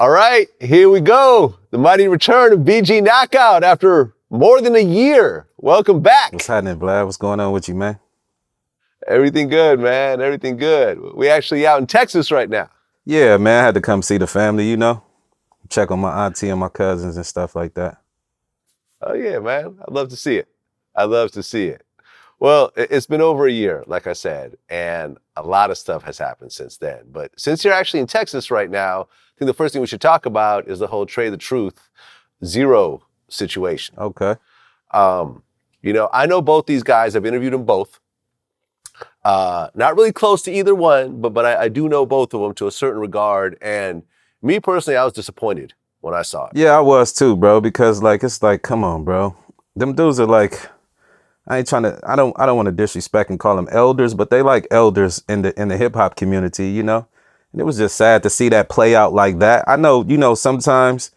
All right, here we go. The mighty return of BG Knocc Out after more than a year. Welcome back. What's happening, Vlad? What's going on with you, man? Everything good, man. Everything good. We actually out in Texas right now. Yeah, man. I had to come see the family, you know? Check on my auntie and my cousins and stuff like that. Oh, yeah, man. I'd love to see it. I'd love to see it. Well, it's been over a year, like I said, and a lot of stuff has happened since then. But since you're actually in Texas right now, I think the first thing we should talk about is the whole Trae the Truth Zero situation. Okay. You know, I know both these guys. I've interviewed them both. Not really close to either one, but I do know both of them to a certain regard. And me personally, I was disappointed when I saw it. Yeah, I was too, bro, because it's like, come on, bro. Them dudes are like, I don't want to disrespect and call them elders, but they like elders in the hip hop community, you know? And it was just sad to see that play out like that. I know, you know, sometimes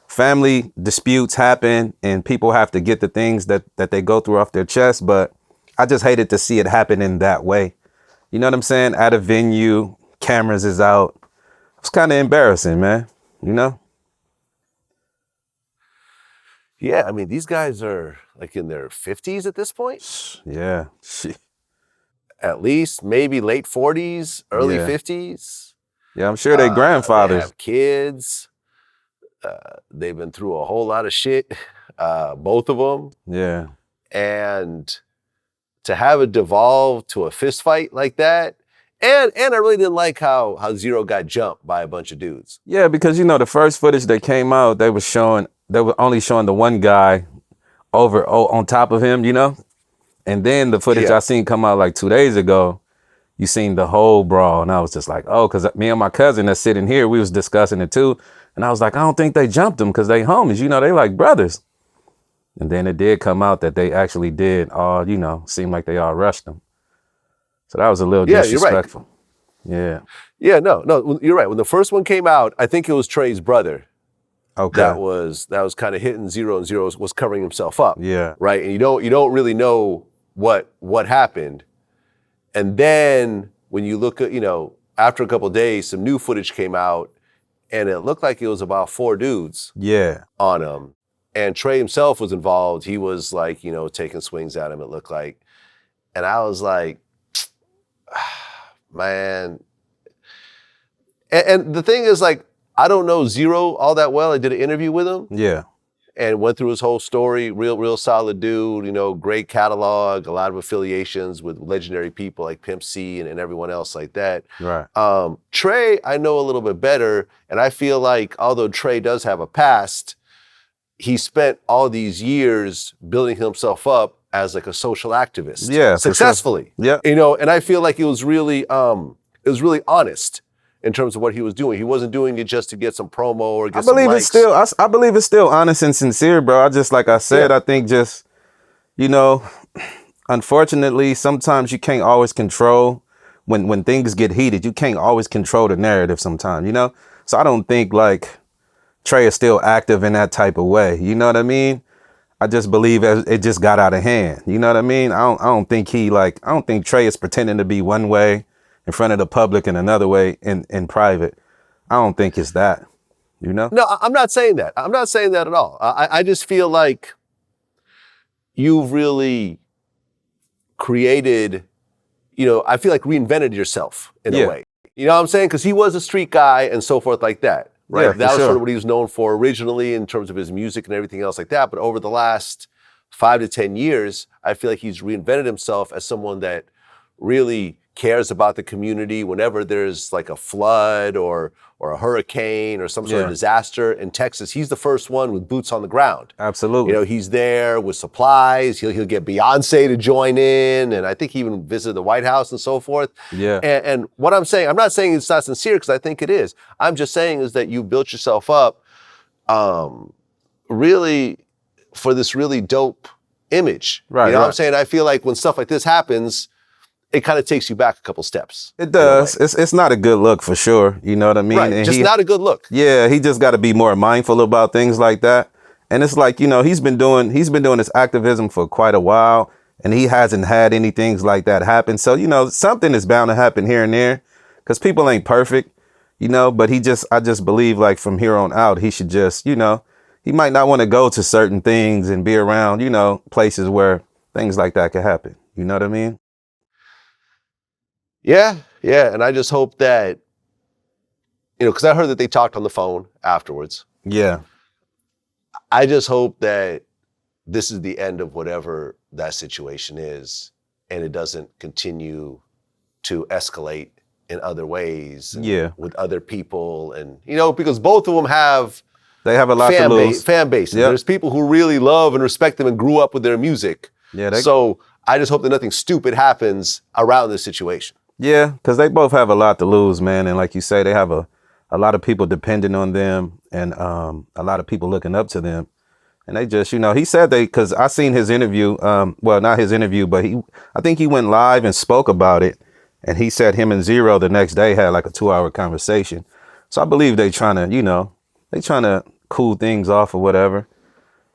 family disputes happen and people have to get the things that they go through off their chest, but I just hated to see it happen in that way. You know what I'm saying? At a venue, cameras is out. It's kind of embarrassing, man, you know? Yeah, I mean, these guys are like in their 50s at this point. Yeah. At least maybe late 40s, early 50s. Yeah, I'm sure they grandfathers. They have kids. They've been through a whole lot of shit, both of them. Yeah. And to have it devolve to a fist fight like that, and I really didn't like how Zero got jumped by a bunch of dudes. Yeah, because, you know, the first footage that came out, they were only showing the one guy on top of him, you know? And then the footage I seen come out like 2 days ago, you seen the whole brawl. And I was just like, oh, because me and my cousin that's sitting here, we was discussing it too. And I was like, I don't think they jumped him because they homies, you know, they like brothers. And then it did come out that they actually did all, you know, seemed like they all rushed him. So that was a little disrespectful. You're right. Yeah, no, you're right. When the first one came out, I think it was Trae's brother. Okay. That was kind of hitting Zero, and Zero was covering himself up. Yeah. Right. And you don't really know what happened. And then when you look at, you know, after a couple of days, some new footage came out, and it looked like it was about 4 dudes. Yeah. On him. And Trae himself was involved. He was like, you know, taking swings at him, it looked like. And I was like, man. And the thing is, like, I don't know Zero all that well. I did an interview with him. Yeah. And went through his whole story. Real solid dude, you know, great catalog, a lot of affiliations with legendary people like Pimp C and everyone else like that. Right. Trae, I know a little bit better. And I feel like although Trae does have a past, he spent all these years building himself up as like a social activist. Yeah. Successfully. Sure. Yeah. You know, and I feel like it was really honest in terms of what he was doing. He wasn't doing it just to get some promo or get some likes. I believe it's still honest and sincere, bro. Like I said, I think just, you know, unfortunately, sometimes you can't always control when things get heated. You can't always control the narrative sometimes, you know? So I don't think like Trae is still active in that type of way. You know what I mean? I just believe it just got out of hand. You know what I mean? I don't think Trae is pretending to be one way in front of the public and another way in private. I don't think it's that, you know? No, I'm not saying that. I'm not saying that at all. I just feel like you've really created, you know, I feel like reinvented yourself in a way. You know what I'm saying? Because he was a street guy and so forth like that, right? Yeah, that was sure. sort of what he was known for originally in terms of his music and everything else like that. But over the last 5 to 10 years, I feel like he's reinvented himself as someone that really cares about the community whenever there's like a flood or a hurricane or some sort of disaster in Texas. He's the first one with boots on the ground. Absolutely. You know, he's there with supplies. He'll get Beyonce to join in, and I think he even visited the White House and so forth. Yeah. And what I'm saying, I'm not saying it's not sincere because I think it is. I'm just saying is that you built yourself up really for this really dope image. Right. You know what I'm saying? I feel like when stuff like this happens, it kind of takes you back a couple steps. It does. It's not a good look for sure. You know what I mean? Right. And just not a good look. Yeah, he just got to be more mindful about things like that. And it's like, you know, he's been doing this activism for quite a while, and he hasn't had any things like that happen. So, you know, something is bound to happen here and there because people ain't perfect. you know, but I just believe like from here on out, he should just, you know, he might not want to go to certain things and be around, you know, places where things like that could happen. You know what I mean? Yeah, yeah. And I just hope that, you know, because I heard that they talked on the phone afterwards. Yeah. I just hope that this is the end of whatever that situation is, and it doesn't continue to escalate in other ways, and with other people, and you know, because both of them they have a lot to lose. Fan bases. Yep. There's people who really love and respect them and grew up with their music. Yeah. So I just hope that nothing stupid happens around this situation. Yeah, because they both have a lot to lose, man. And like you say, they have a lot of people depending on them, and a lot of people looking up to them. And they just, you know, he said because I seen his interview, well, not his interview, but I think he went live and spoke about it. And he said him and Zero the next day had like a 2-hour conversation. So I believe they trying to cool things off or whatever.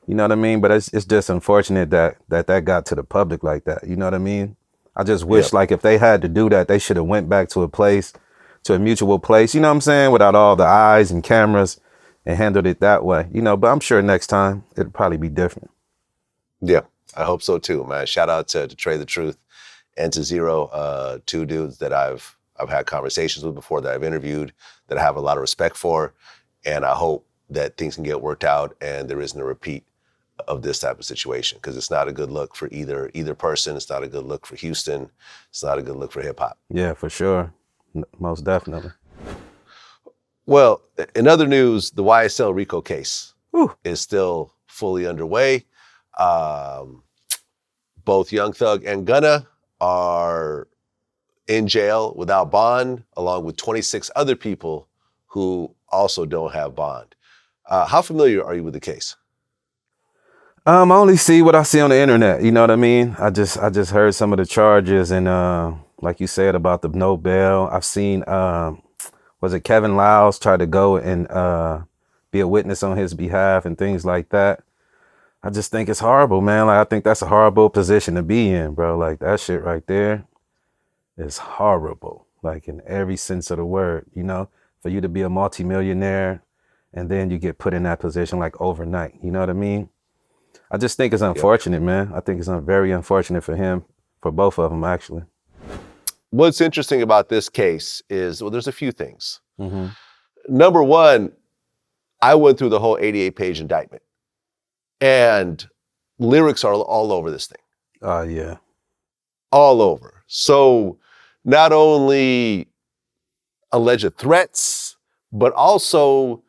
You know what I mean? But it's just unfortunate that got to the public like that. You know what I mean? I just wish like if they had to do that, they should have went back to a mutual place, you know what I'm saying? Without all the eyes and cameras, and handled it that way, you know, but I'm sure next time it'll probably be different. Yeah, I hope so too, man. Shout out to Trae the Truth and to Zero, two dudes that I've had conversations with before, that I've interviewed, that I have a lot of respect for. And I hope that things can get worked out and there isn't a repeat of this type of situation, because it's not a good look for either person. It's not a good look for Houston. It's not a good look for hip hop. Yeah, for sure. Most definitely. Well, in other news, the YSL Rico case is still fully underway. Both Young Thug and Gunna are in jail without bond, along with 26 other people who also don't have bond. How familiar are you with the case? I only see what I see on the internet. You know what I mean? I just heard some of the charges, and like you said about the no bail. I've seen was it Kevin Lyles tried to go and be a witness on his behalf and things like that. I just think it's horrible, man. Like, I think that's a horrible position to be in, bro. Like, that shit right there is horrible, like in every sense of the word, you know, for you to be a multimillionaire and then you get put in that position like overnight, you know what I mean? I just think it's unfortunate, man. I think it's very unfortunate for him, for both of them, actually. What's interesting about this case is, well, there's a few things. Mm-hmm. Number one, I went through the whole 88-page indictment, and lyrics are all over this thing. Yeah. All over. So not only alleged threats, but also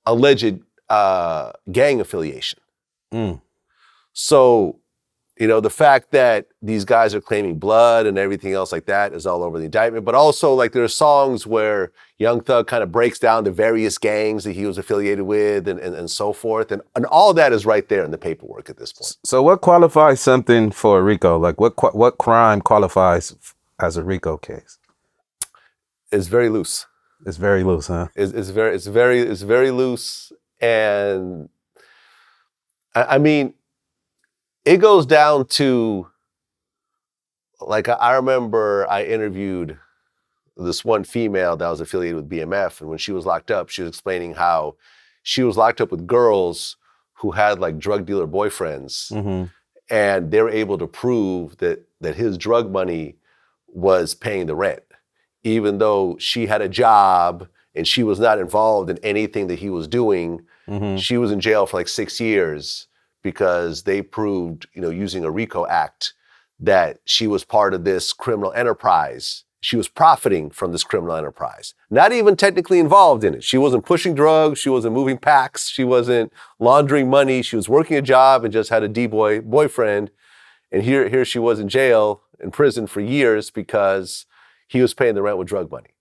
alleged gang affiliation. So, you know, the fact that these guys are claiming blood and everything else like that is all over the indictment. But also, like, there are songs where Young Thug kind of breaks down the various gangs that he was affiliated with and so forth. And all that is right there in the paperwork at this point. So what qualifies something for a RICO? Like, what crime qualifies as a RICO case? It's very loose. It's very loose, huh? It's very loose. And I mean, it goes down to, like, I remember I interviewed this one female that was affiliated with BMF, and when she was locked up, she was explaining how she was locked up with girls who had like drug dealer boyfriends, and they were able to prove that his drug money was paying the rent, even though she had a job and she was not involved in anything that he was doing. She was in jail for like 6 years because they proved, you know, using a RICO act, that she was part of this criminal enterprise. She was profiting from this criminal enterprise, not even technically involved in it. She wasn't pushing drugs. She wasn't moving packs. She wasn't laundering money. She was working a job and just had a D-boy boyfriend. And here she was in jail, in prison for years because he was paying the rent with drug money.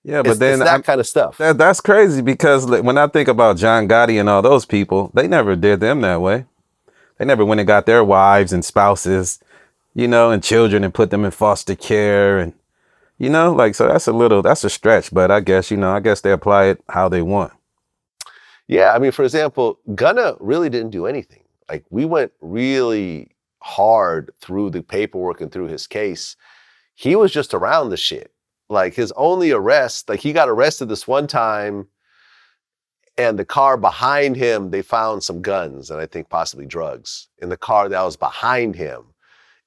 Yeah, but then it's that kind of stuff. That's crazy, because when I think about John Gotti and all those people, they never did them that way. They never went and got their wives and spouses, you know, and children and put them in foster care, and, you know, like, so that's a stretch, but I guess, you know, I guess they apply it how they want. Yeah, I mean, for example, Gunna really didn't do anything. Like, we went really hard through the paperwork and through his case. He was just around the shit. like his only arrest, like he got arrested this one time, and the car behind him, they found some guns and I think possibly drugs in the car that was behind him.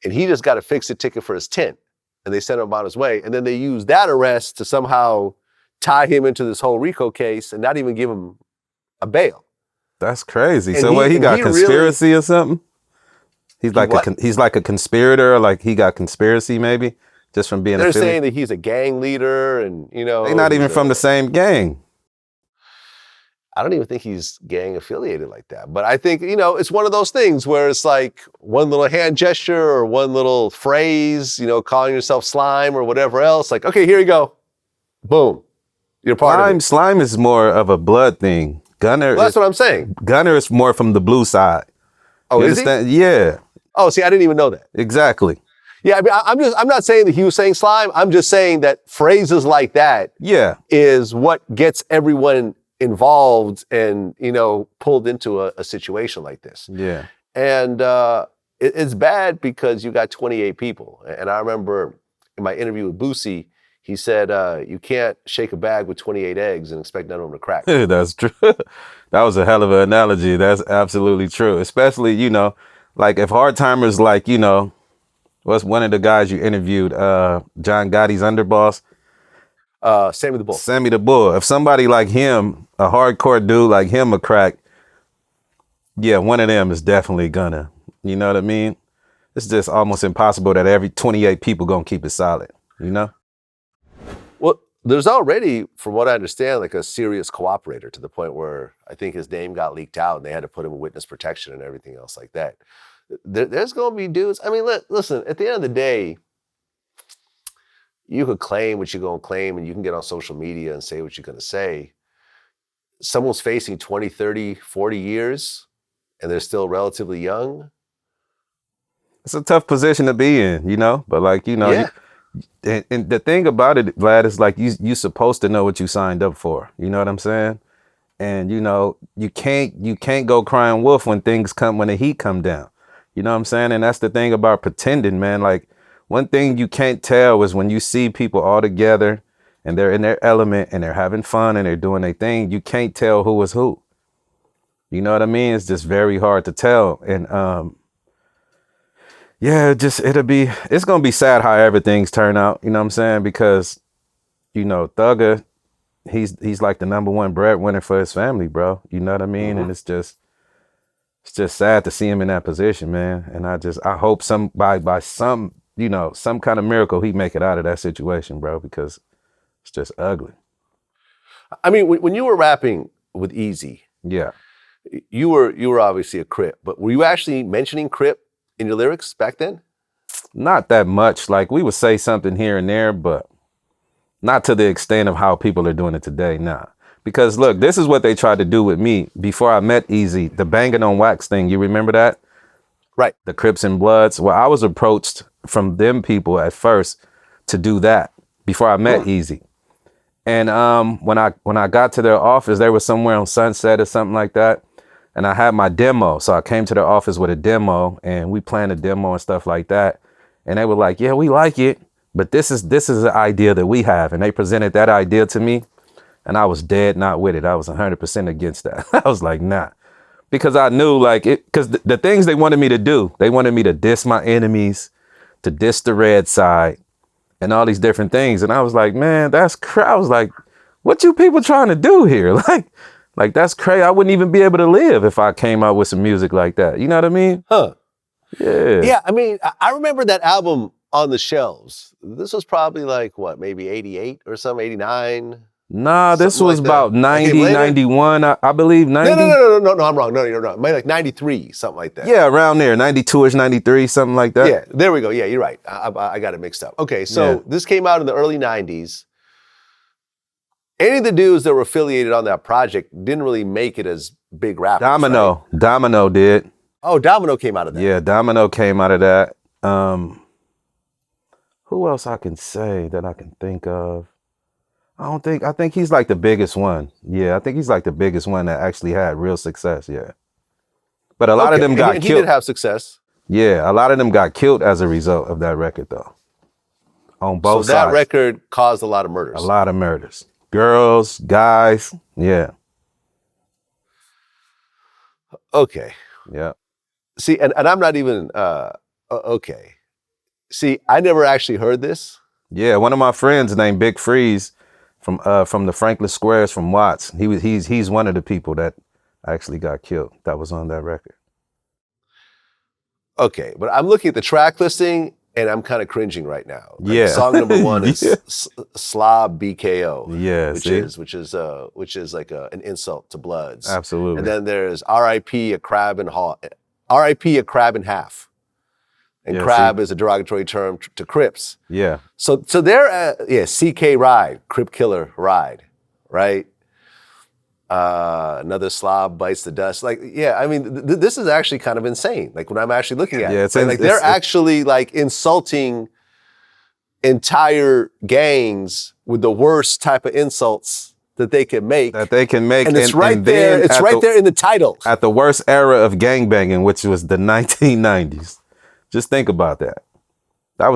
And he just got a fix-it ticket for his tint. And they sent him on his way. And then they used that arrest to somehow tie him into this whole Rico case and not even give him a bail. That's crazy. And so what, he got conspiracy or something? He's like he's like a conspirator, or like he got conspiracy maybe just from being. They're saying that he's a gang leader, and they're not even from the same gang. I don't even think he's gang affiliated like that. But I think, it's one of those things where it's like one little hand gesture or one little phrase, calling yourself slime or whatever else. Like, okay, here you go. Boom. You're part of it. Slime is more of a blood thing. Gunna. Well, that's what I'm saying. Gunna is more from the blue side. Oh, you is understand? he? Yeah. Oh, see, I didn't even know that. Exactly. Yeah, I mean, I'm not saying that he was saying slime. I'm just saying that phrases like that is what gets everyone involved and, pulled into a situation like this. Yeah. And it's bad because you got 28 people. And I remember in my interview with Boosie, he said, you can't shake a bag with 28 eggs and expect none of them to crack. That's true. That was a hell of an analogy. That's absolutely true. Especially, like if hard timers, like, what's one of the guys you interviewed, John Gotti's underboss? Sammy the Bull. Sammy the Bull. If somebody like him, a hardcore dude like him, a crack, yeah, one of them is definitely gonna. You know what I mean? It's just almost impossible that every 28 people gonna keep it solid, Well, there's already, from what I understand, like a serious cooperator to the point where I think his name got leaked out and they had to put him in witness protection and everything else like that. There's going to be dudes. I mean, listen, at the end of the day, you could claim what you're going to claim and you can get on social media and say what you're going to say. Someone's facing 20, 30, 40 years and they're still relatively young. It's a tough position to be in, but like, Yeah. And the thing about it, Vlad, is like you're supposed to know what you signed up for. You know what I'm saying? And you can't go crying wolf when the heat come down. You know what I'm saying? And that's the thing about pretending, man. Like one thing you can't tell is when you see people all together and they're in their element and they're having fun and they're doing their thing, you can't tell who is who. You know what I mean? It's just very hard to tell. And yeah, it's gonna be sad however things turn out, you know what I'm saying? Because, Thugger, he's like the number one breadwinner for his family, bro. You know what I mean? Mm-hmm. And it's just sad to see him in that position, man. And I hope by some kind of miracle he make it out of that situation, bro, because it's just ugly. I mean, when you were rapping with Easy, yeah, you were obviously a Crip, but were you actually mentioning Crip in your lyrics back then? Not that much. Like we would say something here and there, but not to the extent of how people are doing it today. Nah. Because look, this is what they tried to do with me before I met Easy. The banging on wax thing. You remember that? Right. The Crips and Bloods. Well, I was approached from them people at first to do that before I met Easy. And when I got to their office, they were somewhere on Sunset or something like that. And I had my demo. So I came to their office with a demo and we planned a demo and stuff like that. And they were like, yeah, we like it, but this is the idea that we have. And they presented that idea to me and I was dead not with it. I was 100% against that. I was like, nah, because I knew because the things they wanted me to do, they wanted me to diss my enemies, to diss the red side and all these different things. And I was like, man, that's crazy. I was like, what you people trying to do here? Like that's crazy. I wouldn't even be able to live if I came out with some music like that. You know what I mean? Huh. Yeah. Yeah, I mean, I remember that album On the Shelves. This was probably like, what, maybe 88 or something, 89? Nah, this something was like about 90, 91, I believe 90. No, I'm wrong. No, you're not. Maybe like 93, something like that. Yeah, around there, 92-ish, 93, something like that. Yeah, there we go. Yeah, you're right. I got it mixed up. Okay, so This came out in the early 90s. Any of the dudes that were affiliated on that project didn't really make it as big rappers. Domino did. Oh, Domino came out of that. Yeah, Domino came out of that. Who else I can say that I can think of? I think he's like the biggest one. Yeah, I think he's like the biggest one that actually had real success, yeah. But a lot of them got killed. He did have success. Yeah, a lot of them got killed as a result of that record, though. On both So that sides. record caused a lot of murders. A lot of murders. Girls, guys. Yeah. Okay. Yeah. See, and I'm not even, okay. See, I never actually heard this. Yeah, one of my friends named Big Freeze from the Franklin Squares from Watts. He's one of the people that actually got killed that was on that record. Okay, but I'm looking at the track listing and I'm kind of cringing right now. Like, Yeah. Song number 1 is Yeah. Slob BKO. Yeah, which is like an insult to Bloods. Absolutely. And then there's R.I.P. a crab and R.I.P. a crab in half. And Yeah, crab is a derogatory term to Crips. Yeah. So they're CK Ride, Crip Killer Ride, right? Another slob bites the dust. Like, yeah, I mean, this is actually kind of insane. Like when I'm actually looking at it, they're actually like insulting entire gangs with the worst type of insults that they can make. And it's right there. It's right there in the title. At the worst era of gangbanging, which was the 1990s. Just think about that. That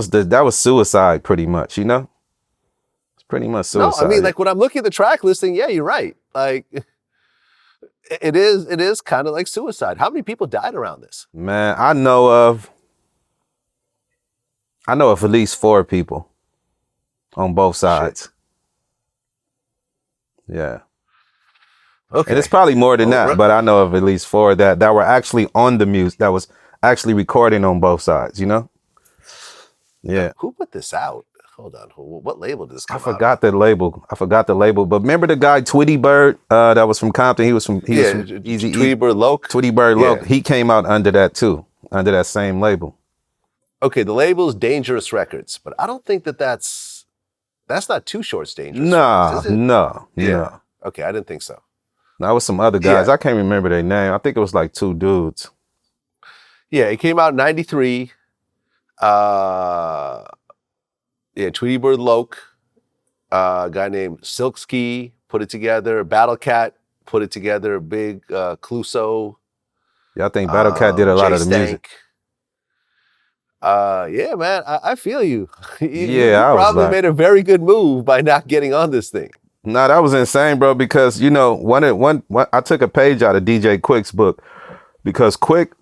was suicide, pretty much. You know, it's pretty much suicide. No, I mean, like when I'm looking at the track listing, yeah, you're right. Like it is kind of like suicide. How many people died around this? Man, I know of at least 4 people on both sides. Shit. Yeah. Okay. And it's probably more than that, but I know of at least 4 that were actually on the music, that was actually recording on both sides, you know? Yeah. Who put this out? Hold on. What label did this come out? I forgot the label. But remember the guy Tweety Bird that was from Compton? He was from Easy Tweety Bird Loc. Tweety Bird Loc. He came out under that too, under that same label. Okay, the label's Dangerous Records, but I don't think that's not Too Short's Dangerous. No. Okay, I didn't think so. That was some other guys. Yeah. I can't remember their name. I think it was like 2 dudes. Yeah, it came out in 93. Tweety Bird Loc, a guy named Silkski put it together. Battle Cat put it together. Big Cluso. Yeah, I think Battle Cat did a lot of the music. Yeah, man, I feel you. you I probably made a very good move by not getting on this thing. No, that was insane, bro, because, you know, one I took a page out of DJ Quick's book because Quick,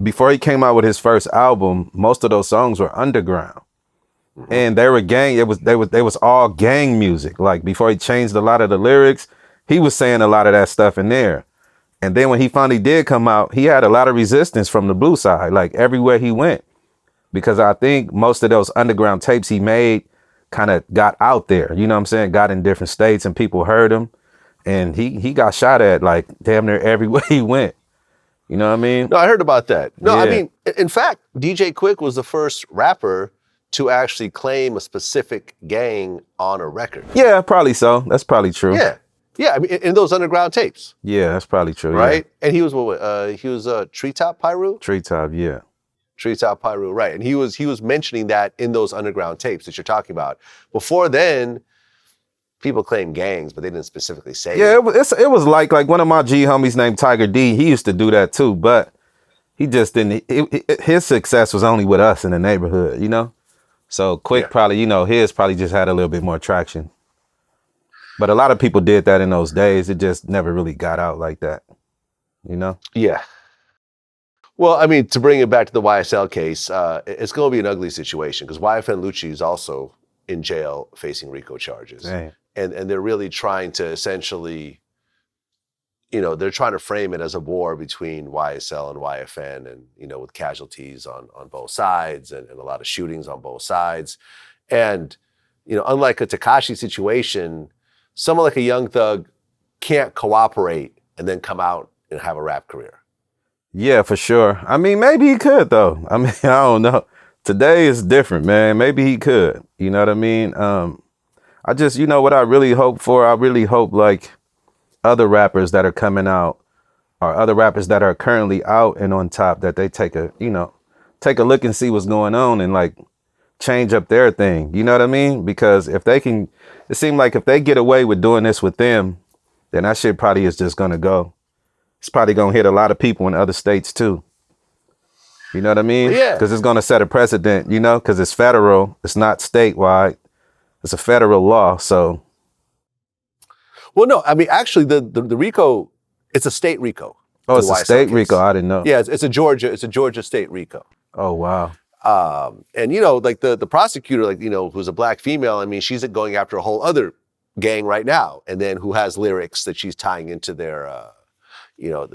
before he came out with his first album, most of those songs were underground. Mm-hmm. And they were they was all gang music. Like before he changed a lot of the lyrics, he was saying a lot of that stuff in there. And then when he finally did come out, he had a lot of resistance from the blue side, like everywhere he went. Because I think most of those underground tapes he made kind of got out there, you know what I'm saying? Got in different states and people heard him. And he got shot at like damn near everywhere he went. You know what I mean? No, I heard about that. No, yeah. I mean, in fact, DJ Quick was the first rapper to actually claim a specific gang on a record. Yeah, probably so. That's probably true. Yeah, I mean, in those underground tapes. Yeah, that's probably true. Right? Yeah. And he was Treetop Pyru? Treetop, yeah. Treetop Pyru, right. And he was mentioning that in those underground tapes that you're talking about. Before then, people claim gangs, but they didn't specifically say. Yeah, it was like one of my G homies named Tiger D. He used to do that too, but he just didn't. His success was only with us in the neighborhood, you know. So Quick probably, you know, his probably just had a little bit more traction. But a lot of people did that in those days. It just never really got out like that, you know. Yeah. Well, I mean, to bring it back to the YSL case, it's going to be an ugly situation because YFN Lucci is also in jail facing Rico charges. Damn. And they're really trying to essentially, you know, they're trying to frame it as a war between YSL and YFN and, you know, with casualties on both sides and a lot of shootings on both sides. And, you know, unlike a Tekashi situation, someone like a Young Thug can't cooperate and then come out and have a rap career. Yeah, for sure. I mean, maybe he could, though. I mean, I don't know. Today is different, man. Maybe he could. You know what I mean? I just, you know what I really hope for? I really hope, like, other rappers that are coming out or other rappers that are currently out and on top, that they take a look and see what's going on and, like, change up their thing. You know what I mean? Because if they can, it seems like if they get away with doing this with them, then that shit probably is just going to go. It's probably going to hit a lot of people in other states too. You know what I mean? Yeah. Because it's going to set a precedent, you know, because it's federal. It's not statewide. It's a federal law. So. Well, no, I mean, actually, the Rico, it's a state Rico. Oh, it's a state Rico. I didn't know. Yeah, it's a Georgia state Rico. Oh, wow. And, you know, like the prosecutor, like, you know, who's a black female, I mean, she's going after a whole other gang right now. And then who has lyrics that she's tying into their, you know,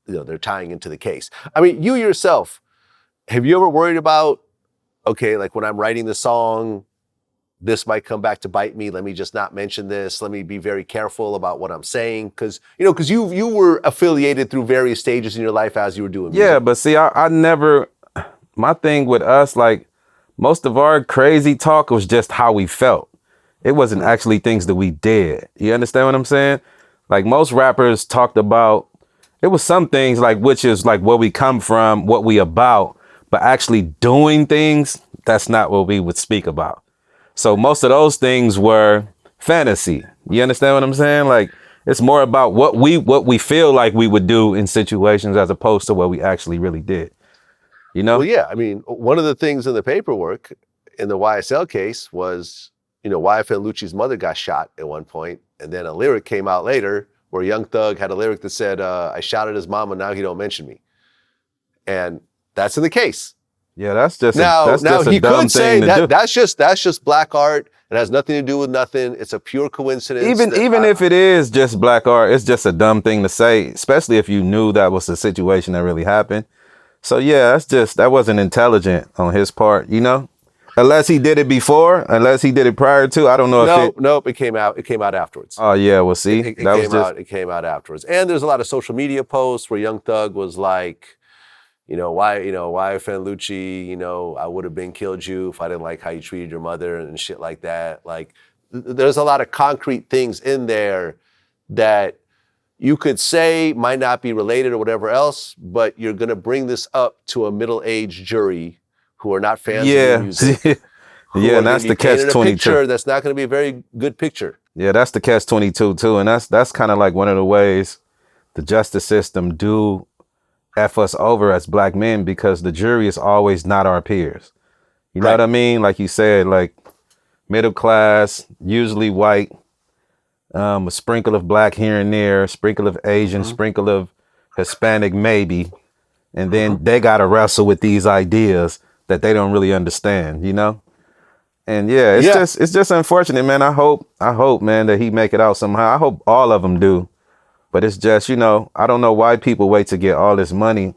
they're tying into the case. I mean, you yourself, have you ever worried about, okay, like when I'm writing the song, this might come back to bite me. Let me just not mention this. Let me be very careful about what I'm saying. Because you were affiliated through various stages in your life as you were doing music. Yeah, but see, I never, my thing with us, like most of our crazy talk was just how we felt. It wasn't actually things that we did. You understand what I'm saying? Like most rappers talked about, it was some things like, which is like where we come from, what we about, but actually doing things, that's not what we would speak about. So most of those things were fantasy. You understand what I'm saying? Like it's more about what we feel like we would do in situations as opposed to what we actually really did. You know? Well, yeah. I mean, one of the things in the paperwork in the YSL case was, you know, YFN Lucci's mother got shot at one point, and then a lyric came out later where Young Thug had a lyric that said, I shot at his mama, now he don't mention me. And that's in the case. Yeah, that's just now he could say that that's just black art. It has nothing to do with nothing. It's a pure coincidence. Even if it is just black art, it's just a dumb thing to say, especially if you knew that was the situation that really happened. So yeah, that wasn't intelligent on his part, you know? Unless he did it before, unless he did it prior to, I don't know Nope, it came out afterwards. Oh yeah, well see, it came out afterwards. And there's a lot of social media posts where Young Thug was like, why offend Lucci, I would have been killed you if I didn't like how you treated your mother and shit like that. Like, there's a lot of concrete things in there that you could say might not be related or whatever else, but you're gonna bring this up to a middle-aged jury who are not fans of music. Yeah, and that's the catch-22. That's not gonna be a very good picture. Yeah, that's the catch-22 too, and that's kind of like one of the ways the justice system do F us over as black men, because the jury is always not our peers. You know what I mean? Like you said, like middle class, usually white, a sprinkle of black here and there, a sprinkle of Asian, sprinkle of Hispanic maybe. And then they got to wrestle with these ideas that they don't really understand, you know? And yeah, it's just unfortunate, man. I hope, man, that he make it out somehow. I hope all of them do. But it's just, I don't know why people wait to get all this money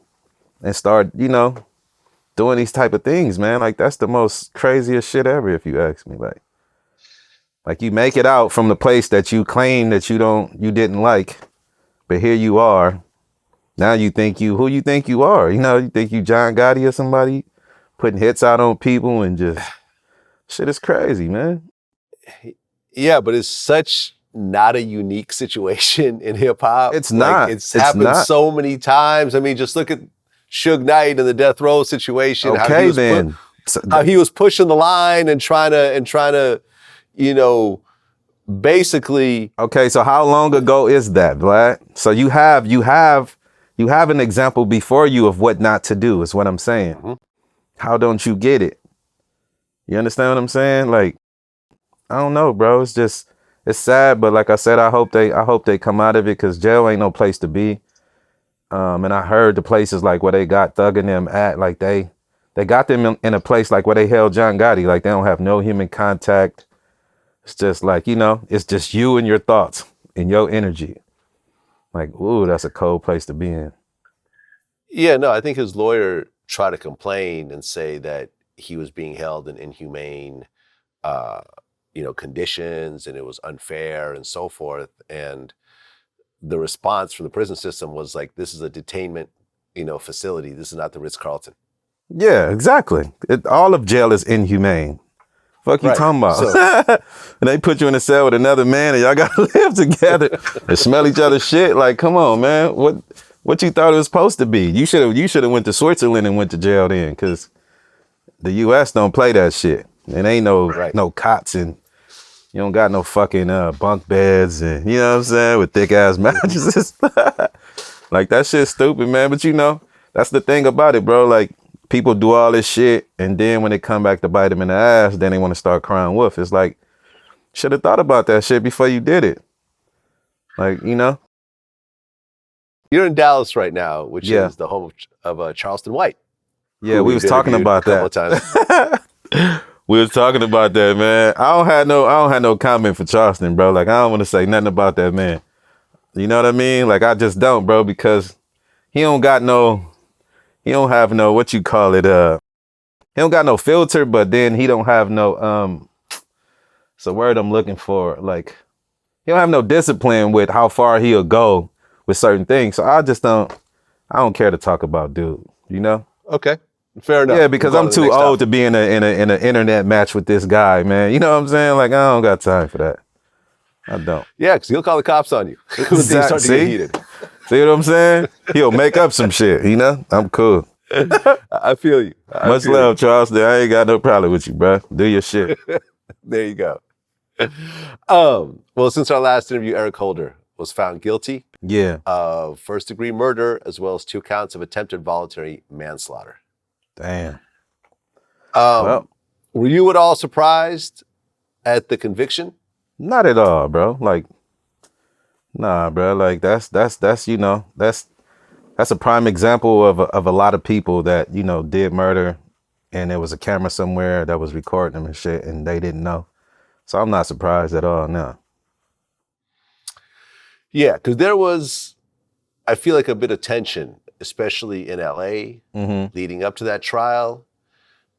and start, doing these type of things, man. Like, that's the most craziest shit ever, if you ask me. Like you make it out from the place that you claim that you didn't like, but here you are. Now you think who you think you are? You think you John Gotti or somebody putting hits out on people and just, shit is crazy, man. Yeah, but it's such not a unique situation in hip hop. It's not. It's happened so many times. I mean, just look at Suge Knight and the death row situation. Okay, how he was pushing the line and trying to, basically. Okay, so how long ago is that, Vlad? So you have an example before you of what not to do, is what I'm saying. Mm-hmm. How don't you get it? You understand what I'm saying? Like, I don't know, bro. It's sad, but like I said, I hope they come out of it, because jail ain't no place to be. And I heard the places like where they got Thug and them at, like they got them in a place like where they held John Gotti, like they don't have no human contact. It's just like, it's just you and your thoughts and your energy. Like, ooh, that's a cold place to be in. Yeah, no, I think his lawyer tried to complain and say that he was being held in inhumane conditions, and it was unfair and so forth. And the response from the prison system was like, this is a detainment, facility. This is not the Ritz-Carlton. Yeah, exactly. All of jail is inhumane. Fuck you talking about? So, and they put you in a cell with another man and y'all gotta live together and smell each other's shit. Like, come on, man. What you thought it was supposed to be? You should have went to Switzerland and went to jail then, because the US don't play that shit. And ain't no cots, and you don't got no fucking bunk beds, and you know what I'm saying, with thick ass mattresses. Like, that shit's stupid, man. But That's the thing about it, bro. Like, people do all this shit, and then when they come back to bite them in the ass, then they want to start crying wolf. It's like, should have thought about that shit before you did it. Like, you know? You're in Dallas right now, which Yeah. is the home of Charleston White. Yeah, we was talking about a couple that. of times. We was talking about that, man. I don't have no comment for Charleston, bro. Like, I don't want to say nothing about that man. You know what I mean? Like, I just don't, bro, because he don't have no, what you call it, he don't got no filter, but then he don't have no, it's a word I'm looking for. Like, he don't have no discipline with how far he'll go with certain things. So I don't care to talk about dude, you know? Okay. Fair enough. Yeah, because I'm too old to be in an internet match with this guy, man. You know what I'm saying? Like, I don't got time for that. I don't. Yeah, because he'll call the cops on you when things start to get heated. See what I'm saying? He'll make up some shit, you know? I'm cool. I feel you. Much love, Charleston. I ain't got no problem with you, bro. Do your shit. There you go. Well, since our last interview, Eric Holder was found guilty of first-degree murder as well as 2 counts of attempted voluntary manslaughter. Damn. Well, were you at all surprised at the conviction? Not at all, bro. Like, nah, bro. Like, that's you know, that's a prime example of a lot of people that, you know, did murder, and there was a camera somewhere that was recording them and shit, and they didn't know. So I'm not surprised at all, no. Yeah, because there was, I feel like, a bit of tension, especially in LA, leading up to that trial,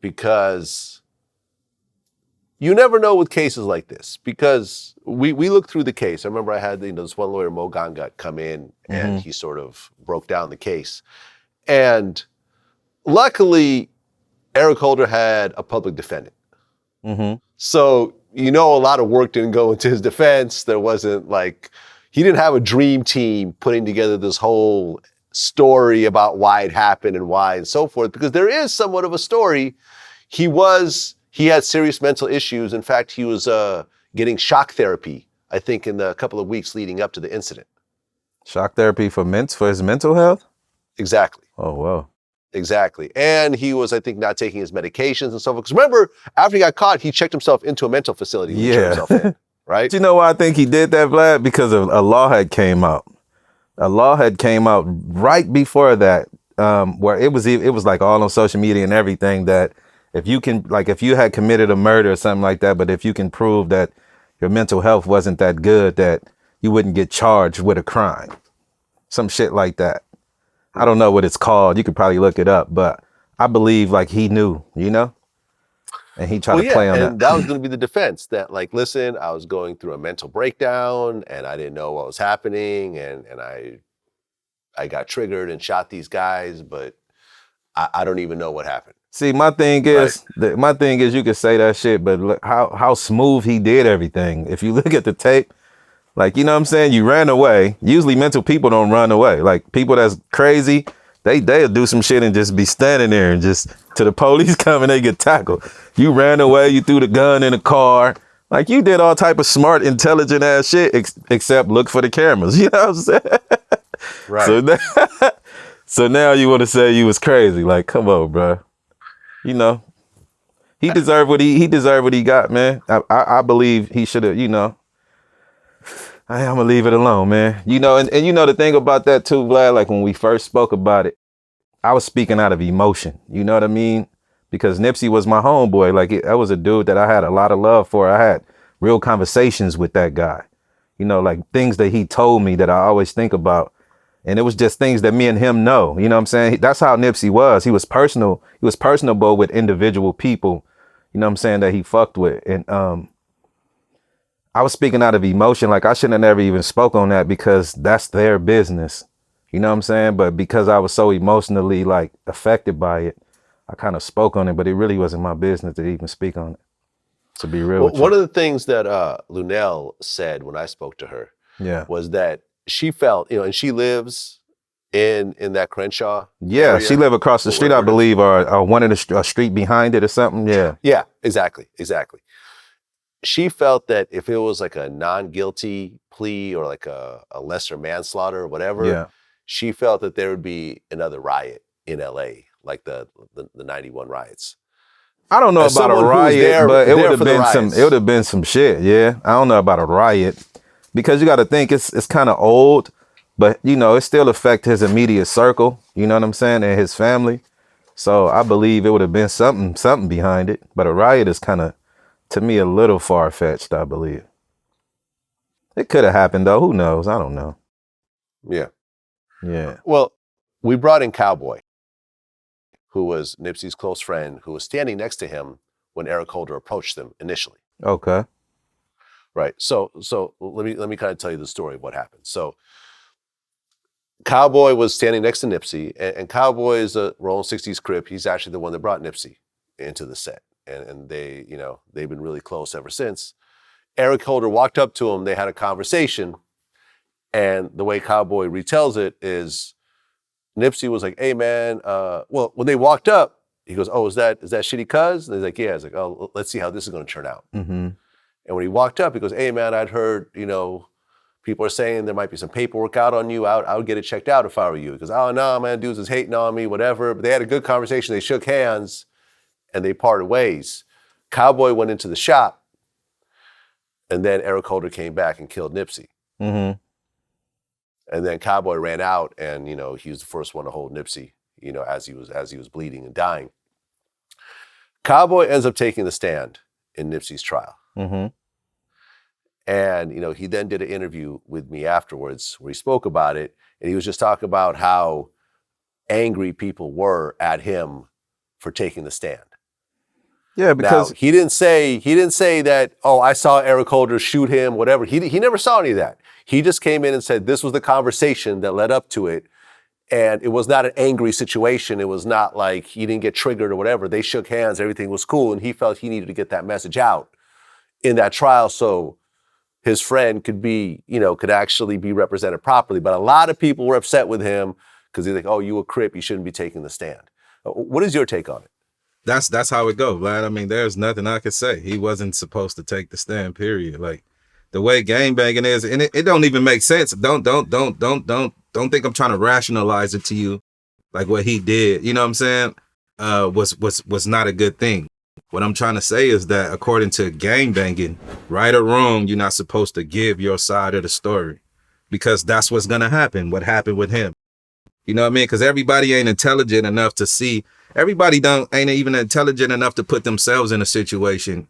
because you never know with cases like this, because we looked through the case. I remember I had this one lawyer, Mo Gangat, come in, and he sort of broke down the case. And luckily, Eric Holder had a public defendant. So, you know, a lot of work didn't go into his defense. There wasn't like, he didn't have a dream team putting together this whole story about why it happened and why and so forth, because there is somewhat of a story. He had serious mental issues. In fact, he was getting shock therapy, I think, in the couple of weeks leading up to the incident. Shock therapy for his mental health? Exactly. Oh, wow. Exactly. And he was, I think, not taking his medications and so forth. Because remember, after he got caught, he checked himself into a mental facility. Right? Do you know why I think he did that, Vlad? Because of a law had came out. A law had came out right before that, where it was like all on social media and everything, that if you had committed a murder or something like that, but if you can prove that your mental health wasn't that good, that you wouldn't get charged with a crime. Some shit like that. I don't know what it's called. You could probably look it up, but I believe like he knew, you know? And he tried to play on that. And that was going to be the defense, that like, listen, I was going through a mental breakdown and I didn't know what was happening, and I got triggered and shot these guys, but I don't even know what happened. See, my thing is you could say that shit, but look how smooth he did everything. If you look at the tape, like, you know what I'm saying? You ran away. Usually mental people don't run away. Like, people that's crazy, they'll do some shit and just be standing there and just, till the police come and they get tackled. You ran away, you threw the gun in the car. Like, you did all type of smart, intelligent ass shit, except look for the cameras. You know what I'm saying? Right. So now you want to say you was crazy. Like, come on, bro. You know, he deserved what he got, man. I believe he should have, you know. I'm gonna leave it alone, man. You know, and you know the thing about that too, Vlad, like when we first spoke about it, I was speaking out of emotion. You know what I mean? Because Nipsey was my homeboy. Like, that was a dude that I had a lot of love for. I had real conversations with that guy. You know, like things that he told me that I always think about. And it was just things that me and him know. You know what I'm saying? That's how Nipsey was. He was personal. He was personable with individual people, you know what I'm saying, that he fucked with. And I was speaking out of emotion. Like, I shouldn't have never even spoke on that, because that's their business. You know what I'm saying? But because I was so emotionally like affected by it, I kind of spoke on it, but it really wasn't my business to even speak on it. To be real with you. One of the things that Lunel said when I spoke to her was that she felt, you know, and she lives in that Crenshaw area. She lived across the street, I believe, or one of the street behind it or something. Yeah, exactly. She felt that if it was like a non-guilty plea or like a lesser manslaughter or whatever, she felt that there would be another riot in LA, like the 91 riots. I don't know As about a someone who was riot, there- but it there would have for the been some. riots. It would have been some shit. Yeah, I don't know about a riot because you got to think it's kind of old, but you know it still affect his immediate circle. You know what I'm saying, and his family. So I believe it would have been something behind it. But a riot is kind of, to me, a little far fetched. I believe it could have happened though. Who knows? I don't know. Yeah. Yeah. Well, we brought in Cowboy, who was Nipsey's close friend, who was standing next to him when Eric Holder approached them initially. Okay. Right. So let me kind of tell you the story of what happened. So Cowboy was standing next to Nipsey, and Cowboy is a Rolling 60s Crip. He's actually the one that brought Nipsey into the set. And they, you know, they've been really close ever since. Eric Holder walked up to him, they had a conversation, and the way Cowboy retells it is Nipsey was like, hey man, well, when they walked up, he goes, oh, is that Shitty Cuz? And he's like, yeah. He's like, oh, let's see how this is gonna turn out. Mm-hmm. And when he walked up, he goes, hey man, I'd heard, you know, people are saying there might be some paperwork out on you. I would get it checked out if I were you. He goes, oh no, man, dudes is hating on me, whatever. But they had a good conversation, they shook hands, and they parted ways. Cowboy went into the shop, and then Eric Holder came back and killed Nipsey. Mm-hmm. And then Cowboy ran out, and you know he was the first one to hold Nipsey, you know, as he was bleeding and dying. Cowboy ends up taking the stand in Nipsey's trial, and you know he then did an interview with me afterwards where he spoke about it, and he was just talking about how angry people were at him for taking the stand. Yeah, because now, he didn't say that, oh, I saw Eric Holder shoot him, whatever. He never saw any of that. He just came in and said this was the conversation that led up to it. And it was not an angry situation. It was not like he didn't get triggered or whatever. They shook hands, everything was cool. And he felt he needed to get that message out in that trial so his friend could actually be represented properly. But a lot of people were upset with him because they're like, oh, you a Crip, you shouldn't be taking the stand. What is your take on it? That's how it goes, Vlad. I mean, there's nothing I could say. He wasn't supposed to take the stand, period. Like the way gangbanging is, and it don't even make sense. Don't think I'm trying to rationalize it to you like what he did, you know what I'm saying? Was not a good thing. What I'm trying to say is that according to gangbanging, right or wrong, you're not supposed to give your side of the story because that's what's gonna happen. What happened with him. You know what I mean? Because everybody ain't intelligent enough to see. Everybody ain't even intelligent enough to put themselves in a situation.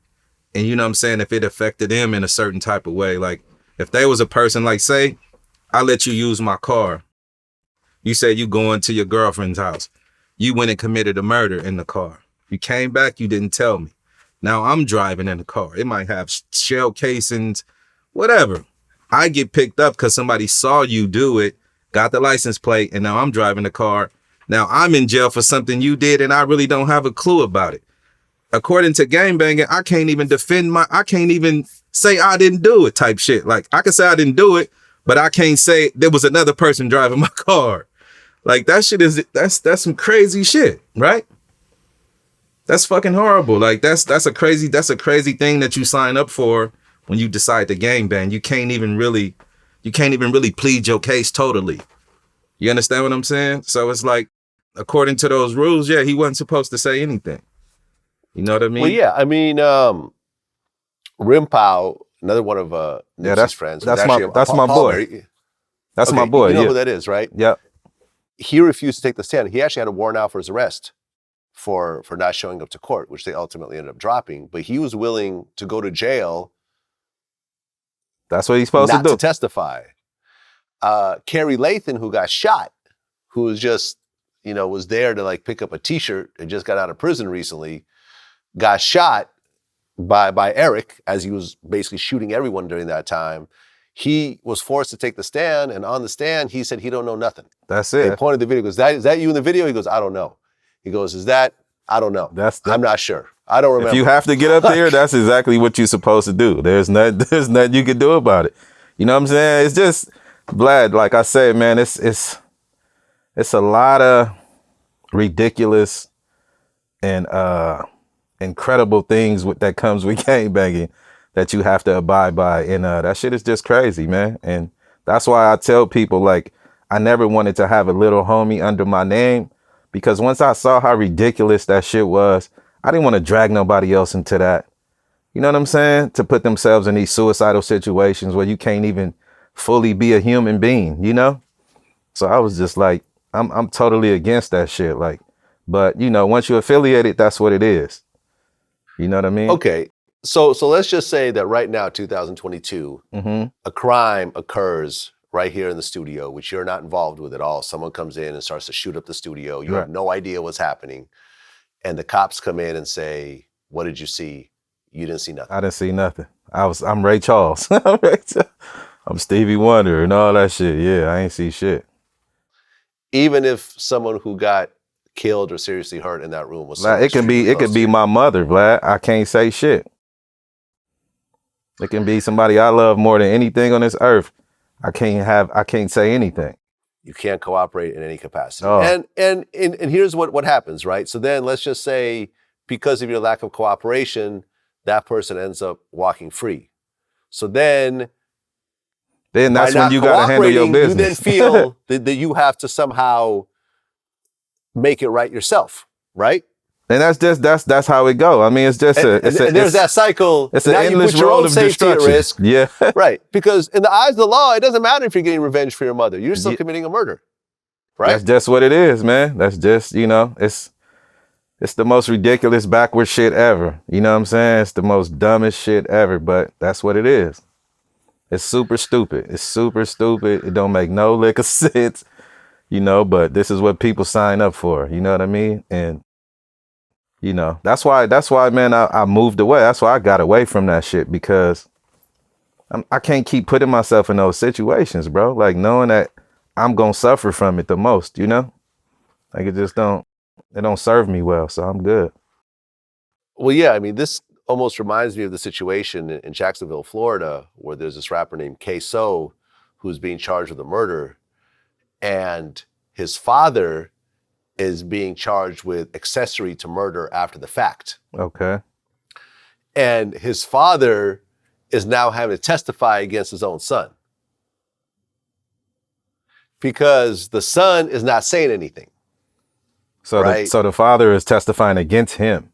And you know what I'm saying? If it affected them in a certain type of way, like if there was a person like, say, I let you use my car. You said you going to your girlfriend's house. You went and committed a murder in the car. You came back, you didn't tell me. Now I'm driving in the car. It might have shell casings, whatever. I get picked up because somebody saw you do it, got the license plate, and now I'm driving the car. Now I'm in jail for something you did and I really don't have a clue about it. According to gangbanging, I can't even say I didn't do it type shit. Like I can say I didn't do it, but I can't say there was another person driving my car. Like that shit that's some crazy shit, right? That's fucking horrible. Like that's a crazy thing that you sign up for when you decide to gangbang. You can't even really plead your case totally. You understand what I'm saying? So it's like, according to those rules, yeah, he wasn't supposed to say anything. You know what I mean? Well, yeah, I mean, Rimpao, another one of Nipsey's friends. That's my boy. That's my boy. You know yeah. who that is, right? Yeah. He refused to take the stand. He actually had a warrant out for his arrest for not showing up to court, which they ultimately ended up dropping. But he was willing to go to jail. That's what he's supposed to do. Not to testify. Kerry Lathan, who got shot, who was just, was there to like pick up a t-shirt and just got out of prison recently, got shot by Eric as he was basically shooting everyone during that time. He was forced to take the stand, and on the stand, he said he don't know nothing. That's it. They pointed the video, he goes, is that you in the video? He goes, I don't know. He goes, I don't know. I'm not sure. I don't remember. If you have to get up there, that's exactly what you're supposed to do. There's nothing you can do about it. You know what I'm saying? It's just, Vlad, like I said, man, it's a lot of ridiculous and incredible things that comes with gangbanging that you have to abide by, and that shit is just crazy, man. And that's why I tell people, like, I never wanted to have a little homie under my name Because once I saw how ridiculous that shit was, I didn't want to drag nobody else into that. You know what I'm saying? To put themselves in these suicidal situations where you can't even fully be a human being, you know? So I was just like, I'm totally against that shit. Like, but you know, once you're affiliated, that's what it is. You know what I mean? Okay. So let's just say that right now, 2022, a crime occurs right here in the studio, which you're not involved with at all. Someone comes in and starts to shoot up the studio. You have no idea what's happening. And the cops come in and say, what did you see? You didn't see nothing. I didn't see nothing. I'm Ray Charles. I'm Stevie Wonder and all that shit. Yeah, I ain't see shit. Even if someone who got killed or seriously hurt in that room was Vlad, it could be my mother, Vlad. I can't say shit. It can be somebody I love more than anything on this earth. I can't say anything. You can't cooperate in any capacity. Oh. And here's what happens, right? So then let's just say because of your lack of cooperation, that person ends up walking free. So then that's when you got to handle your business. You then feel that you have to somehow make it right yourself, right? And that's how it go. I mean, it's just there's that cycle. It's an endless road of destruction. Risk. Yeah, right. Because in the eyes of the law, it doesn't matter if you're getting revenge for your mother. You're still committing a murder, right? That's just what it is, man. That's just, you know, it's the most ridiculous backward shit ever. You know what I'm saying? It's the most dumbest shit ever, but that's what it is. It's super stupid. It's super stupid. It don't make no lick of sense, you know, but this is what people sign up for. You know what I mean? And, you know, that's why, man, I moved away. That's why I got away from that shit, because I can't keep putting myself in those situations, bro. Like, knowing that I'm going to suffer from it the most, you know? Like, it don't serve me well, so I'm good. Well, yeah, I mean, this almost reminds me of the situation in Jacksonville, Florida, where there's this rapper named K-So who's being charged with a murder, and his father is being charged with accessory to murder after the fact. Okay. And his father is now having to testify against his own son, because the son is not saying anything. So, right? So the father is testifying against him.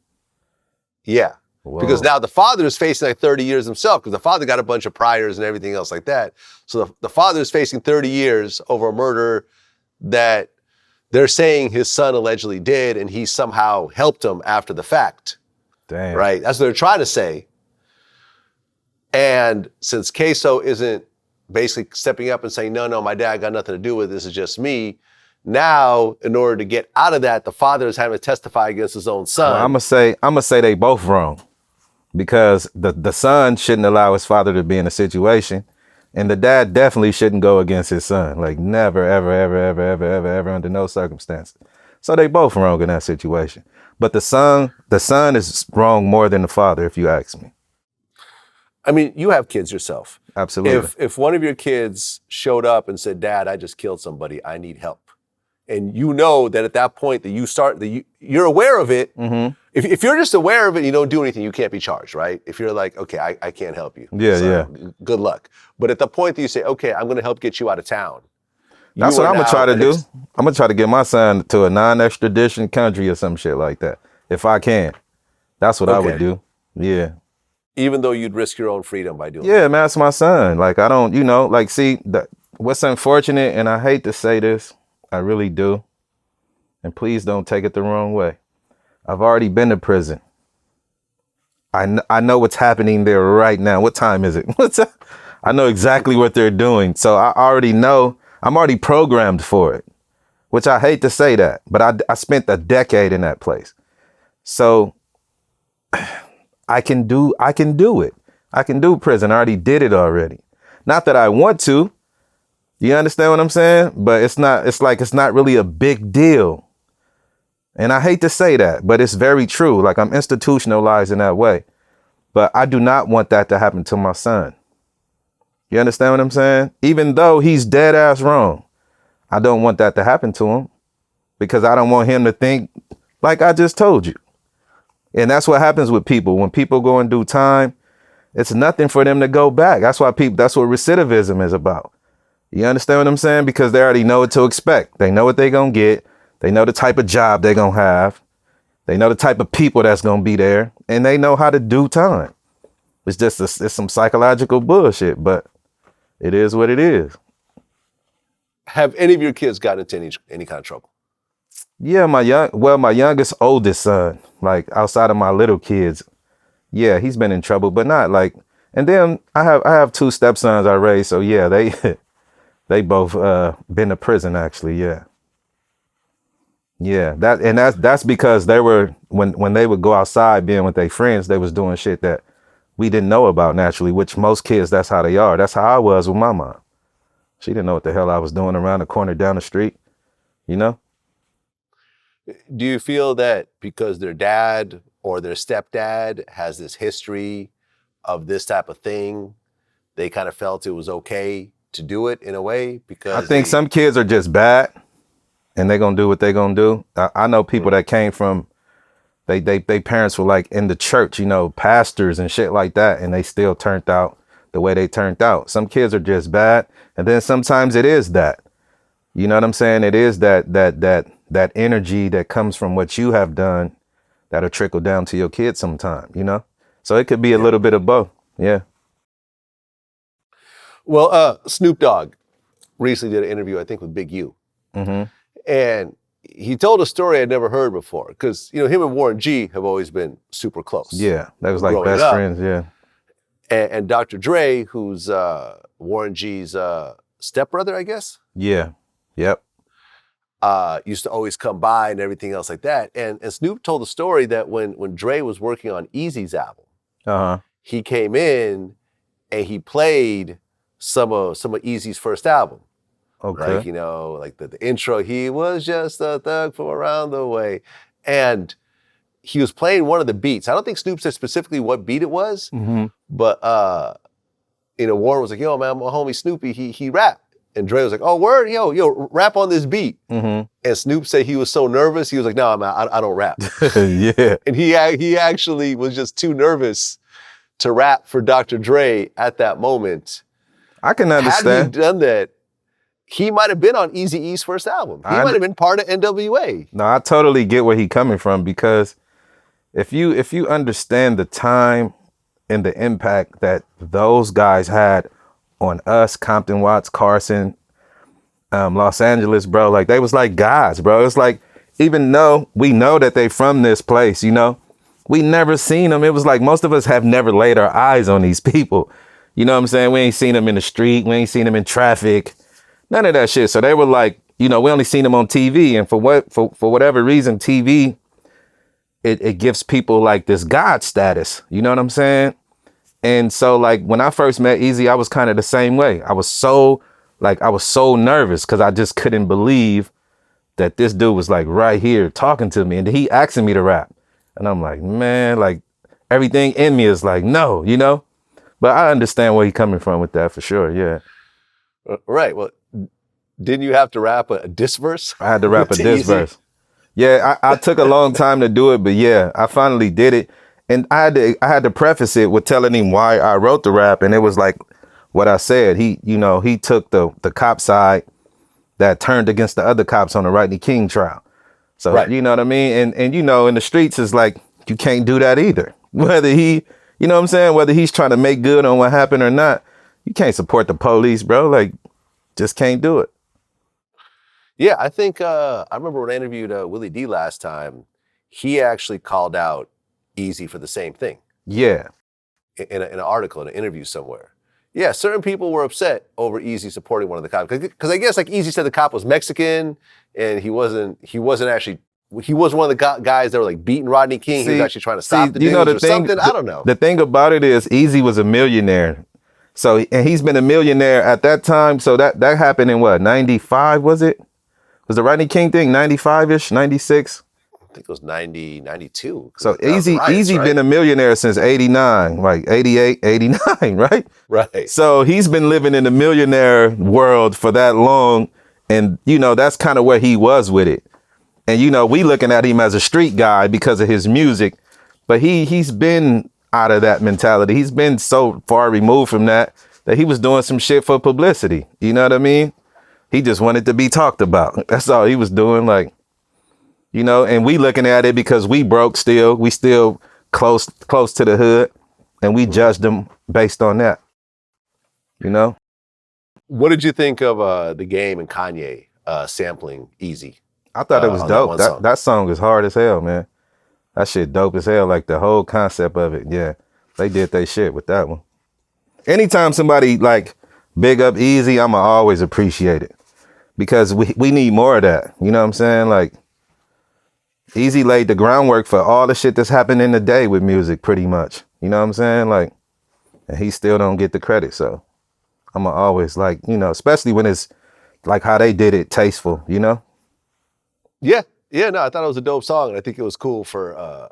Yeah. Whoa. Because now the father is facing like 30 years himself, because the father got a bunch of priors and everything else like that. So the father is facing 30 years over a murder that they're saying his son allegedly did, and he somehow helped him after the fact. Damn. Right? That's what they're trying to say. And since K-So isn't basically stepping up and saying, no, my dad got nothing to do with this, it's just me. Now, in order to get out of that, the father is having to testify against his own son. Well, I'm gonna say they both wrong, because the son shouldn't allow his father to be in a situation, and the dad definitely shouldn't go against his son. Like, never, ever, under no circumstances. So they both wrong in that situation. But the son is wrong more than the father, if you ask me. I mean, you have kids yourself. Absolutely. If one of your kids showed up and said, Dad, I just killed somebody, I need help. And you know that at that point that you're aware of it. Mm-hmm. If you're just aware of it and you don't do anything, you can't be charged, right? If you're like, okay, I can't help you. Yeah. Good luck. But at the point that you say, okay, I'm going to help get you out of town. That's what I'm going to try to do. I'm going to try to get my son to a non-extradition country or some shit like that, if I can. That's what I would do. Yeah. Even though you'd risk your own freedom by doing that. Yeah, man, that's my son. Like, I don't, you know, like, see, what's unfortunate, and I hate to say this, I really do, and please don't take it the wrong way. I've already been to prison. I know what's happening there right now. What time is it? I know exactly what they're doing. So I already know, I'm already programmed for it, which I hate to say that, but I spent a decade in that place. So I can do it. I can do prison. I already did it already. Not that I want to. You understand what I'm saying? But it's not really a big deal. And I hate to say that, but it's very true. Like, I'm institutionalized in that way. But I do not want that to happen to my son. You understand what I'm saying? Even though he's dead ass wrong, I don't want that to happen to him, because I don't want him to think like I just told you. And that's what happens with people. When people go and do time, it's nothing for them to go back. That's what recidivism is about. You understand what I'm saying? Because they already know what to expect. They know what they're going to get. They know the type of job they're going to have. They know the type of people that's going to be there. And they know how to do time. It's just it's some psychological bullshit, but it is what it is. Have any of your kids gotten into any kind of trouble? Yeah, my youngest oldest son, like outside of my little kids, yeah, he's been in trouble, but not like. And then I have two stepsons I raised, so yeah, they both been to prison actually, yeah. Yeah, that's because they were when they would go outside being with their friends, they was doing shit that we didn't know about naturally, which most kids, that's how they are. That's how I was with my mom. She didn't know what the hell I was doing around the corner down the street, you know? Do you feel that because their dad or their stepdad has this history of this type of thing, they kind of felt it was okay to do it in a way? Because I think some kids are just bad and they're going to do what they're going to do. I know people that came from, they parents were like in the church, you know, pastors and shit like that, and they still turned out the way they turned out. Some kids are just bad, and then sometimes it is that. You know what I'm saying? It is that energy that comes from what you have done that'll trickle down to your kids sometime, you know? So it could be a little bit of both. Yeah. Well, Snoop Dogg recently did an interview, I think, with Big U. Mm-hmm. And he told a story I'd never heard before. Because, you know, him and Warren G have always been super close. Yeah, that was like growing best up. friends, yeah. And Dr. Dre, who's Warren G's stepbrother, I guess? Yeah, yep. Used to always come by and everything else like that. And Snoop told the story that when Dre was working on Eazy's album, he came in and he played some of Eazy's first album. Okay. Like, you know, like the intro, he was just a thug from around the way. And he was playing one of the beats. I don't think Snoop said specifically what beat it was, but, you know, Warren was like, yo, man, my homie Snoopy, he rapped. And Dre was like, oh, word? Yo, rap on this beat. And Snoop said he was so nervous, he was like, no, man, I don't rap. Yeah. And he actually was just too nervous to rap for Dr. Dre at that moment. I can understand. Had he done that, he might have been on Eazy-E's first album. He might have been part of NWA. No, I totally get where he's coming from, because if you understand the time and the impact that those guys had on us, Compton, Watts, Carson, Los Angeles, bro, like they was like guys, bro. It's like, even though we know that they from this place, you know, we never seen them. It was like most of us have never laid our eyes on these people. You know what I'm saying? We ain't seen them in the street. We ain't seen them in traffic. None of that shit. So they were like, you know, we only seen them on TV. And for whatever reason, TV, it gives people like this God status. You know what I'm saying? And so like when I first met Eazy, I was kind of the same way. I was so nervous because I just couldn't believe that this dude was like right here talking to me. And he asking me to rap. And I'm like, man, like everything in me is like, no, you know? But I understand where he's coming from with that for sure, yeah. Right, well, didn't you have to rap a diss verse? I had to rap a diss verse. Yeah, I took a long time to do it, but yeah, I finally did it. And I had to preface it with telling him why I wrote the rap. And it was like what I said. He took the cop side that turned against the other cops on the Rodney King trial. So, right. You know what I mean? And you know, in the streets, it's like, you can't do that either. Whether you know what I'm saying? Whether he's trying to make good on what happened or not, you can't support the police, bro. Like, just can't do it. Yeah, I think, I remember when I interviewed Willie D last time, he actually called out Eazy for the same thing. Yeah. In an article, in an interview somewhere. Yeah, certain people were upset over Eazy supporting one of the cops. Because I guess like Eazy said the cop was Mexican and he wasn't actually, he was one of the guys that were like beating Rodney King. He was actually trying to stop the dudes or something. I don't know. The thing about it is Eazy was a millionaire. So, and he's been a millionaire at that time. So that happened in what, 95 was it? Was the Rodney King thing 95-ish, 96? I think it was 90, 92. So Eazy been a millionaire since 89, like 88, 89, right? Right. So he's been living in the millionaire world for that long. And, you know, that's kind of where he was with it. And, you know, we looking at him as a street guy because of his music, but he's been out of that mentality. He's been so far removed from that he was doing some shit for publicity. You know what I mean? He just wanted to be talked about. That's all he was doing. Like, You know, and we looking at it because we broke still. We still close to the hood, and we judged them based on that. You know? What did you think of The Game and Kanye sampling Easy? I thought it was dope. That song is hard as hell, man. That shit dope as hell. Like the whole concept of it. Yeah. They did their shit with that one. Anytime somebody like big up Easy, I'ma always appreciate it. Because we need more of that. You know what I'm saying? Like Easy laid the groundwork for all the shit that's happening today with music pretty much. You know what I'm saying? Like, and he still don't get the credit. So I'ma always like, you know, especially when it's like how they did it tasteful, you know? Yeah. Yeah, no, I thought it was a dope song. And I think it was cool for,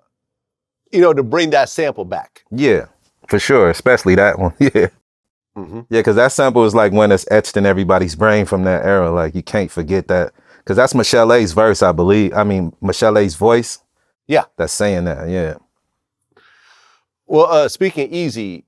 you know, to bring that sample back. Yeah, for sure. Especially that one. Yeah. Mm-hmm. Yeah, because that sample is like one that's etched in everybody's brain from that era. Like you can't forget that. Because that's Michelle A's verse, I believe. I mean, Michelle A's voice. Yeah. That's saying that, yeah. Well, speaking of Easy,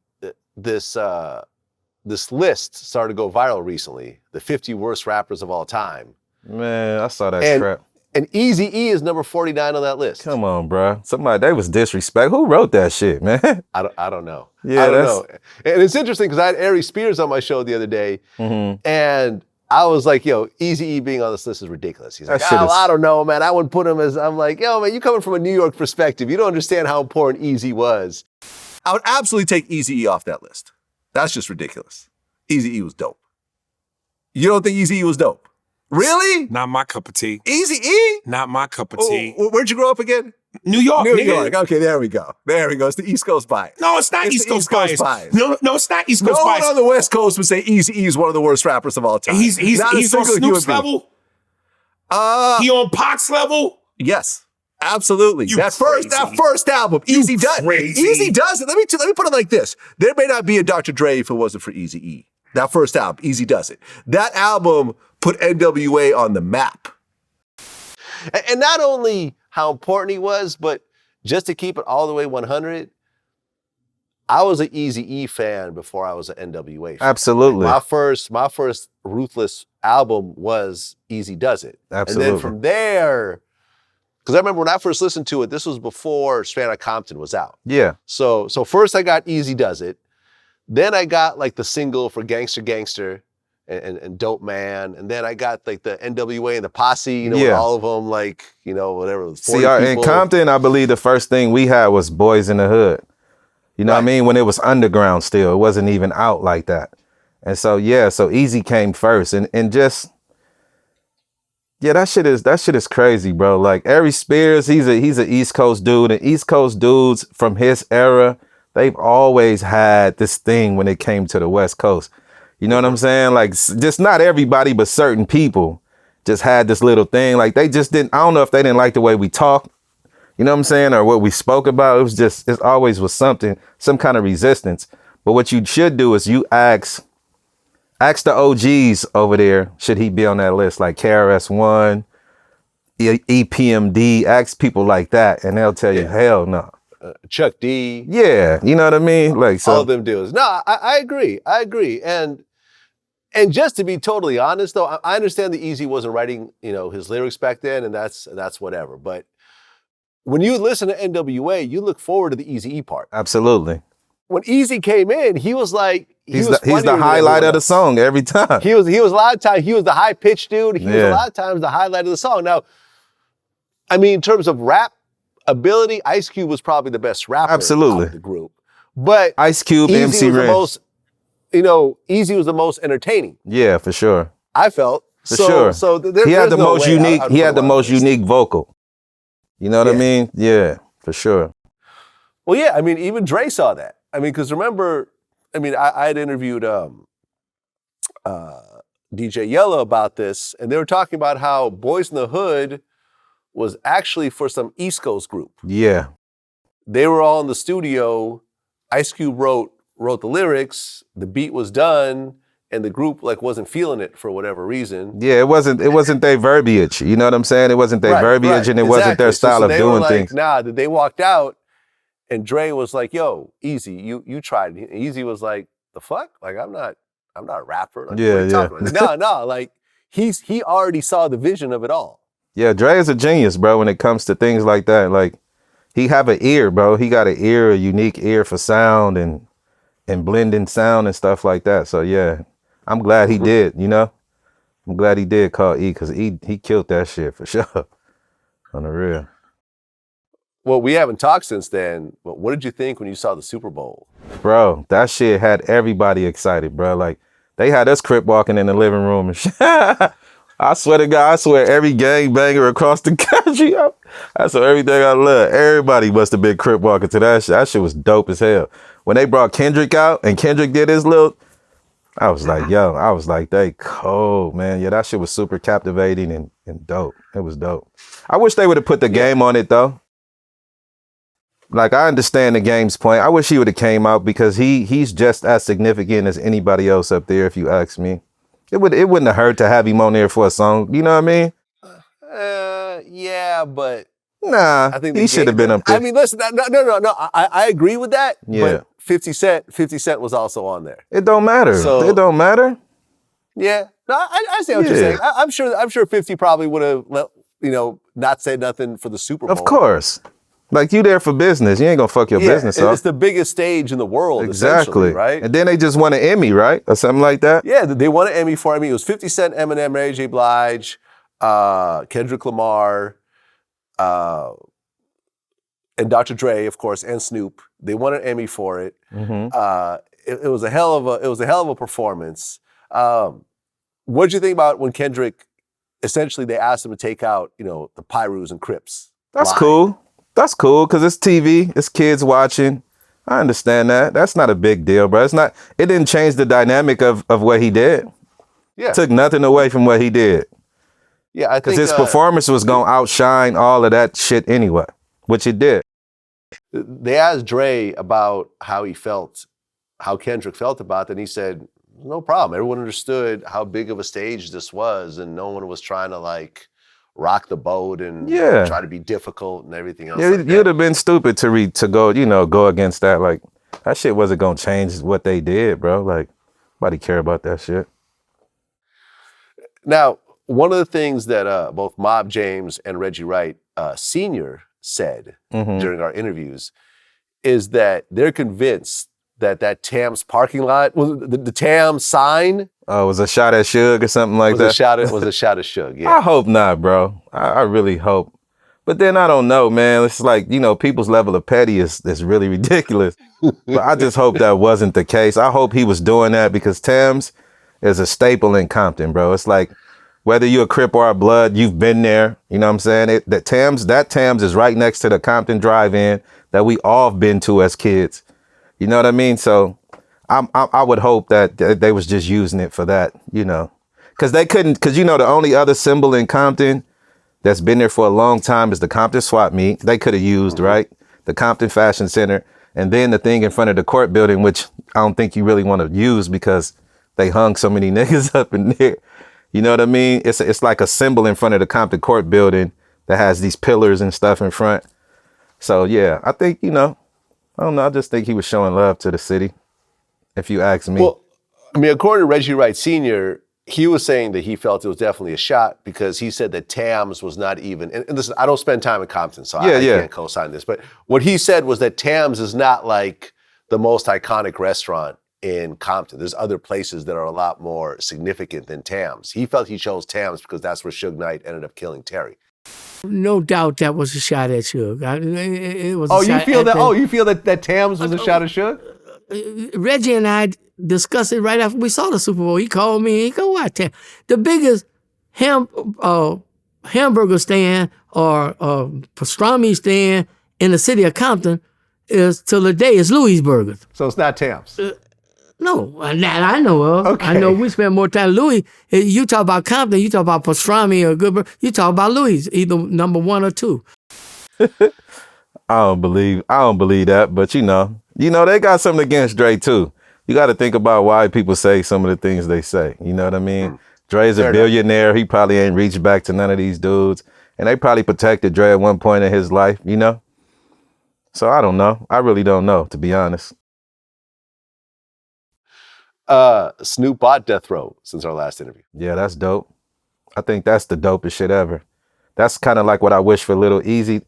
this list started to go viral recently. The 50 worst rappers of all time. Man, I saw that crap. And Eazy-E is number 49 on that list. Come on, bro. They was disrespect. Who wrote that shit, man? I don't know. Yeah, I don't know. And it's interesting because I had Ari Spears on my show the other day, and I was like, yo, Eazy-E being on this list is ridiculous. He's like, I don't know, man. I wouldn't put him as, I'm like, yo, man, you coming from a New York perspective. You don't understand how important Eazy was. I would absolutely take Eazy-E off that list. That's just ridiculous. Eazy-E was dope. You don't think Eazy-E was dope? Really? Not my cup of tea. Eazy-E? Not my cup of tea. Where'd you grow up again? New York, New nigga. York. Okay, there we go. It's the East Coast bias. No, it's not East Coast bias. No, it's not East Coast bias. No one on the West Coast would say Eazy-E is one of the worst rappers of all time. He's on Snoop's level? He on Pac's level? Yes. Absolutely. That first album, Eazy does it. Let me put it like this. There may not be a Dr. Dre if it wasn't for Eazy-E. That first album, Eazy does it. That album put NWA on the map. And not only how important he was, but just to keep it all the way 100, I was an Eazy-E fan before I was an NWA fan. Absolutely. My first Ruthless album was Eazy Does It. Absolutely. And then from there, because I remember when I first listened to it, this was before Straight Outta Compton was out. Yeah. So first I got Eazy Does It. Then I got like the single for Gangster Gangster and Dope Man. And then I got like the NWA and the Posse, you know, with all of them, like, you know, whatever. See, in Compton, I believe the first thing we had was Boys in the Hood. You know what I mean? When it was underground still, it wasn't even out like that. And so, so Eazy came first. And just, that shit is crazy, bro. Like Ari Spears, he's an East Coast dude. And East Coast dudes from his era, they've always had this thing when it came to the West Coast. You know what I'm saying? Like, just not everybody, but certain people just had this little thing. Like, they just didn't, I don't know if they didn't like the way we talk, you know what I'm saying? Or what we spoke about. It always was some kind of resistance. But what you should do is you ask the OGs over there, should he be on that list? Like KRS-One, EPMD, ask people like that, and they'll tell you, hell no. Chuck D. Yeah, you know what I mean? Like, so. All of them dudes. No, I agree. And just to be totally honest, though, I understand that Eazy wasn't writing, you know, his lyrics back then, and that's whatever. But when you listen to NWA, you look forward to the Eazy-E part. Absolutely. When Eazy came in, he was like, he's the highlight of the song every time. He was a lot of times, he was the high pitched dude. He was a lot of times the highlight of the song. Now, I mean, in terms of rap ability, Ice Cube was probably the best rapper out of the group. But Ice Cube, Eazy MC was Ren. the most, you know, Eazy was the most entertaining. Yeah, for sure. I felt. For sure. So he had the most unique. He had the most unique vocal. You know what I mean? Yeah, for sure. Well, yeah. I mean, even Dre saw that. I mean, because remember, I mean, I had interviewed DJ Yella about this, and they were talking about how Boys in the Hood was actually for some East Coast group. Yeah. They were all in the studio. Ice Cube wrote the lyrics. The beat was done, and the group like wasn't feeling it for whatever reason. Yeah, it wasn't their verbiage. You know what I'm saying? It wasn't their verbiage, and it wasn't their style of doing things. Nah, they walked out, and Dre was like, "Yo, Eazy, you tried it." And Eazy was like, "The fuck? Like I'm not a rapper." Like, yeah. No, like he already saw the vision of it all. Yeah, Dre is a genius, bro, when it comes to things like that. Like, he have an ear, bro. He got an ear, a unique ear for sound and blending sound and stuff like that. So yeah, I'm glad he did, you know? I'm glad he did call E, because he killed that shit for sure. On the real. Well, we haven't talked since then, but what did you think when you saw the Super Bowl? Bro, that shit had everybody excited, bro. Like, they had us Crip walking in the living room and shit. I swear to God, I swear every gangbanger across the country, that's everything I love. Everybody must have been Crip walking to that shit. That shit was dope as hell. When they brought Kendrick out and Kendrick did his little, I was like, they cold, man. Yeah, that shit was super captivating and dope. It was dope. I wish they would have put the game on it, though. Like, I understand the game's point. I wish he would have came out, because he's just as significant as anybody else up there, if you ask me. It wouldn't have hurt to have him on there for a song. You know what I mean? Yeah, but nah, I think he should have been up there. I mean, listen, no. I agree with that. Yeah. But 50 Cent was also on there. It don't matter. So, it don't matter. Yeah. No, I see what you're saying. I'm sure 50 probably would have, not said nothing for the Super Bowl. Of course. Like, you there for business. You ain't gonna fuck your business up. It's the biggest stage in the world, exactly, right? And then they just won an Emmy, right? Or something like that? Yeah, they won an Emmy for, it was 50 Cent, Eminem, Mary J. Blige, Kendrick Lamar, and Dr. Dre, of course, and Snoop. They won an Emmy for it. Mm-hmm. It was a hell of a performance. What did you think about when Kendrick, essentially they asked him to take out, the Pyrus and Crips? That's cool. That's cool, because it's TV, it's kids watching. I understand that. That's not a big deal, bro. It didn't change the dynamic of what he did. Yeah. Took nothing away from what he did. Yeah, I think because his performance was gonna outshine all of that shit anyway, which it did. They asked Dre about how Kendrick felt about it, and he said, no problem. Everyone understood how big of a stage this was, and no one was trying to rock the boat and try to be difficult and everything else. Yeah, you'd have been stupid to go against that. Like, that shit wasn't gonna change what they did, bro. Like, nobody care about that shit. Now, one of the things that both Mob James and Reggie Wright Sr. said during our interviews is that they're convinced that Tams parking lot, the Tams sign, was a shot at Suge or something like that. Was a shot at Suge. Yeah. I hope not, bro. I really hope. But then I don't know, man. It's like, people's level of petty is really ridiculous. But I just hope that wasn't the case. I hope he was doing that because Tams is a staple in Compton, bro. It's like, whether you're a Crip or a Blood, you've been there. You know what I'm saying? That Tams is right next to the Compton Drive-In that we all been to as kids. You know what I mean? So I would hope that they was just using it for that, because the only other symbol in Compton that's been there for a long time is the Compton swap meet. They could have used, right? The Compton Fashion Center, and then the thing in front of the court building, which I don't think you really want to use because they hung so many niggas up in there. You know what I mean? It's like a symbol in front of the Compton court building that has these pillars and stuff in front. So yeah, I think, I don't know. I just think he was showing love to the city, if you ask me. Well, I mean, according to Reggie Wright Sr., he was saying that he felt it was definitely a shot because he said that Tams was not even, and listen, I don't spend time in Compton, so I can't co-sign this, but what he said was that Tams is not like the most iconic restaurant in Compton. There's other places that are a lot more significant than Tams. He felt he chose Tams because that's where Suge Knight ended up killing Terry. No doubt that was a shot at Suge. It was. You feel that Tams was a shot at Suge? Reggie and I discussed it right after we saw the Super Bowl. He called me. He go, "What? The biggest hamburger stand or pastrami stand in the city of Compton is till the day is Louis Burgers." So it's not Tams. No, that I know of. Okay. I know we spend more time. Louis, you talk about Compton, you talk about pastrami or good burger, you talk about Louis, either number 1 or 2. I don't believe that, but they got something against Dre too. You got to think about why people say some of the things they say. You know what I mean? Dre's a billionaire. He probably ain't reached back to none of these dudes, and they probably protected Dre at one point in his life. So I don't know. I really don't know, to be honest. Snoop bought Death Row since our last interview. Yeah, that's dope. I think that's the dopest shit ever. that's kind of like what I wish for Lil Easy.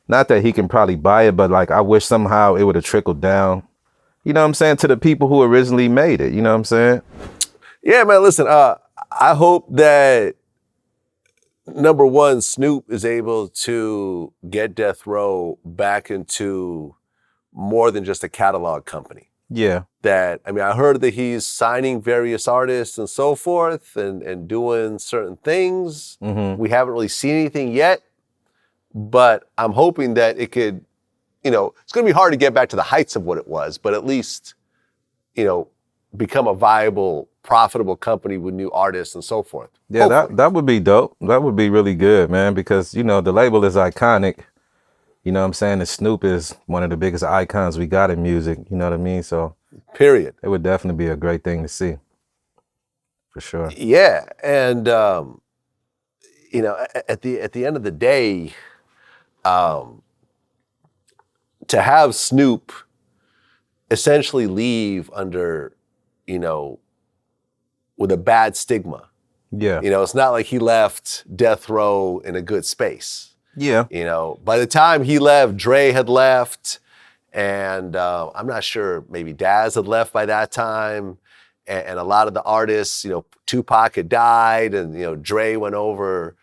Not that he can probably buy it, but like I wish somehow it would have trickled down, you know what I'm saying, to the people who originally made it, you know what I'm saying? Yeah, man, listen, I hope that, number one, Snoop is able to get Death Row back into more than just a catalog company. Yeah. That, I mean, I heard that he's signing various artists and so forth and doing certain things. Mm-hmm. We haven't really seen anything yet, but I'm hoping that it could, you know, it's going to be hard to get back to the heights of what it was, but at least, you know, become a viable, profitable company with new artists and so forth. Yeah, Hopefully. that would be dope. That would be really good, man, because, you know, the label is iconic. You know what I'm saying? And Snoop is one of the biggest icons we got in music, you know what I mean? So, period. It would definitely be a great thing to see, for sure. Yeah, and, you know, at the end of the day, to have Snoop essentially leave under, you know, with a bad stigma. Yeah. You know, it's not like he left Death Row in a good space. Yeah. You know, by the time he left, Dre had left, and I'm not sure, maybe Daz had left by that time, and a lot of the artists, you know, Tupac had died, and, you know, Dre went over,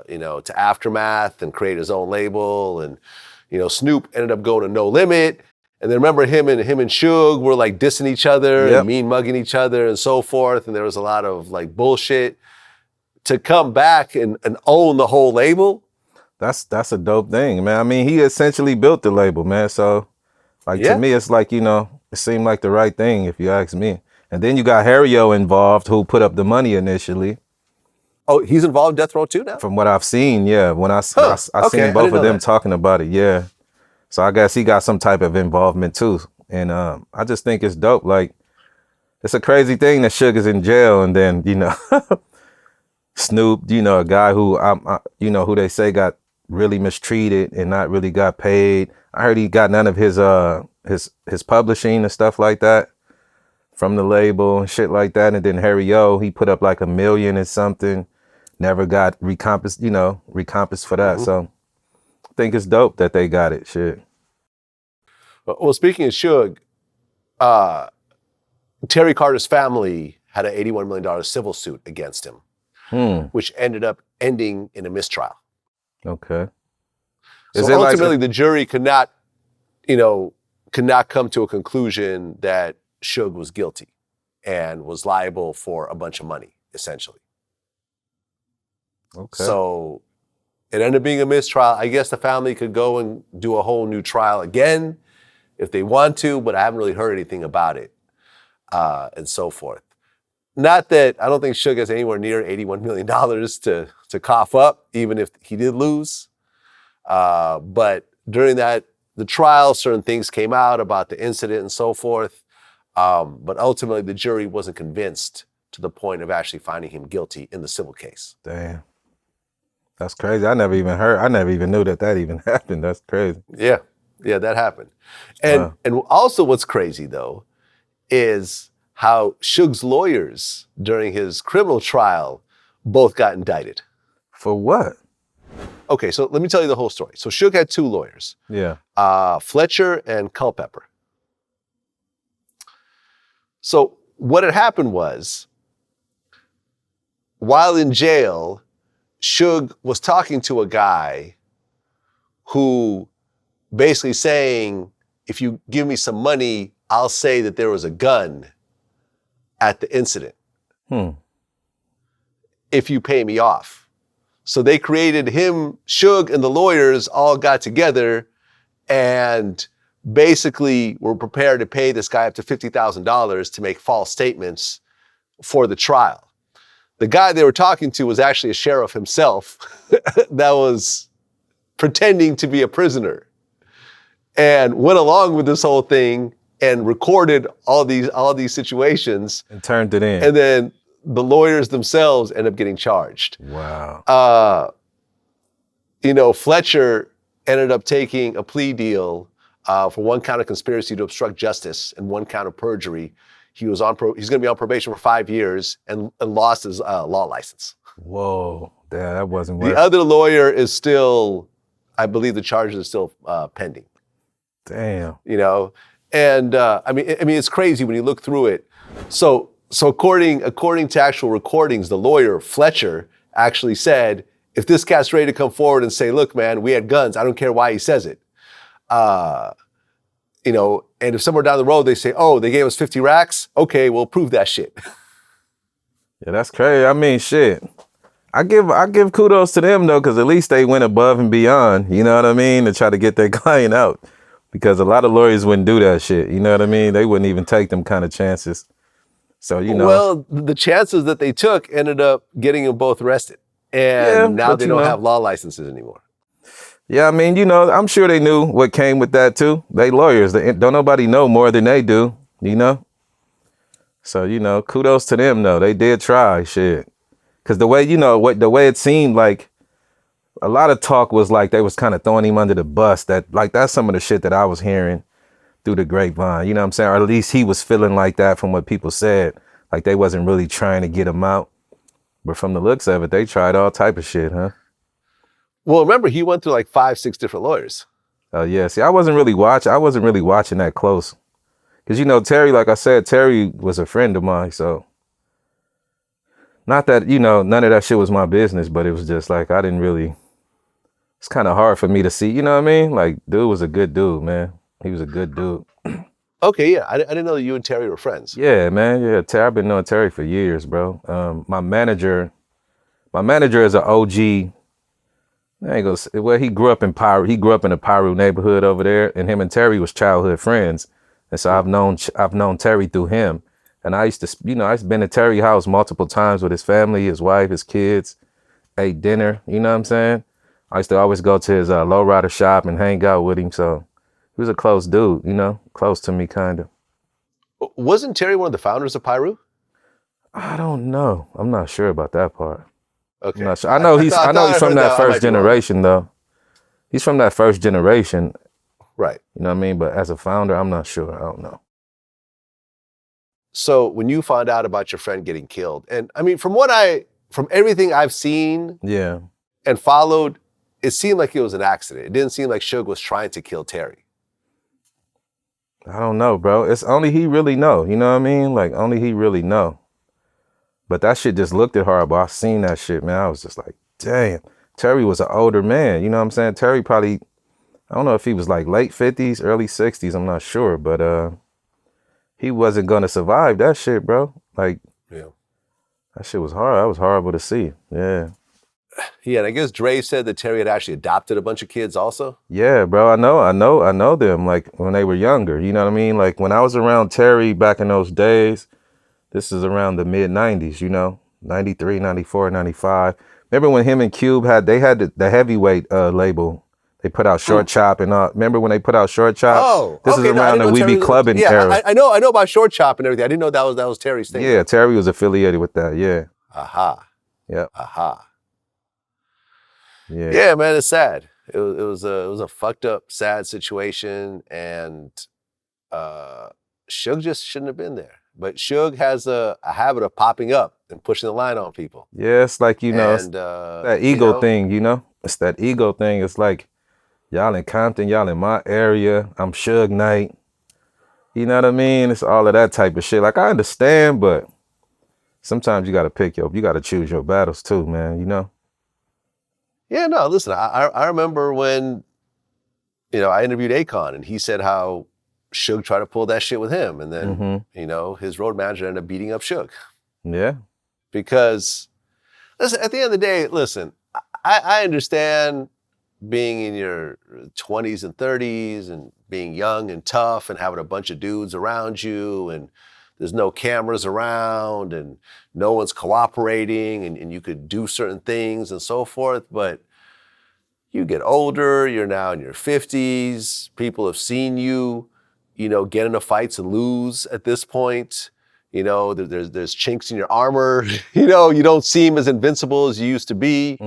you know, to Aftermath and created his own label, and, you know, Snoop ended up going to No Limit. And then remember him and Suge were like dissing each other and mean mugging each other and so forth. And there was a lot of like bullshit. To come back and own the whole label. That's a dope thing, man. I mean, he essentially built the label, man. So like to me, it's like, you know, it seemed like the right thing if you ask me. And then you got Harry-O involved who put up the money initially. Oh, he's involved in Death Row too now? From what I've seen, yeah. When I seen both of them talking about it, yeah. So I guess he got some type of involvement too. And I just think it's dope. Like, it's a crazy thing that Suge's in jail and then, you know, Snoop, you know, a guy who, you know, who they say got really mistreated and not really got paid. I heard he got none of his publishing and stuff like that from the label and shit like that. And then Harry-O, he put up like $1 million and something, never got recompensed for that. Mm-hmm. So I think it's dope that they got it. Shit. Well, speaking of Suge, Terry Carter's family had an $81 million civil suit against him, which ended up ending in a mistrial. Okay. So ultimately, the jury could not come to a conclusion that Suge was guilty and was liable for a bunch of money, essentially. Okay. So it ended up being a mistrial. I guess the family could go and do a whole new trial again if they want to, but I haven't really heard anything about it and so forth. Not that I don't think Suge has anywhere near $81 million to cough up, even if he did lose. But during the trial, certain things came out about the incident and so forth. But ultimately, the jury wasn't convinced to the point of actually finding him guilty in the civil case. Damn. That's crazy. I never even knew that even happened. That's crazy. Yeah, that happened. And also what's crazy, though, is how Suge's lawyers during his criminal trial both got indicted. For what? Okay, so let me tell you the whole story. So Suge had two lawyers. Yeah. Fletcher and Culpepper. So what had happened was, while in jail, Suge was talking to a guy who basically saying, if you give me some money, I'll say that there was a gun at the incident. If you pay me off. So they created him, Suge, and the lawyers all got together and basically were prepared to pay this guy up to $50,000 to make false statements for the trial. The guy they were talking to was actually a sheriff himself that was pretending to be a prisoner and went along with this whole thing and recorded all these situations. And turned it in. And then the lawyers themselves end up getting charged. Wow. Fletcher ended up taking a plea deal for one count of conspiracy to obstruct justice and one count of perjury. He's going to be on probation for 5 years and lost his law license. Whoa, Yeah, that wasn't The worth. other lawyer is still, I believe the charges are still pending. Damn. You know, and I mean, it's crazy when you look through it. So according to actual recordings, the lawyer Fletcher actually said, if this cat's ready to come forward and say, look, man, we had guns, I don't care why he says it. You know, and if somewhere down the road they say, oh, they gave us 50 racks, okay, we'll prove that shit. Yeah, that's crazy. I mean, shit. I give kudos to them though, because at least they went above and beyond. You know what I mean, to try to get their client out. Because a lot of lawyers wouldn't do that shit. You know what I mean? They wouldn't even take them kind of chances. So you know. Well, the chances that they took ended up getting them both arrested, and now they don't have law licenses anymore. Yeah, I mean, you know, I'm sure they knew what came with that too. They lawyers. Don't nobody know more than they do. You know. So you know, kudos to them though. They did try shit. Because the way, you know, the way it seemed like a lot of talk was like they was kind of throwing him under the bus. That's some of the shit that I was hearing through the grapevine. You know what I'm saying? Or at least he was feeling like that from what people said. Like they wasn't really trying to get him out. But from the looks of it, they tried all type of shit, huh? Well, remember, he went through like 5-6 different lawyers. Oh, yeah. See, I wasn't really watching that close. Because, you know, Terry, like I said, Terry was a friend of mine, so. Not that, you know, none of that shit was my business, but it was just like, it's kind of hard for me to see, you know what I mean? Like, dude was a good dude, man. He was a good dude. Okay, yeah. I didn't know that you and Terry were friends. Yeah, man. Yeah, I've been knowing Terry for years, bro. My manager is an OG. He grew up in Piru. He grew up in a Piru neighborhood over there, and him and Terry was childhood friends. And so I've known Terry through him. And I used to been to Terry's house multiple times with his family, his wife, his kids, ate dinner. You know what I'm saying? I used to always go to his lowrider shop and hang out with him. So he was a close dude, you know, close to me, kind of. Wasn't Terry one of the founders of Piru? I don't know. I'm not sure about that part. Okay. I'm not sure. I know he's from that first generation, though. He's from that first generation. Right. You know what I mean? But as a founder, I'm not sure. I don't know. So when you found out about your friend getting killed, and I mean, from everything I've seen and followed, it seemed like it was an accident. It didn't seem like Suge was trying to kill Terry. I don't know, bro. It's only he really know. You know what I mean? Like, only he really know. But that shit just looked horrible. I seen that shit, man. I was just like, damn. Terry was an older man. You know what I'm saying? Terry probably, I don't know if he was like late 50s, early 60s. I'm not sure. But he wasn't going to survive that shit, bro. Like, yeah, that shit was hard. That was horrible to see. Yeah. Yeah, and I guess Dre said that Terry had actually adopted a bunch of kids also. Yeah, bro. I know them, like, when they were younger. You know what I mean? Like, when I was around Terry back in those days, this is around the mid-90s, you know? 93, 94, 95. Remember when him and Cube had the heavyweight label? They put out Short Chop and all. Remember when they put out Short Chop? Oh, this is around the We Be Clubbing era. I know about Short Chop and everything. I didn't know that was Terry's thing. Yeah, Terry was affiliated with that. Yeah. Aha. Yep. Aha. Yeah. Yeah, man, it's sad. It was a fucked up, sad situation, and Suge just shouldn't have been there. But Suge has a habit of popping up and pushing the line on people. Yeah, it's like, you know, and, that ego thing, you know? It's that ego thing. It's like, y'all in Compton, y'all in my area, I'm Suge Knight. You know what I mean? It's all of that type of shit. Like, I understand, but sometimes you gotta choose your battles too, man, you know? Yeah, no, listen, I remember when, you know, I interviewed Akon and he said how Suge tried to pull that shit with him. And then, you know, his road manager ended up beating up Suge. Yeah. Because, listen, at the end of the day, listen, I understand being in your 20s and 30s and being young and tough and having a bunch of dudes around you and there's no cameras around and no one's cooperating and you could do certain things and so forth. But you get older, you're now in your 50s, people have seen you, you know, get into fights and lose at this point. You know, there's chinks in your armor. You know, you don't seem as invincible as you used to be.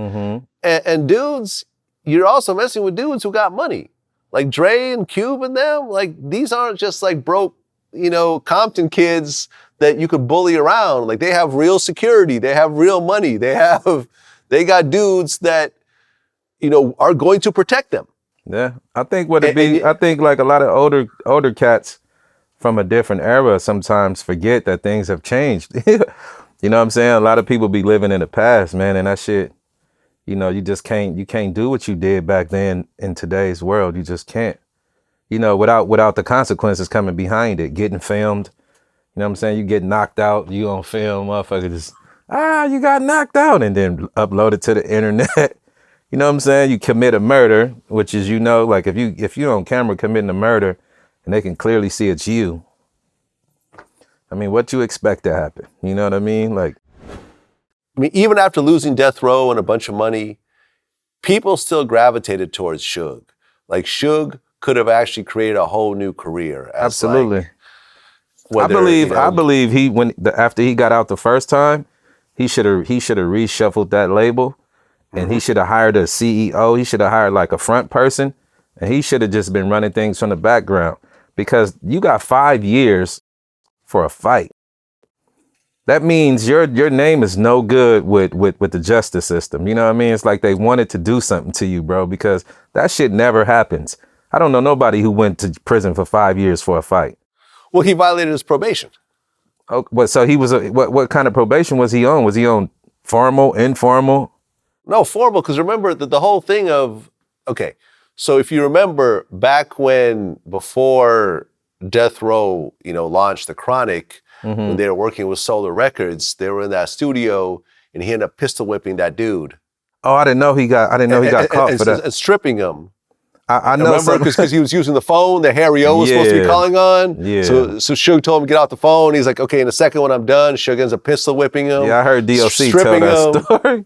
And dudes, you're also messing with dudes who got money. Like Dre and Cube and them, like these aren't just like broke, you know, Compton kids that you could bully around. Like they have real security, they have real money, they have They got dudes that, are going to protect them. Yeah, I think I think like a lot of older cats from a different era sometimes forget that things have changed. You know what I'm saying? A lot of people be living in the past, man, and that shit, you just can't do what you did back then in today's world. You just can't. Without the consequences coming behind it, getting filmed. You know what I'm saying? You get knocked out, you on film, motherfucker just, you got knocked out, and then upload it to the internet. You know what I'm saying? You commit a murder, which is, like if you're on camera committing a murder and they can clearly see it's you. I mean, what you expect to happen? You know what I mean? Like, even after losing death row and a bunch of money, people still gravitated towards Suge. Like, Suge could have actually created a whole new career. Absolutely. I believe after he got out the first time, he should have reshuffled that label, and he should have hired a CEO. He should have hired like a front person, and he should have just been running things from the background, because you got 5 years for a fight. That means your name is no good with the justice system. You know what I mean? It's like they wanted to do something to you, bro, because that shit never happens. I don't know nobody who went to prison for 5 years for a fight. Well, he violated his probation. Oh, but so he was what kind of probation was he on? Was he on formal, informal? No, formal, because remember the whole thing of, so if you remember back before Death Row, launched The Chronic, when they were working with Solar Records, they were in that studio and he ended up pistol whipping that dude. Oh, I didn't know he got caught for that. And stripping him. I know. Remember, because he was using the phone that Harry O was supposed to be calling on. Yeah. So Suge told him to get off the phone. He's like, okay, in a second when I'm done, Suge ends up pistol whipping him. Yeah, I heard DOC tell that story.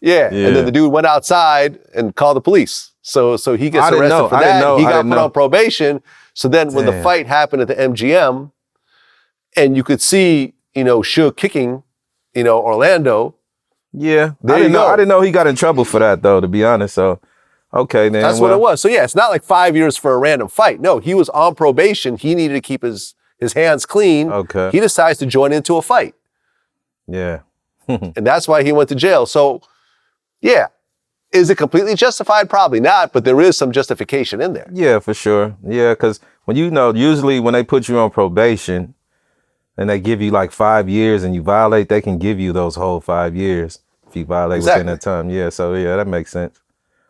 Yeah, and then the dude went outside and called the police. So he gets arrested for that. He got put on probation. So then when the fight happened at the MGM, and you could see, Suge kicking, Orlando. Yeah, I didn't know he got in trouble for that though, to be honest. So, okay, then. That's what it was. So yeah, it's not like 5 years for a random fight. No, he was on probation. He needed to keep his hands clean. Okay. He decides to join into a fight. Yeah. And that's why he went to jail. So, yeah. Is it completely justified? Probably not, but there is some justification in there. Yeah, for sure. Yeah, because usually when they put you on probation and they give you like 5 years and you violate, they can give you those whole 5 years if you violate within that time. Yeah, so yeah, that makes sense.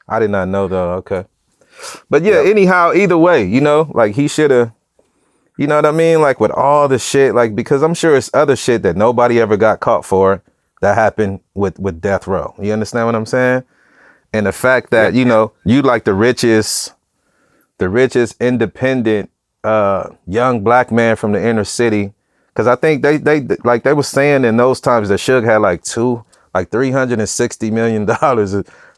I did not know though. Okay. But yeah, anyhow, either way, like he should have, you know what I mean? Like with all the shit, like, because I'm sure it's other shit that nobody ever got caught for that happened with Death Row. You understand what I'm saying? And the fact that, you like the richest independent young black man from the inner city. Cause I think they were saying in those times that Suge had like $360 million,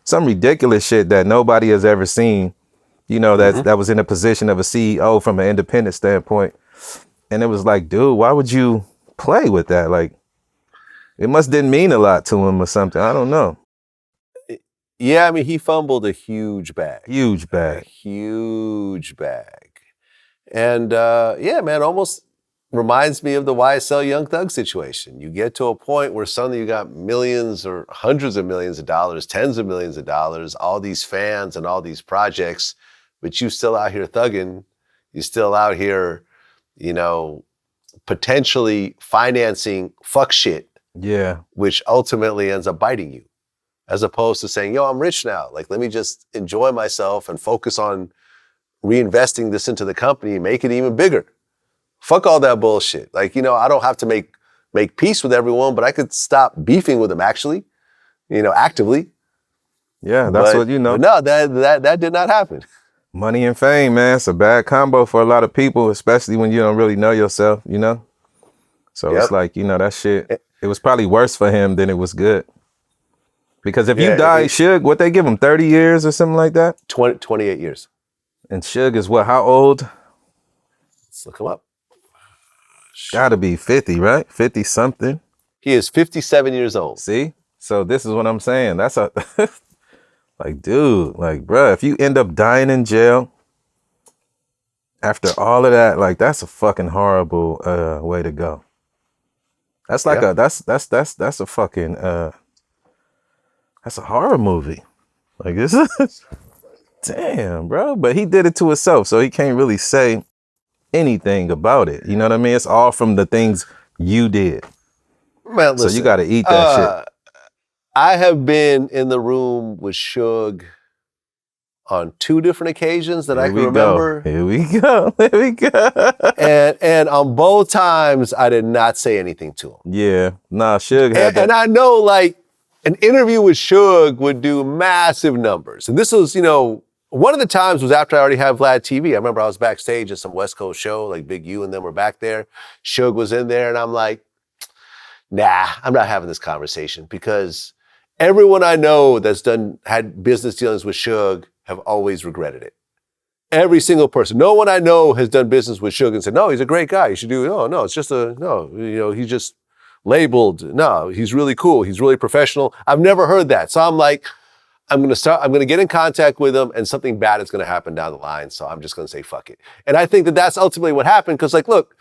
some ridiculous shit that nobody has ever seen, that was in a position of a CEO from an independent standpoint. And it was like, dude, why would you play with that? Like, it didn't mean a lot to him or something. I don't know. Yeah, I mean, he fumbled a huge bag. Huge bag. And yeah, man, almost reminds me of the YSL Young Thug situation. You get to a point where suddenly you got millions or hundreds of millions of dollars, tens of millions of dollars, all these fans and all these projects, but you still out here thugging. You still out here, potentially financing fuck shit. Yeah. Which ultimately ends up biting you. As opposed to saying, I'm rich now. Like, let me just enjoy myself and focus on reinvesting this into the company and make it even bigger. Fuck all that bullshit. Like, I don't have to make peace with everyone, but I could stop beefing with them actually, actively. Yeah, that's what. But no, that did not happen. Money and fame, man. It's a bad combo for a lot of people, especially when you don't really know yourself, So it's like, that shit, it was probably worse for him than it was good. Because if you die, Suge, what they give him, 30 years or something like that? 28 years. And Suge is what, how old? Let's look him up. Gotta be 50, right? 50 something. He is 57 years old. See? So this is what I'm saying. That's like, dude, like, bruh, if you end up dying in jail after all of that, like, that's a fucking horrible way to go. That's like that's a fucking That's a horror movie. Like this is damn, bro. But he did it to himself, so he can't really say anything about it. You know what I mean? It's all from the things you did. Man, listen, so you got to eat that shit. I have been in the room with Suge on 2 different occasions that I can remember. Here we go. Here we go. and on both times, I did not say anything to him. Yeah. Nah, Suge had that. And I know, like, an interview with Suge would do massive numbers. And this was, one of the times was after I already had Vlad TV. I remember I was backstage at some West Coast show, like Big U and them were back there. Suge was in there, and I'm like, nah, I'm not having this conversation because everyone I know that's had business dealings with Suge have always regretted it. Every single person. No one I know has done business with Suge and said, no, he's a great guy. You should do, no, it's just he's just labeled. No, he's really cool. He's really professional. I've never heard that. So I'm like, I'm going to get in contact with him and something bad is going to happen down the line. So I'm just going to say, fuck it. And I think that that's ultimately what happened. Cause like, look,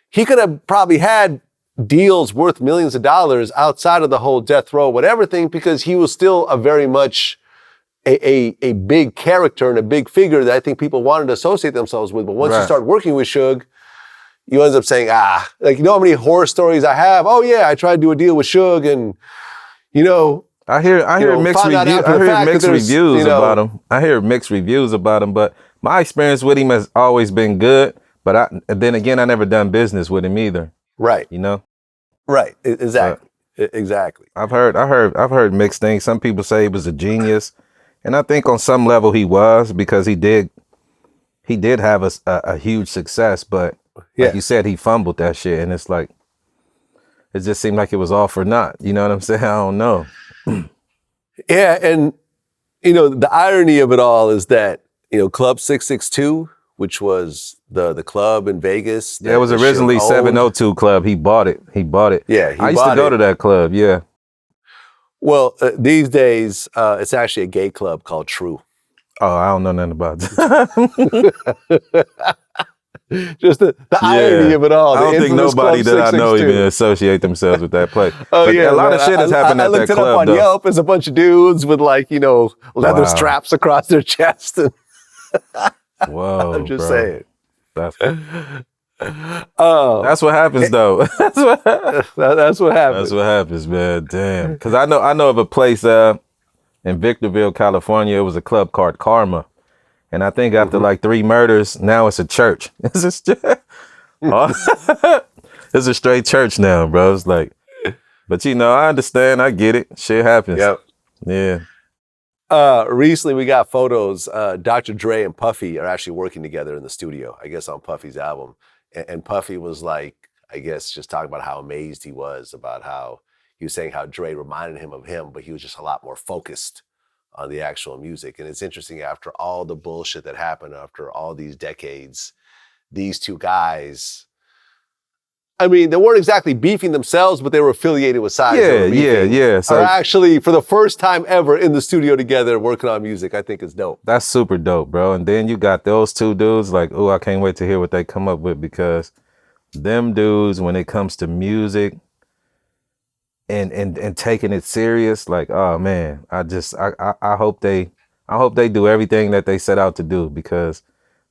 he could have probably had deals worth millions of dollars outside of the whole death row, whatever thing, because he was still a very much a big character and a big figure that I think people wanted to associate themselves with. But once you start working with Suge, you end up saying, like, you know how many horror stories I have? Oh yeah, I tried to do a deal with Suge and, I hear mixed reviews about him. I hear mixed reviews about him, but my experience with him has always been good. But then again, I never done business with him either. Right. Right. Exactly. Exactly. I've heard mixed things. Some people say he was a genius, and I think on some level he was because he did have a huge success. But like you said, he fumbled that shit, and it's like it just seemed like it was all for naught. You know what I'm saying? I don't know. Yeah, and the irony of it all is that Club 662, which was the club in Vegas. Yeah, it was originally 702 Club. He bought it. Yeah, I used to go to that club. Yeah. Well, these days it's actually a gay club called True. Oh, I don't know nothing about that. Just the irony of it all. I don't think nobody that I know even associate themselves with that place. Oh, but yeah. A lot of shit has happened at that club, I looked it up on Yelp. It's a bunch of dudes with leather straps across their chest. And whoa, I'm just saying. That's what happens, though. That's what happens. That's what happens, man. Damn. Because I know of a place in Victorville, California. It was a club called Karma. And I think after like 3 murders, now it's a church. It's a straight church now, bro. It's like, but I understand. I get it. Shit happens. Yep. Yeah. Recently we got photos. Dr. Dre and Puffy are actually working together in the studio, I guess on Puffy's album. And Puffy was like, I guess, just talking about how amazed he was about how he was saying how Dre reminded him of him, but he was just a lot more focused on the actual music. And it's interesting, after all the bullshit that happened, after all these decades, these 2 guys, I mean, they weren't exactly beefing themselves, but they were affiliated with sides. Yeah. So are actually, for the first time ever, in the studio together working on music. I think it's dope. That's super dope, bro. And then you got those 2 dudes like, I can't wait to hear what they come up with, because them dudes, when it comes to music and taking it serious, like, oh man, I hope they do everything that they set out to do, because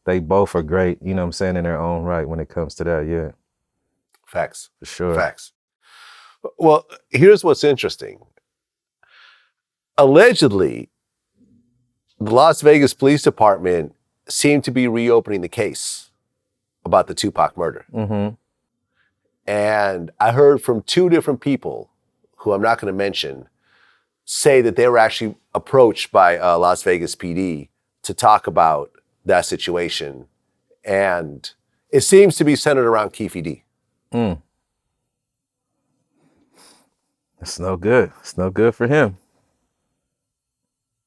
they both are great, you know what I'm saying, in their own right when it comes to that. Yeah. Facts. For sure. Facts. Well, here's what's interesting. Allegedly, the Las Vegas Police Department seemed to be reopening the case about the Tupac murder. Mm-hmm. And I heard from 2 different people, who I'm not going to mention, say that they were actually approached by Las Vegas PD to talk about that situation. And it seems to be centered around Keefe D. It's no good. It's no good for him.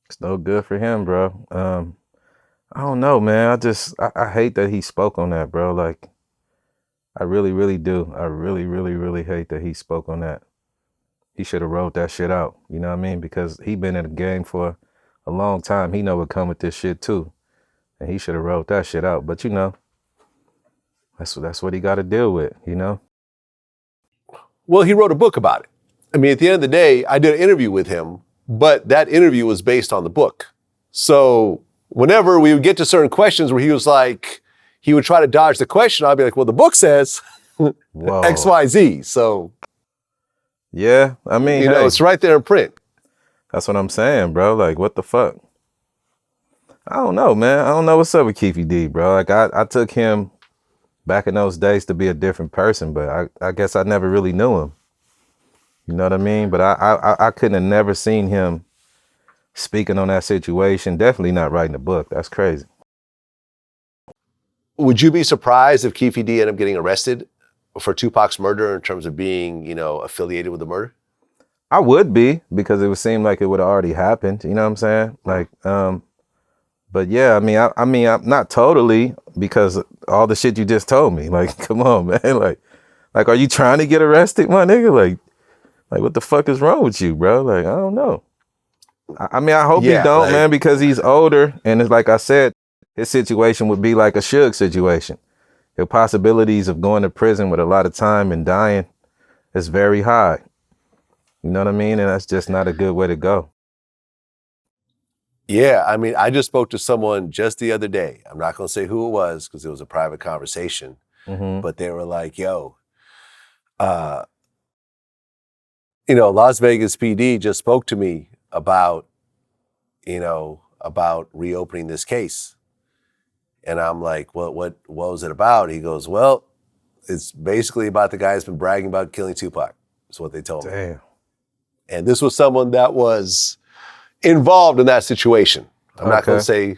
It's no good for him, bro. I don't know, man. I hate that he spoke on that, bro. Like, I really, really do. I really, really, really hate that he spoke on that. He should have wrote that shit out. You know what I mean? Because he been in the game for a long time. He know what come with this shit too. And he should have wrote that shit out. But that's what he got to deal with, Well, he wrote a book about it. I mean, at the end of the day, I did an interview with him, but that interview was based on the book. So whenever we would get to certain questions where he was like, he would try to dodge the question, I'd be like, well, the book says X, Y, Z. So yeah, I mean, you know, it's right there in print. That's what I'm saying, bro. Like, what the fuck? I don't know, man. I don't know what's up with Keefe D, bro. Like, I took him back in those days to be a different person, but I guess I never really knew him. You know what I mean? But I couldn't have never seen him speaking on that situation. Definitely not writing a book. That's crazy. Would you be surprised if Keefe D ended up getting arrested for Tupac's murder in terms of being, you know, affiliated with the murder? I would be, because it would seem like it would have already happened. You know what I'm saying? Like, but yeah, I mean, I'm not totally, because all the shit you just told me. Like, come on, man. Like, are you trying to get arrested, my nigga? Like, what the fuck is wrong with you, bro? Like, I don't know. I mean, I hope he don't, man, because he's older, and it's like I said, his situation would be like a Suge situation. The possibilities of going to prison with a lot of time and dying is very high. You know what I mean? And that's just not a good way to go. Yeah, I mean, I just spoke to someone just the other day. I'm not going to say who it was because it was a private conversation. But they were like, yo, you know, Las Vegas PD just spoke to me about, you know, about reopening this case. And I'm like, well, what was it about? He goes, well, it's basically about the guy who's been bragging about killing Tupac. That's what they told me. Damn. And this was someone that was involved in that situation. I'm not going to say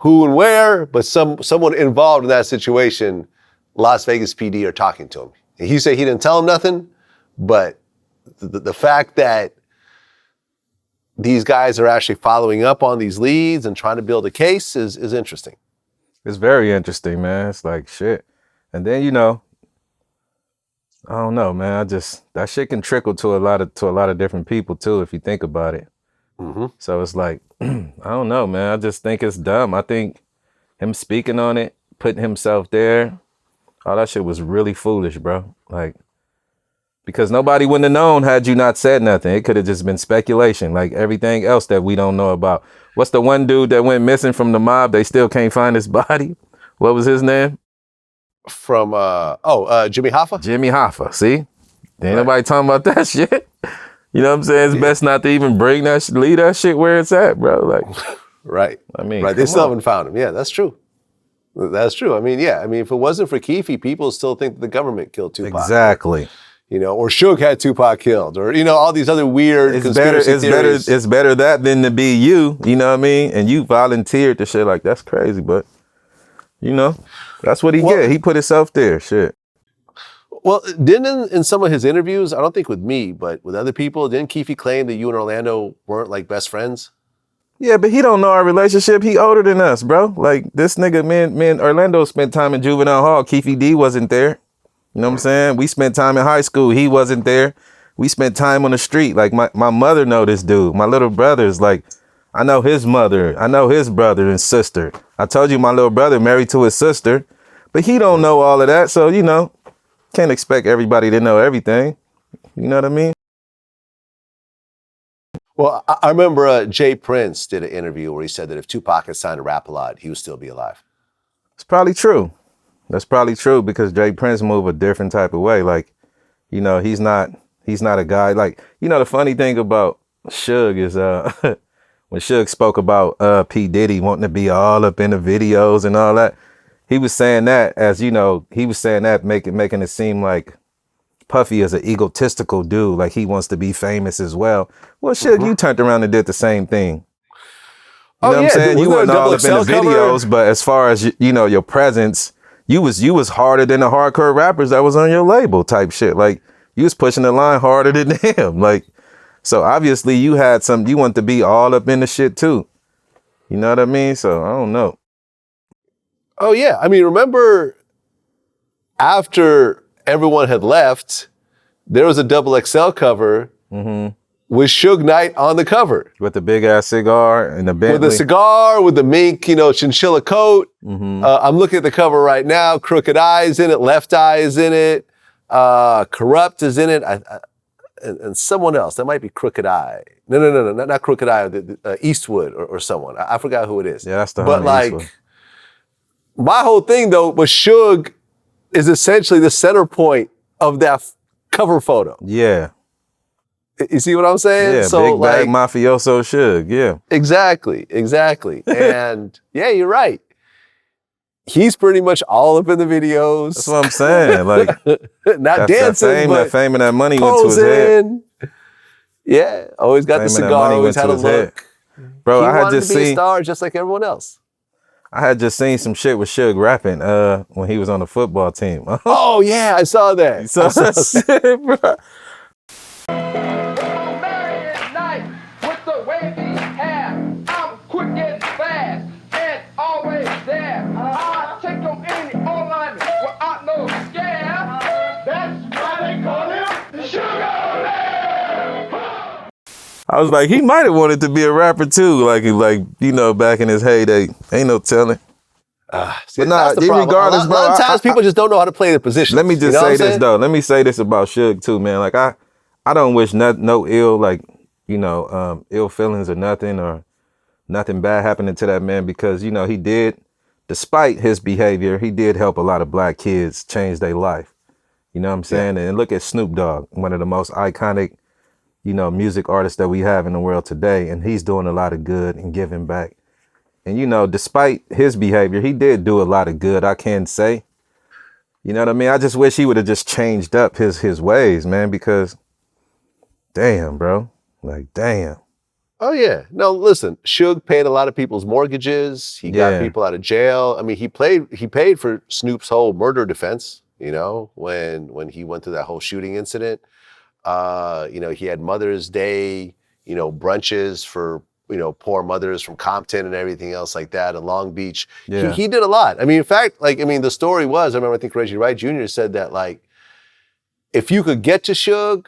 who and where, but someone involved in that situation, Las Vegas PD are talking to him. And he said he didn't tell him nothing, but the fact that these guys are actually following up on these leads and trying to build a case is interesting. It's very interesting, man. It's like shit. And then, you know, I don't know, man. That shit can trickle to a lot of different people too, if you think about it. So it's like, I don't know, man. I just think it's dumb. I think him speaking on it, putting himself there, all that shit was really foolish, bro. Like, because nobody wouldn't have known had you not said nothing. It could have just been speculation, like everything else that we don't know about. What's the one dude that went missing from the mob? They still can't find his body. What was his name? From, Jimmy Hoffa? Jimmy Hoffa, see? Ain't nobody talking about that shit. You know what I'm saying? It's best not to even bring that shit, leave that shit where it's at, bro. Like, right. I mean, right. They still haven't found him. Yeah, that's true. That's true. I mean, yeah. I mean, if it wasn't for Keefe, people still think that the government killed Tupac. Exactly. You know, or Suge had Tupac killed, or, you know, all these other weird conspiracy theories. It's better that than to be you know what I mean? And you volunteered to shit. Like, that's crazy, but, you know, that's what he get. He put himself there, shit. Well, didn't in some of his interviews, I don't think with me, but with other people, didn't Keefe claim that you and Orlando weren't like best friends? Yeah, but he don't know our relationship. He older than us, bro. Like, this nigga, man, Orlando spent time in juvenile hall. Keefe D wasn't there. You know what I'm saying? We spent time in high school. He wasn't there. We spent time on the street. Like, my mother know this dude. My little brother's like, I know his mother. I know his brother and sister. I told you my little brother married to his sister, but he don't know all of that. So, you know, can't expect everybody to know everything. You know what I mean? Well, I remember Jay Prince did an interview where he said that if Tupac had signed a rap a lot, he would still be alive. It's probably true. That's probably true, because Jay Prince moved a different type of way. Like, you know, he's not a guy like, you know, the funny thing about Suge is when Suge spoke about P. Diddy wanting to be all up in the videos and all that, he was saying that as, you know, making it seem like Puffy is an egotistical dude, like he wants to be famous as well. Well, Suge, you turned around and did the same thing. You know what I'm saying? You wasn't all up in the videos, but as far as, you know, your presence, you was harder than the hardcore rappers that was on your label type shit. Like, you was pushing the line harder than him. Like, so obviously you want to be all up in the shit too. You know what I mean? So I don't know. Oh yeah. I mean, remember after everyone had left, there was a XXL cover with Suge Knight on the cover. With the big ass cigar and the Bentley. With the cigar, with the mink, you know, chinchilla coat. I'm looking at the cover right now. Crooked Eye is in it. Left Eye is in it. Corrupt is in it. And someone else. That might be Crooked Eye. No, not Crooked Eye, Eastwood or someone. I forgot who it is. Yeah, that's the But homie like, Eastwood. my whole thing though was Suge is essentially the center point of that cover photo. Yeah. You see what I'm saying? Yeah, so big bag mafioso Suge, yeah. Exactly. And yeah, you're right. He's pretty much all up in the videos. That's what I'm saying. Like, not dancing, but that fame and that money went to his head. posing. Yeah, always got the Fame and that cigar, money always went had to a his look. Bro, He I had wanted just to be a seen star just like everyone else. I had just seen some shit with Suge rapping when he was on the football team. Oh yeah, I saw that. So that shit, bro. I was like, he might have wanted to be a rapper too, like you know, back in his heyday. Ain't no telling. See, But nah, that's the problem. regardless, a lot of bro, times people just don't know how to play their position. Let me just say this though. Let me say this about Suge too, man. Like I don't wish no ill, like, you know, ill feelings or nothing bad happening to that man, because, you know, he did, despite his behavior, he did help a lot of black kids change their life. You know what I'm saying? And look at Snoop Dogg, one of the most iconic, you know, music artists that we have in the world today. And he's doing a lot of good and giving back. And, you know, despite his behavior, he did do a lot of good, I can say. You know what I mean? I just wish he would have just changed up his ways, man, because damn, bro. Like, damn. Oh yeah. No, listen, Suge paid a lot of people's mortgages. He got people out of jail. I mean, he paid for Snoop's whole murder defense, you know, when he went through that whole shooting incident. You know, he had Mother's Day, you know, brunches for, you know, poor mothers from Compton and everything else like that in Long Beach. Yeah. He did a lot. I mean, in fact, like, I mean, the story was, I remember, I think Reggie Wright Jr. said that, like, if you could get to Suge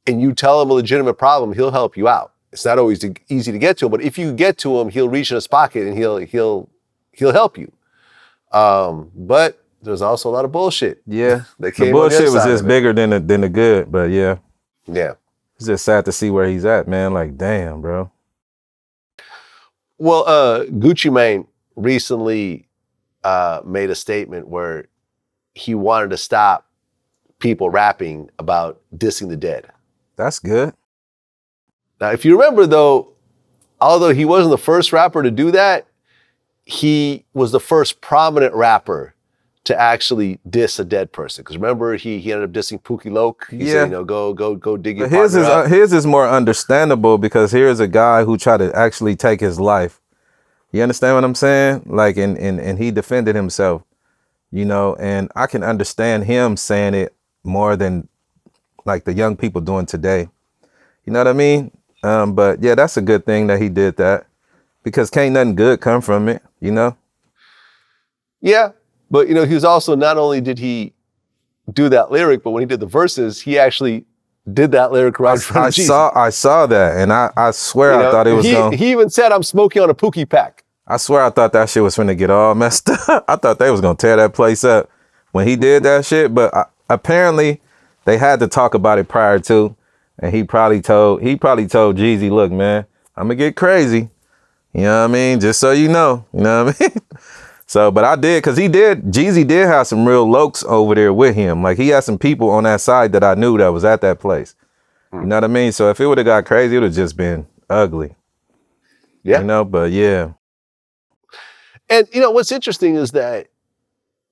and you tell him a legitimate problem, he'll help you out. It's not always easy to get to him, but if you get to him, he'll reach in his pocket and he'll help you. But there's also a lot of bullshit. Yeah. That came The on the bullshit other was side just of it. bigger than the good, but yeah. Yeah. It's just sad to see where he's at, man. Like, damn, bro. Well, Gucci Mane recently made a statement where he wanted to stop people rapping about dissing the dead. That's good. Now, if you remember, though, although he wasn't the first rapper to do that, he was the first prominent rapper to actually diss a dead person. Because remember, he ended up dissing Pookie Loke. He said, you know, go dig your partner up. His is more understandable because here's a guy who tried to actually take his life. You understand what I'm saying? Like, and he defended himself, you know, and I can understand him saying it more than like the young people doing today. You know what I mean? But yeah, that's a good thing that he did that, because can't nothing good come from it, you know? Yeah, but you know, he was also, not only did he do that lyric, but when he did the verses, he actually did that lyric right in front of Jeezy. I saw that, and I swear, you know, I thought it was going. He even said, "I'm smoking on a Pookie pack." I swear I thought that shit was finna get all messed up. I thought they was gonna tear that place up when he did that shit, but apparently they had to talk about it prior to, and he probably told Jeezy, look, man, I'm gonna get crazy. You know what I mean? Just so you know what I mean? So, but I did, because Jeezy did have some real lokes over there with him. Like, he had some people on that side that I knew that was at that place. You know what I mean? So if it would have got crazy, it would have just been ugly. Yeah. You know, but yeah. And you know, what's interesting is that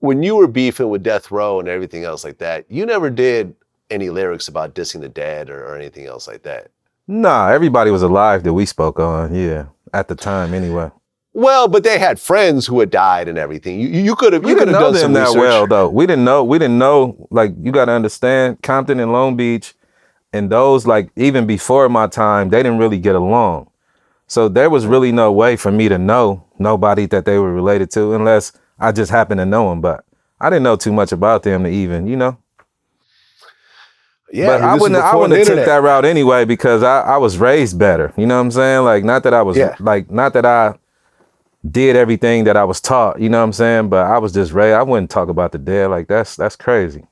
when you were beefing with Death Row and everything else like that, you never did any lyrics about dissing the dead or anything else like that. Nah, everybody was alive that we spoke on, yeah, at the time anyway. Well, but they had friends who had died and everything. You could have done done them some that research. well though. We didn't know. Like, you got to understand, Compton and Long Beach, and those, like, even before my time, they didn't really get along. So there was really no way for me to know nobody that they were related to, unless I just happened to know them. But I didn't know too much about them to even, you know. Yeah, but I wouldn't have took that route anyway, because I was raised better. You know what I'm saying? Like, not that I was not that I did everything that I was taught, you know what I'm saying? But I was just raised. I wouldn't talk about the dead. Like, that's crazy.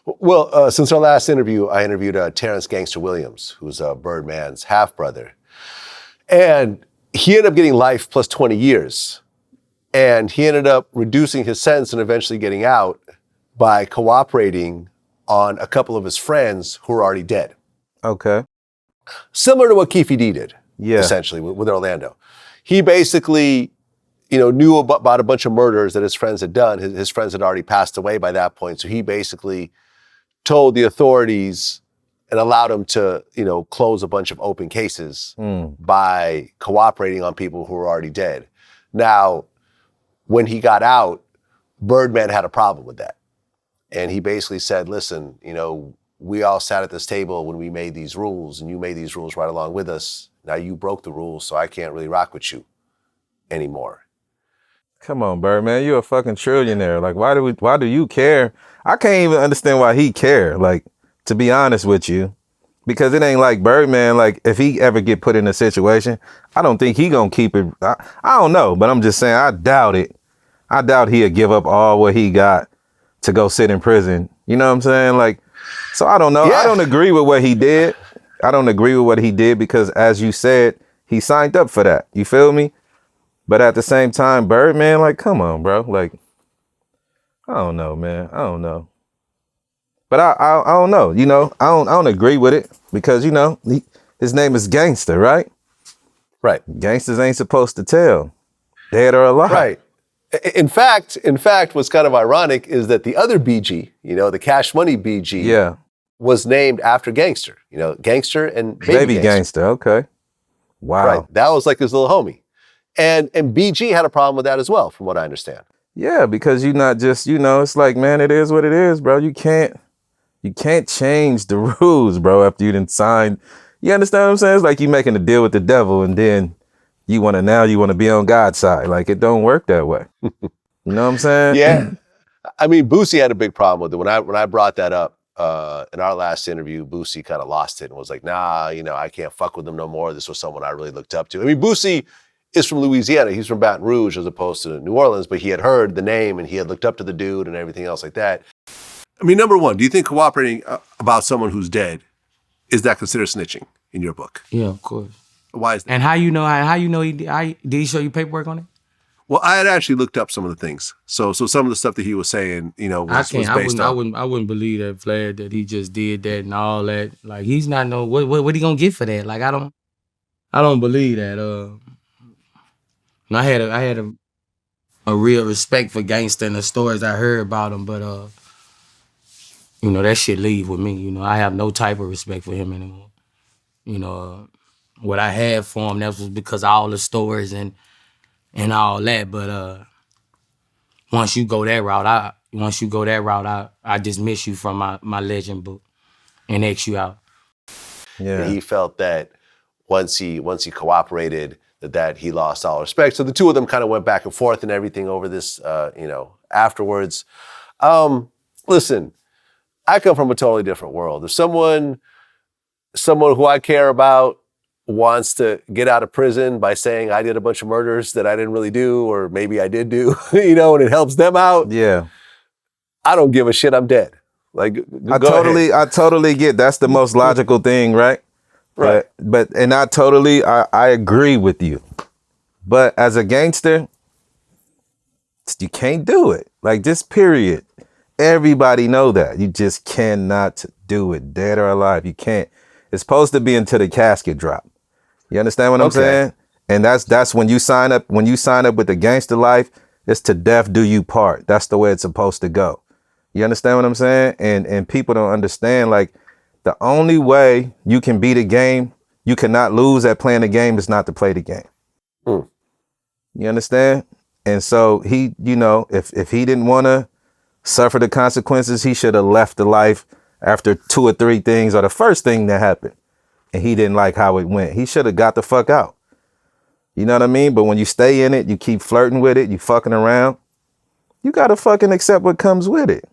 Well, since our last interview, I interviewed Terrence Gangster Williams, who's Birdman's half-brother. And he ended up getting life plus 20 years. And he ended up reducing his sentence and eventually getting out by cooperating on a couple of his friends who were already dead. Okay. Similar to what Keefe D did, essentially, with Orlando. He basically, knew about a bunch of murders that his friends had done. His friends had already passed away by that point. So he basically told the authorities and allowed them to, close a bunch of open cases by cooperating on people who were already dead. Now, when he got out, Birdman had a problem with that. And he basically said, listen, we all sat at this table when we made these rules, and you made these rules right along with us. Now you broke the rules, so I can't really rock with you anymore. Come on, Birdman, you're a fucking trillionaire. Like, why do you care? I can't even understand why he care, like, to be honest with you. Because it ain't like Birdman, like, if he ever get put in a situation, I don't think he gonna keep it. I don't know, but I'm just saying, I doubt it. I doubt he'll give up all what he got to go sit in prison. You know what I'm saying? Like, so I don't know. Yeah. I don't agree with what he did. I don't agree with what he did because, as you said, he signed up for that. You feel me? But at the same time, Birdman, like, come on, bro. Like, I don't know, man. I don't know. But I don't know. I don't agree with it because, his name is Gangster, right? Right. Gangsters ain't supposed to tell, dead or alive. Right. In fact, what's kind of ironic is that the other BG, the Cash Money BG, was named after Gangster. Gangster and Baby Gangster. Okay. Wow. Right. That was like his little homie. And BG had a problem with that as well, from what I understand. Yeah, because you're not just, it's like, man, it is what it is, bro. You can't change the rules, bro, after you done signed. You understand what I'm saying? It's like you making a deal with the devil and then you want to be on God's side. Like, it don't work that way. You know what I'm saying? Yeah. I mean, Boosie had a big problem with it. When I brought that up in our last interview, Boosie kind of lost it and was like, nah, I can't fuck with him no more. This was someone I really looked up to. I mean, Boosie is from Louisiana. He's from Baton Rouge as opposed to New Orleans, but he had heard the name and he had looked up to the dude and everything else like that. I mean, number one, do you think cooperating about someone who's dead, is that considered snitching in your book? Yeah, of course. Why is that? And how you know he did he show you paperwork on it? Well, I had actually looked up some of the things. So some of the stuff that he was saying, was based on. I wouldn't believe that Vlad that he just did that and all that. Like, he's not what he gonna get for that? Like, I don't believe that. I had a real respect for Gangsta and the stories I heard about him, but that shit leave with me. I have no type of respect for him anymore. What I had for him, that was because of all the stories and all that. But once you go that route, I dismiss you from my legend book and X you out. Yeah. And he felt that once he cooperated, that he lost all respect. So the two of them kind of went back and forth and everything over this, afterwards. Listen, I come from a totally different world. If someone who I care about wants to get out of prison by saying I did a bunch of murders that I didn't really do, or maybe I did do, and it helps them out. Yeah. I don't give a shit. I'm dead. Like, I totally get that's the most logical thing, right? Right. But I agree with you. But as a gangster, you can't do it. Like, just period. Everybody know that. You just cannot do it, dead or alive. You can't. It's supposed to be until the casket drop. You understand what I'm saying? And that's when you sign up. When you sign up with the gangster life, it's to death do you part. That's the way it's supposed to go. You understand what I'm saying? And people don't understand, like, the only way you can beat a game, you cannot lose at playing the game, is not to play the game. You understand? And so he, if he didn't want to suffer the consequences, he should have left the life after 2 or 3 things, or the first thing that happened, and he didn't like how it went. He should have got the fuck out. You know what I mean? But when you stay in it, you keep flirting with it, you fucking around, you got to fucking accept what comes with it.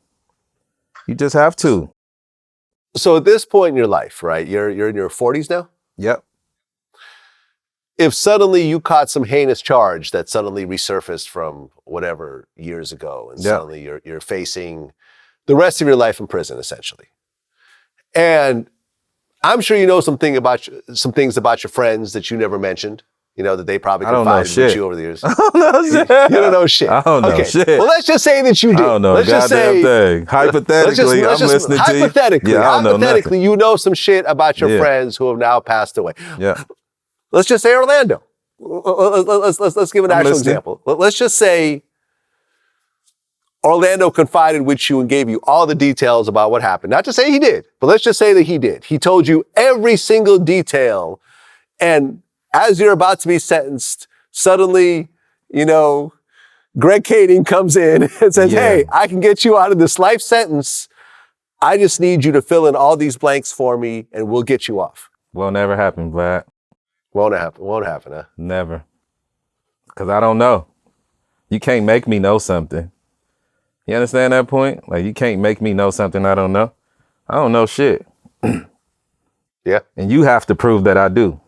You just have to. So at this point in your life, right, you're in your 40s now? Yep. If suddenly you caught some heinous charge that suddenly resurfaced from whatever years ago, and suddenly you're facing the rest of your life in prison, essentially. And I'm sure you know some things about your friends that you never mentioned. You know, that they probably confided with you over the years. I don't know shit. You don't know shit. I don't know shit. Well, let's just say that you did. I don't know let's just goddamn say, thing. Hypothetically, I'm listening to you. Hypothetically, you know some shit about your friends who have now passed away. Yeah. Let's just say Orlando. Let's give an actual example. Let's just say Orlando confided with you and gave you all the details about what happened. Not to say he did, but let's just say that he did. He told you every single detail, and as you're about to be sentenced, suddenly, you know, Greg Kading comes in and says, hey, I can get you out of this life sentence. I just need you to fill in all these blanks for me and we'll get you off. Will never happen, Vlad. Won't happen, huh? Never. Because I don't know. You can't make me know something. You understand that point? Like, you can't make me know something I don't know. I don't know shit. Yeah. And you have to prove that I do.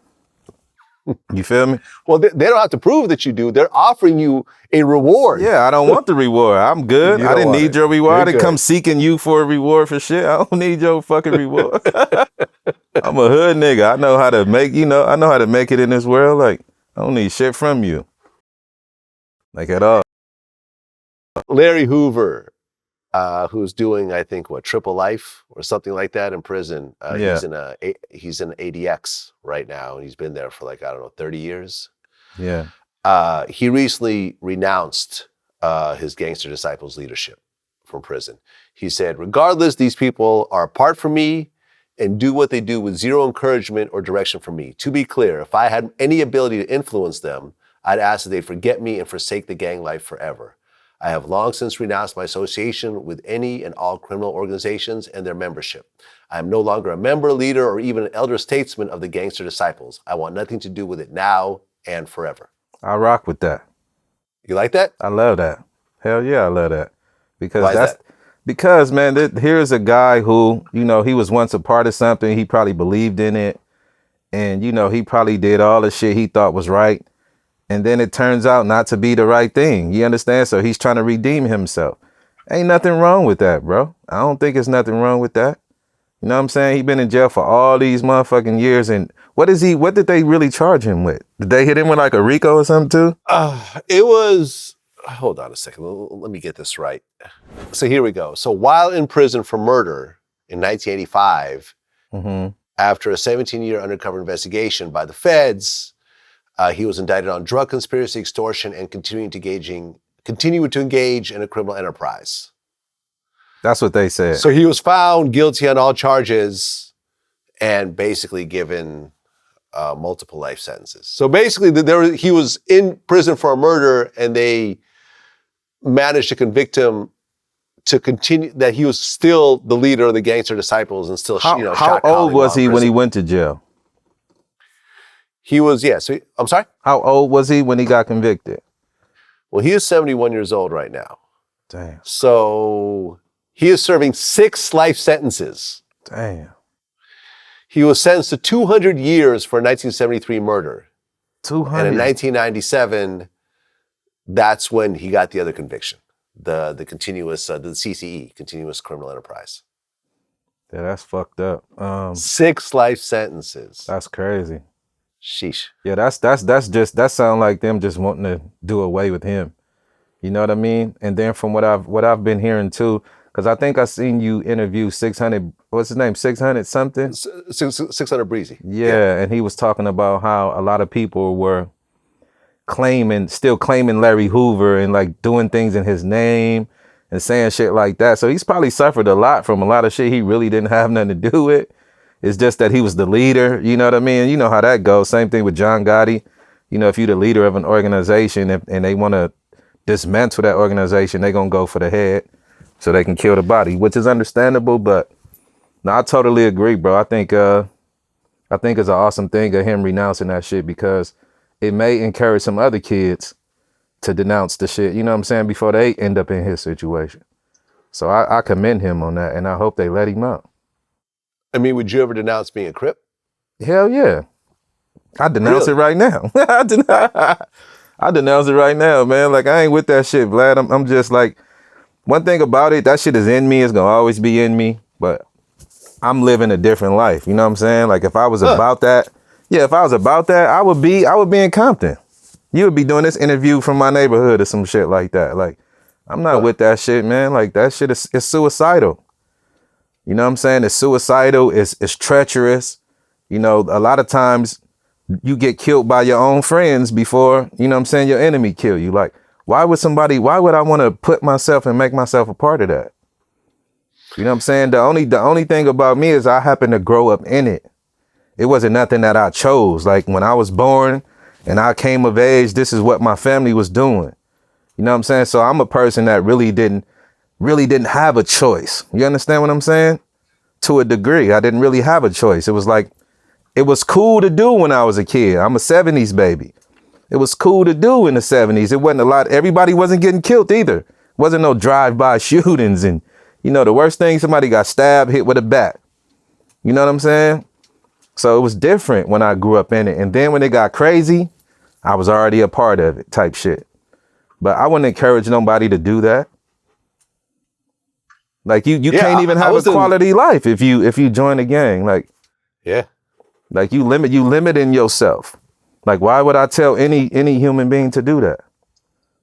You feel me? Well, they don't have to prove that you do. They're offering you a reward. Yeah, I don't want the reward. I'm good. I didn't need your reward. I didn't come seeking you for a reward for shit. I don't need your fucking reward. I'm a hood nigga. I know how to make, I know how to make it in this world. Like, I don't need shit from you. Like, at all. Larry Hoover, who's doing, I think, triple life or something like that in prison. He's in ADX right now, and he's been there for 30 years. Yeah. He recently renounced his Gangster Disciples leadership from prison. He said, regardless, these people are apart from me and do what they do with zero encouragement or direction from me. To be clear, if I had any ability to influence them, I'd ask that they forget me and forsake the gang life forever. I have long since renounced my association with any and all criminal organizations and their membership. I am no longer a member, leader, or even an elder statesman of the Gangster Disciples. I want nothing to do with it now and forever. I rock with that. You like that? I love that. Hell yeah, I love that. Because Because, man, here's a guy who, he was once a part of something. He probably believed in it. And, he probably did all the shit he thought was right. And then it turns out not to be the right thing. You understand? So he's trying to redeem himself. Ain't nothing wrong with that, bro. I don't think there's nothing wrong with that. You know what I'm saying? He been in jail for all these motherfucking years. And what did they really charge him with? Did they hit him with a Rico or something too? It was, hold on a second. Let me get this right. So here we go. So while in prison for murder in 1985, after a 17-year undercover investigation by the feds, he was indicted on drug conspiracy, extortion, and continuing to engage in a criminal enterprise. That's what they said. So he was found guilty on all charges and basically given multiple life sentences. So basically, he was in prison for a murder, and they managed to convict him to continue, that he was still the leader of the Gangster Disciples and still, how old was he when he went to jail? He was, I'm sorry? How old was he when he got convicted? Well, he is 71 years old right now. Damn. So he is serving 6 life sentences. Damn. He was sentenced to 200 years for a 1973 murder. 200? And in 1997, that's when he got the other conviction. The continuous, the CCE, continuous criminal enterprise. Yeah, that's fucked up. 6 life sentences. That's crazy. Sheesh. Yeah, that sound like them just wanting to do away with him. You know what I mean? And then from what I've been hearing too, because I think I seen you interview 600, what's his name? 600 something? 600 Breezy. Yeah, and he was talking about how a lot of people were still claiming Larry Hoover and doing things in his name and saying shit like that. So he's probably suffered a lot from a lot of shit he really didn't have nothing to do with. It's just that he was the leader, you know what I mean? You know how that goes. Same thing with John Gotti. If you're the leader of an organization and they want to dismantle that organization, they're going to go for the head so they can kill the body, which is understandable. But no, I totally agree, bro. I think it's an awesome thing of him renouncing that shit because it may encourage some other kids to denounce the shit, you know what I'm saying, before they end up in his situation. So I commend him on that, and I hope they let him out. I mean, would you ever denounce being a Crip? Hell yeah. I denounce it right now. I denounce it right now, man. I ain't with that shit, Vlad. I'm just one thing about it, that shit is in me. It's gonna always be in me. But I'm living a different life. You know what I'm saying? Like if I was about that, if I was about that, I would be in Compton. You would be doing this interview from my neighborhood or some shit like that. Like, I'm not with that shit, man. Like that shit is suicidal. You know what I'm saying? It's suicidal. It's treacherous. You know, a lot of times you get killed by your own friends before, you know what I'm saying, your enemy kill you. Like, why would I want to put myself and make myself a part of that? You know what I'm saying? The only thing about me is I happen to grow up in it. It wasn't nothing that I chose. Like when I was born and I came of age, this is what my family was doing. You know what I'm saying? So I'm a person that really didn't have a choice. You understand what I'm saying? To a degree, I didn't really have a choice. It was like, it was cool to do when I was a kid. I'm a 70s baby. It was cool to do in the 70s. It wasn't a lot. Everybody wasn't getting killed either. Wasn't no drive-by shootings. And, you know, the worst thing, somebody got stabbed, hit with a bat. You know what I'm saying? So it was different when I grew up in it. And then when it got crazy, I was already a part of it type shit. But I wouldn't encourage nobody to do that. Like you can't even have a quality life if you join a gang. Like, yeah. Like you limiting yourself. Like, why would I tell any human being to do that?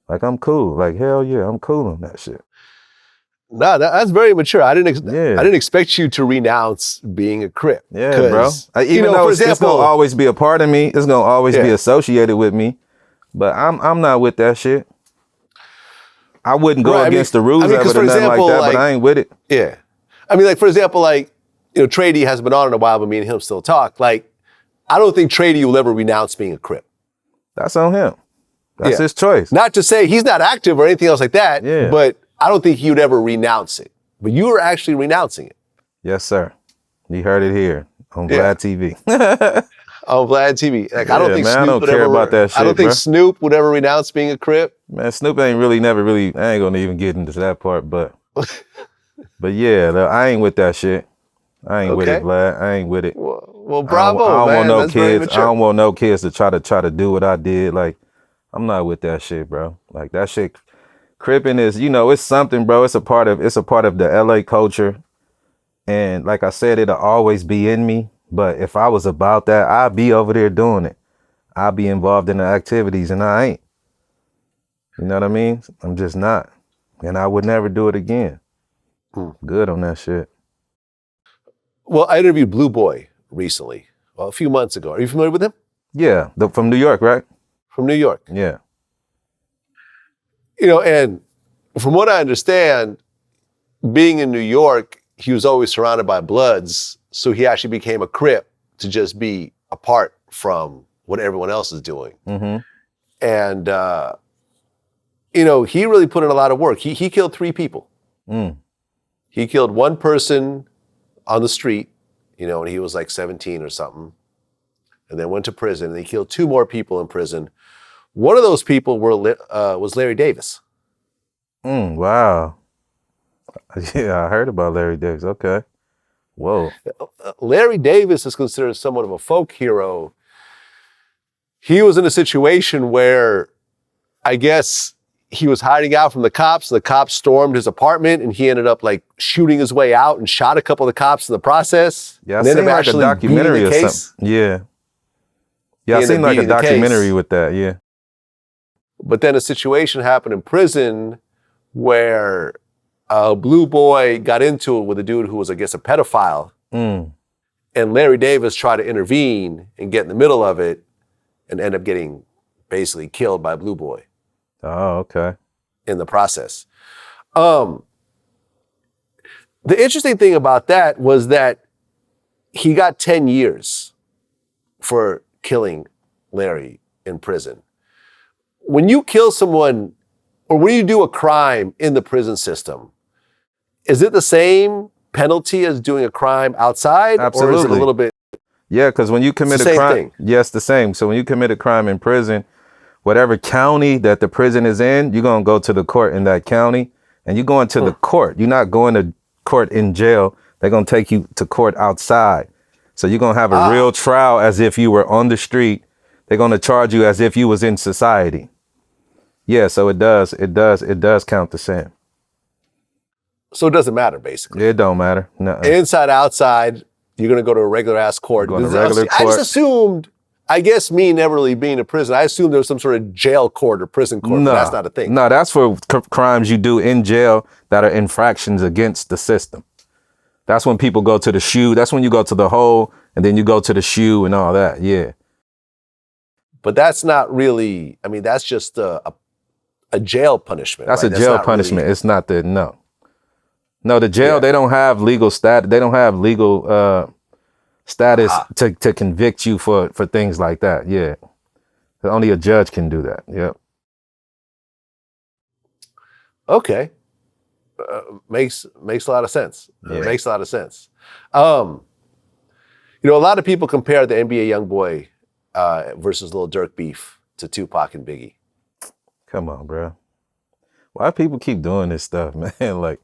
Like, I'm cool. Like, hell yeah, I'm cool on that shit. No, that's very mature. I didn't expect you to renounce being a Crip. Yeah, bro. Even though it's gonna always be a part of me, it's gonna always be associated with me. But I'm not with that shit. I wouldn't go against the rules of it or nothing like that, but I ain't with it. Yeah. I mean, like, for example, like, you know, Trae hasn't been on in a while, but me and him still talk. Like, I don't think Trae will ever renounce being a Crip. That's on him. That's his choice. Not to say he's not active or anything else like that, but I don't think he would ever renounce it. But you are actually renouncing it. Yes, sir. You heard it here on Vlad TV. On Vlad TV. Like, I don't think Snoop would care about that shit, I don't think Snoop would ever renounce being a Crip. Man, Snoop never really, I ain't gonna even get into that part, but yeah, I ain't with that shit. I ain't with it, Vlad. I ain't with it. Well, bravo, I don't man. want no That's kids. I don't want no kids to try to do what I did. Like, I'm not with that shit, bro. Like that shit, Cripping is, you know, it's something, bro. It's a part of the LA culture, and like I said, it'll always be in me. But if I was about that, I'd be over there doing it. I'd be involved in the activities, and I ain't. You know what I mean? I'm just not, and I would never do it again. Good on that shit. Well, I interviewed Blue Boy recently, a few months ago. Are you familiar with him? Yeah, from New York, right? From New York. Yeah. You know, and from what I understand, being in New York, he was always surrounded by Bloods, so he actually became a Crip to just be apart from what everyone else is doing. Mm-hmm. And, you know, he really put in a lot of work. He killed 3 people. He killed one person on the street, you know, when he was like 17 or something, and then went to prison, and he killed 2 more people in prison. One of those people was Larry Davis. Wow. Yeah, I heard about Larry Davis. Okay. Whoa. Larry Davis is considered somewhat of a folk hero. He was in a situation where I guess he was hiding out from the cops. The cops stormed his apartment, and he ended up like shooting his way out and shot a couple of the cops in the process. Yeah, I seen like a documentary or something. Yeah. Yeah, I seen like a documentary with that, yeah. But then a situation happened in prison where a Blue Boy got into it with a dude who was, I guess, a pedophile. And Larry Davis tried to intervene and get in the middle of it and end up getting basically killed by Blue Boy. Oh, okay. In the process. The interesting thing about that was that he got 10 years for killing Larry in prison. When you kill someone, or when you do a crime in the prison system, is it the same penalty as doing a crime outside? Absolutely. Or is it a little bit? Yeah, because when you commit a crime, yes, the same. So when you commit a crime in prison, whatever county that the prison is in, you're going to go to the court in that county, and you're going to the court. You're not going to court in jail. They're going to take you to court outside. So you're going to have a real trial as if you were on the street. They're going to charge you as if you was in society. Yeah, so it does count the same. So it doesn't matter, basically. It don't matter. Nuh-uh. Inside, outside, you're going to go to a regular ass court. Going to regular I court. just assumed, I guess me never really being in prison, I assumed there was some sort of jail court or prison court, No, but that's not a thing. No, that's for crimes you do in jail that are infractions against the system. That's when people go to the shoe. That's when you go to the hole and then you go to the shoe and all that. Yeah. But that's not really, I mean, that's just a jail punishment. That's right? a jail not punishment. really- It's not the, no. No, the jail, Yeah. they don't have legal status. They don't have legal status to convict you for things like that. Yeah. Only a judge can do that. Yep. Okay. Makes a lot of sense. Yeah. Makes a lot of sense. You know, a lot of people compare the NBA YoungBoy versus Lil Durk beef to Tupac and Biggie. Come on, bro. Why people keep doing this stuff, man? Like,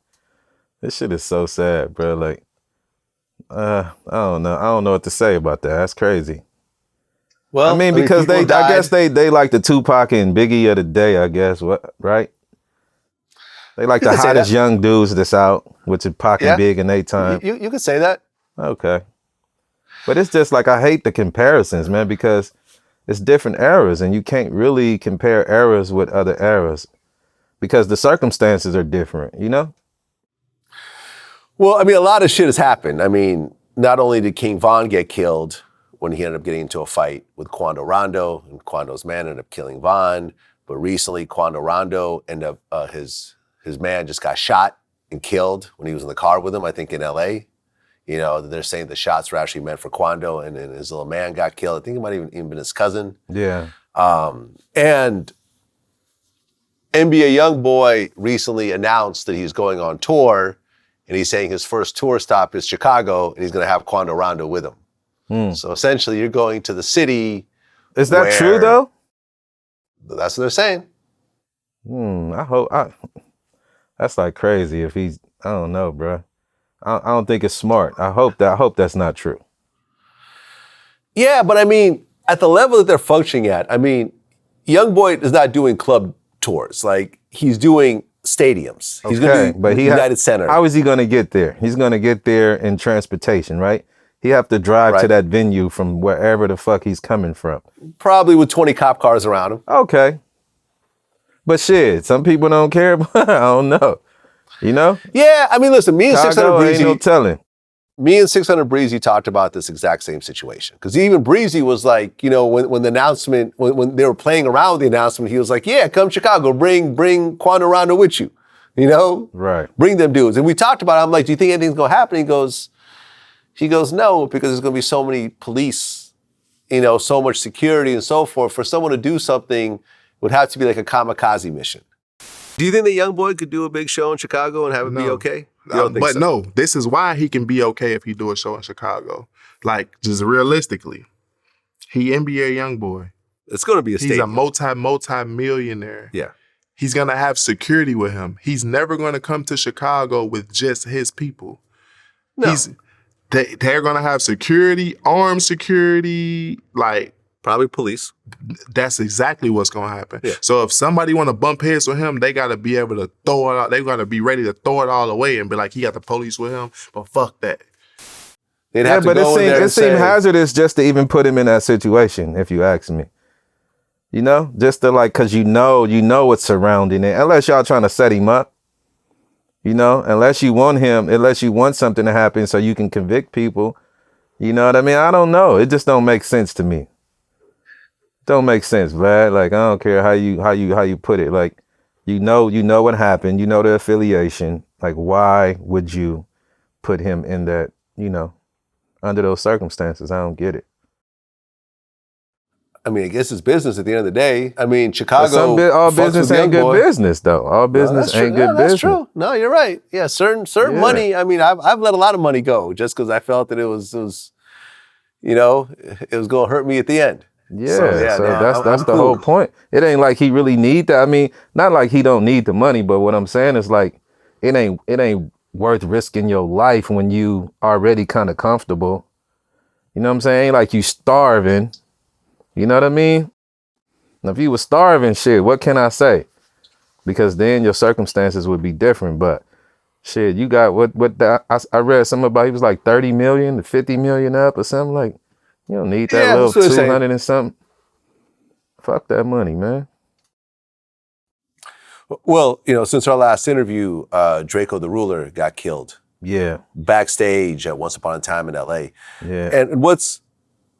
this shit is so sad, bro. Like, I don't know. I don't know what to say about that. That's crazy. Well, I mean, because people I died. guess they like the Tupac and Biggie of the day, I guess, what, right? They like You the can say hottest that. young dudes that's out, which is Pac Yeah. and Big in their time. You could say that. Okay. But it's just like, I hate the comparisons, man, because it's different eras and you can't really compare eras with other eras because the circumstances are different, you know? Well, I mean, a lot of shit has happened. I mean, not only did King Von get killed when he ended up getting into a fight with Quando Rondo, and Quando's man ended up killing Von, but recently Quando Rondo ended up, his man just got shot and killed when he was in the car with him, I think in LA. You know, they're saying the shots were actually meant for Quando, and then his little man got killed. I think it might have even been his cousin. Yeah. And NBA YoungBoy recently announced that he's going on tour, and he's saying his first tour stop is Chicago, and he's going to have Quando Rondo with him. So essentially, you're going to the city. Is that true, where- though? That's what they're saying. I hope. That's like crazy if he's, I don't know, bro. I don't think it's smart. I hope that's not true. Yeah, but I mean, at the level that they're functioning at, I mean, YoungBoy is not doing club tours. Like, he's doing stadiums. He's going to do United Center. How is he going to get there? He's going to get there in transportation, right? He have to drive to Right. that venue from wherever the fuck he's coming from. Probably with 20 cop cars around him. Okay. But shit, some people don't care. I don't know. You know? Yeah, I mean, listen, me and 600 Chicago ain't Breezy, no telling. me and 600 Breezy talked about this exact same situation. Because even Breezy was like, you know, when the announcement, when they were playing around with the announcement, he was like, yeah, come Chicago, bring Quando Rondo with you. You know? Right. Bring them dudes. And we talked about it. I'm like, do you think anything's going to happen? He goes, no, because there's going to be so many police, you know, so much security and so forth. For someone to do something, it would have to be like a kamikaze mission. Do you think the YoungBoy could do a big show in Chicago and have it be No. okay? You don't think But so? no, this is why he can be okay if he do a show in Chicago. Like, just realistically, he NBA YoungBoy. It's going to be a He's stadium. a multi-millionaire. Yeah. He's going to have security with him. He's never going to come to Chicago with just his people. No. They're going to have security, armed security, like, Probably police. that's exactly what's going to happen. Yeah. So if somebody want to bump heads with him, they got to be able to throw it out. They got to be ready to throw it all away and be like, he got the police with him, but fuck that. They'd Yeah, have to but go in there it and say, seemed hazardous just to even put him in that situation, if you ask me. You know? Just to like, cause you know what's surrounding it. Unless y'all trying to set him up. You know? Unless you want something to happen so you can convict people. You know what I mean? I don't know. It just don't make sense to me. Don't make sense, Vlad. Like, I don't care how you put it. Like, you know what happened. You know the affiliation. Like, why would you put him in that, you know, under those circumstances? I don't get it. I mean, I guess it's business at the end of the day. I mean, Chicago. All fucks business with ain't good YoungBoy. business, though. All business ain't good That's business. true. No, you're right. Yeah, certain Yeah. money. I mean, I've let a lot of money go just because I felt that it was, you know, it was going to hurt me at the end. Yeah, So, that's I'm the whole cool. point. It ain't like he really need that. I mean, not like he don't need the money, but what I'm saying is like, it ain't worth risking your life when you already kind of comfortable. You know what I'm saying? Ain't like you starving. You know what I mean? Now, if you was starving, shit, what can I say? Because then your circumstances would be different. But Shit, you got I read something about he was like 30 million to 50 million up or something. Like, you don't need that little 200 and something. Fuck that money, man. Well, since our last interview, Draco the Ruler got killed. Yeah. Backstage at Once Upon a Time in LA. Yeah. And what's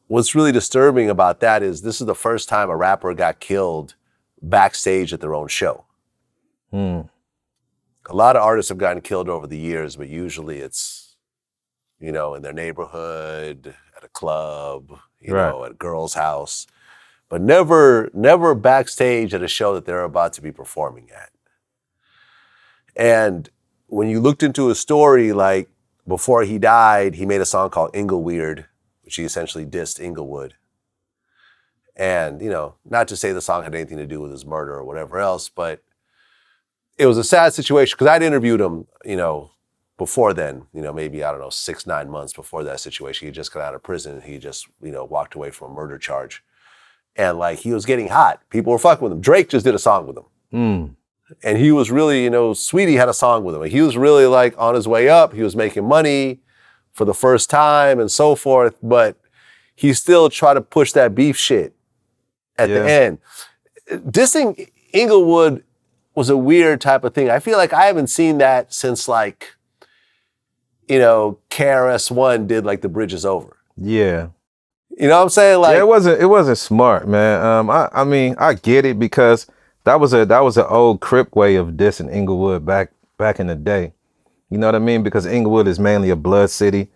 really disturbing about that is this is the first time a rapper got killed backstage at their own show. A lot of artists have gotten killed over the years, but usually it's, in their neighborhood, at a club, at a girl's house. But never backstage at a show that they're about to be performing at. And when you looked into his story, like before he died, he made a song called Ingleweird, which he essentially dissed Inglewood. And, not to say the song had anything to do with his murder or whatever else, but it was a sad situation because I'd interviewed him, before then, maybe, 6-9 months before that situation. He just got out of prison. He just, walked away from a murder charge. And like, he was getting hot. People were fucking with him. Drake just did a song with him. And he was really, Sweetie had a song with him. He was really like on his way up. He was making money for the first time and so forth. But he still tried to push that beef shit at the end. Dissing Inglewood was a weird type of thing. I feel like I haven't seen that since like, KRS-One did like The Bridge Is Over. Yeah. You know what I'm saying? Like, yeah, it wasn't smart, man. I mean, I get it because that was an old Crip way of dissing Inglewood back in the day. You know what I mean? Because Inglewood is mainly a blood city.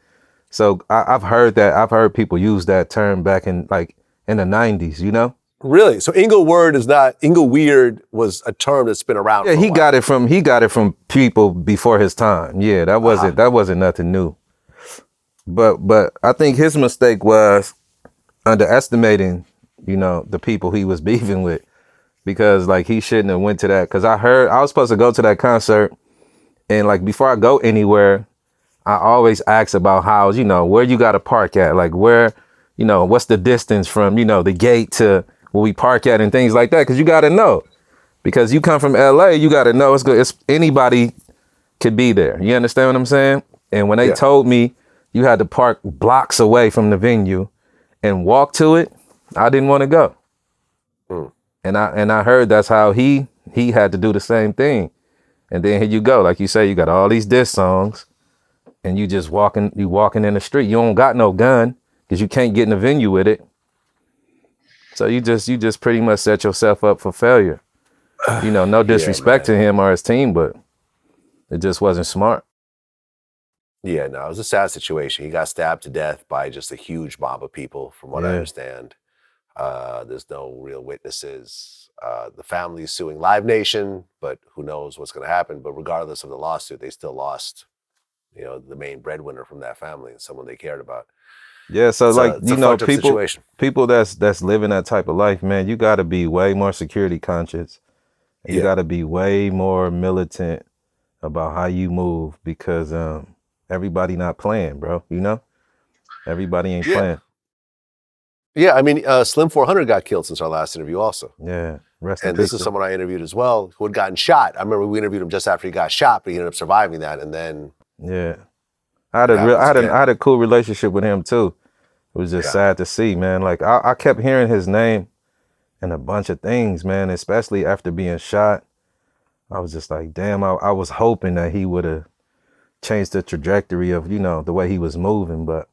So I've heard that. I've heard people use that term back in the 90s, Really? So Ingleweird was a term that's been around. Yeah, he got it from people before his time. Yeah, that wasn't nothing new. But I think his mistake was underestimating, the people he was beefing with, because like he shouldn't have went to that. Because I was supposed to go to that concert, and like before I go anywhere, I always ask about how, where you got to park at, like where, what's the distance from, the gate to where we park at and things like that. Because you got to know, because you come from LA, you got to know it's good. It's anybody could be there. You understand what I'm saying? And when they told me you had to park blocks away from the venue and walk to it, I didn't want to go. And I heard that's how he had to do the same thing. And then here you go, like you say, you got all these diss songs, and you just walking in the street. You don't got no gun because you can't get in the venue with it. So you just pretty much set yourself up for failure. No disrespect to him or his team, but it just wasn't smart. Yeah, no, it was a sad situation. He got stabbed to death by just a huge mob of people, from what I understand. There's no real witnesses. The family's suing Live Nation, but who knows what's going to happen. But regardless of the lawsuit, they still lost, the main breadwinner from that family and someone they cared about. Yeah, so it's people that's living that type of life, man, you got to be way more security conscious. You got to be way more militant about how you move, because everybody not playing, bro. Everybody ain't playing. Yeah, I mean, Slim 400 got killed since our last interview also. Yeah, and this is someone I interviewed as well who had gotten shot. I remember we interviewed him just after he got shot, but he ended up surviving that, and then... Yeah. I had a cool relationship with him too. It was just sad to see, man. Like I kept hearing his name and a bunch of things, man, especially after being shot. I was just like, damn, I was hoping that he would have changed the trajectory of, the way he was moving, but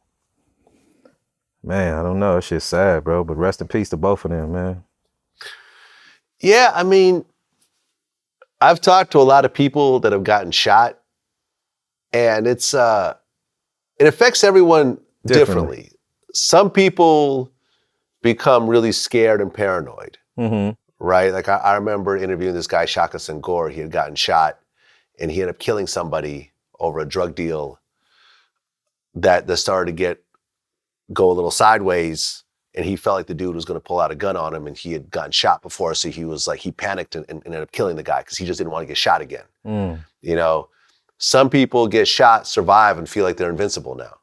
man, I don't know. It's just sad, bro. But rest in peace to both of them, man. Yeah, I mean, I've talked to a lot of people that have gotten shot, and it affects everyone differently. Some people become really scared and paranoid, right? Like I remember interviewing this guy, Shaka Senghor. He had gotten shot, and he ended up killing somebody over a drug deal that started to go a little sideways, and he felt like the dude was going to pull out a gun on him, and he had gotten shot before, so he was like, he panicked and ended up killing the guy because he just didn't want to get shot again. Some people get shot, survive, and feel like they're invincible now.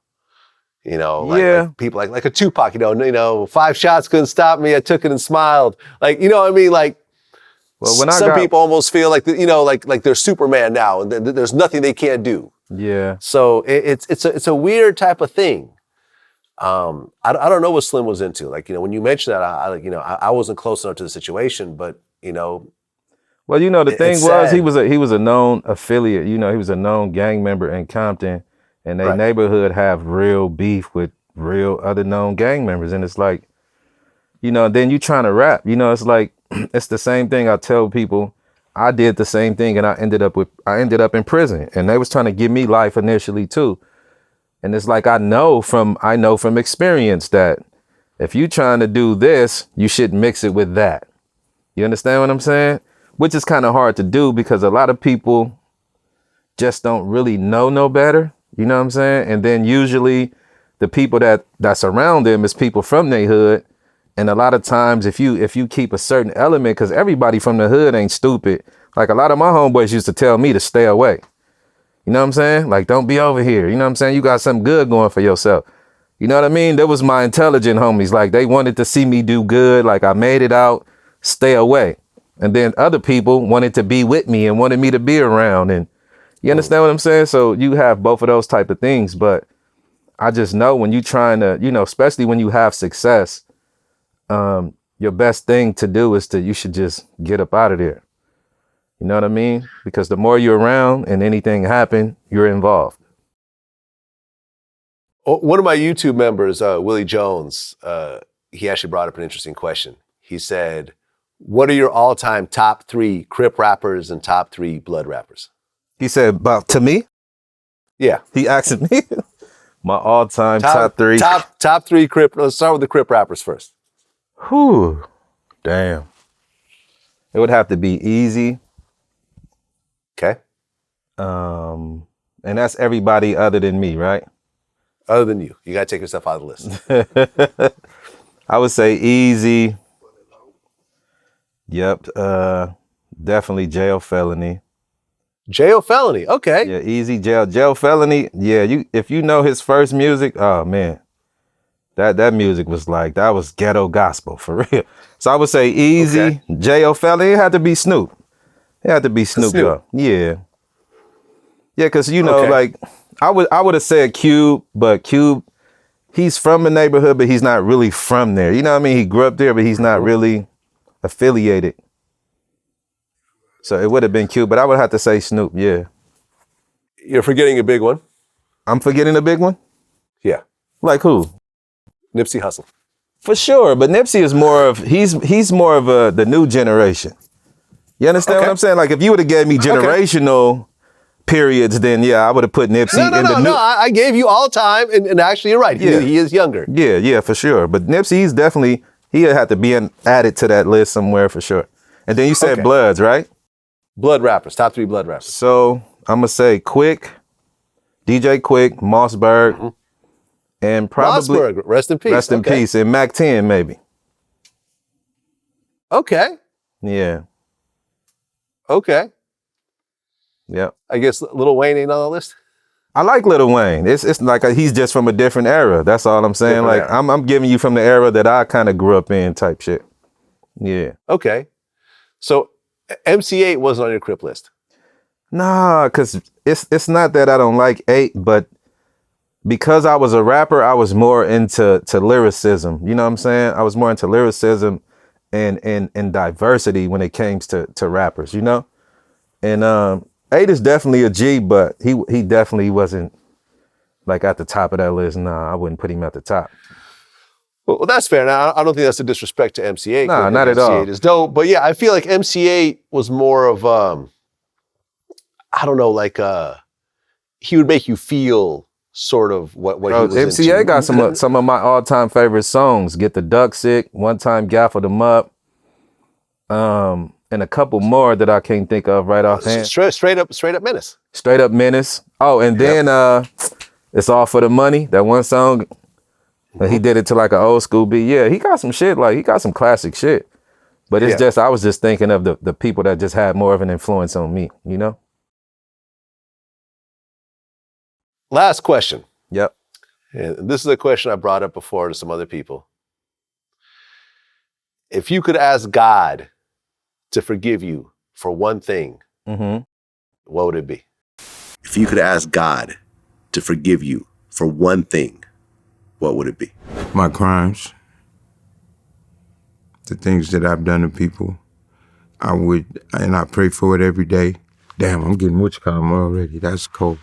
Like people like a Tupac, 5 shots couldn't stop me, I took it and smiled. Like, you know what I mean? Like, Well, when some people almost feel like like they're Superman now, and there's nothing they can't do. Yeah. So it's a weird type of thing. I don't know what Slim was into. Like, when you mentioned that, I wasn't close enough to the situation, but Well, the thing was sad. he was a known affiliate. He was a known gang member in Compton, and their neighborhood have real beef with real other known gang members. And it's like, then you trying to rap. It's like it's the same thing I tell people. I did the same thing, and I ended up in prison, and they was trying to give me life initially too. And it's like I know from experience that if you trying to do this, you should mix it with that. You understand what I'm saying? Which is kind of hard to do because a lot of people just don't really know no better. You know what I'm saying? And then usually the people that surround them is people from their hood. And a lot of times if you keep a certain element, because everybody from the hood ain't stupid. Like a lot of my homeboys used to tell me to stay away. You know what I'm saying? Like, don't be over here. You know what I'm saying? You got something good going for yourself. You know what I mean? That was my intelligent homies. Like, they wanted to see me do good. Like, I made it out, stay away. And then other people wanted to be with me and wanted me to be around. And you understand what I'm saying? So you have both of those type of things. But I just know when you trying to, especially when you have success, your best thing to do is you should just get up out of there. You know what I mean? Because the more you're around and anything happen, you're involved. One of my YouTube members, Willie Jones, he actually brought up an interesting question. He said, what are your all-time top 3 Crip rappers and top 3 Blood rappers? He said, about to me? Yeah. He asked me. My all-time top 3. Top 3 Crip. Let's start with the Crip rappers first. Whew. Damn. It would have to be Easy. Okay. And that's everybody other than me, right? Other than you. You got to take yourself out of the list. I would say Easy. Yep. Definitely Jail Felony. Jail Felony. Okay. Yeah, Easy, Jail Felony. Yeah, if you know his first music, oh man. That music was that was ghetto gospel for real. So I would say Easy, Jail Felony. It had to be Snoop. It had to be Snoop Dogg. Yeah. Yeah, because I would have said Cube, but Cube, he's from the neighborhood, but he's not really from there. You know what I mean? He grew up there, but he's not really affiliated. So it would have been Cube, but I would have to say Snoop, yeah. You're forgetting a big one. I'm forgetting a big one? Yeah. Like who? Nipsey Hussle. For sure, but Nipsey is he's more of the new generation. You understand what I'm saying? Like if you would have gave me generational periods, then yeah, I would have put Nipsey in the new. No, I gave you all time, and actually you're right. Yeah. He is younger. Yeah, for sure. But Nipsey, he had to be added to that list somewhere for sure. And then you said Bloods, right? Blood rappers, top 3 Blood rappers. So I'm gonna say Quick, DJ Quick, Mossberg, and probably Mossberg, rest in peace. Rest in peace, and Mac 10 maybe. Okay. Yeah. Okay. Yeah. I guess Lil Wayne ain't on the list. I like Lil Wayne. It's like he's just from a different era. That's all I'm saying. Different era. I'm giving you from the era that I kind of grew up in type shit. Yeah. Okay. So MC8 wasn't on your Crip list. Nah, cause it's not that I don't like 8, but because I was a rapper, I was more into lyricism. You know what I'm saying? I was more into lyricism and diversity when it came to rappers, you know? And 8 is definitely a G, but he definitely wasn't at the top of that list. Nah, I wouldn't put him at the top. Well, that's fair. Now, I don't think that's a disrespect to MC8. Nah, not at all. MC8 is dope. But yeah, I feel like MC8 was more of, I don't know, he would make you feel sort of what he was MC8 into. got some of my all-time favorite songs. Get the Duck Sick, One Time Gaffled Them Up, and a couple more that I can't think of right offhand. Straight up Menace. Straight Up Menace. Oh, and then It's All for the Money, that one song. He did it to an old school beat. Yeah, he got some shit, he got some classic shit. But it's just, I was just thinking of the people that just had more of an influence on me, you know? Last question. Yep. And this is a question I brought up before to some other people. If you could ask God to forgive you for one thing, Mm-hmm. what would it be? If you could ask God to forgive you for one thing, what would it be? My crimes, the things that I've done to people, I pray for it every day. Damn, I'm getting witch calm already. That's cold.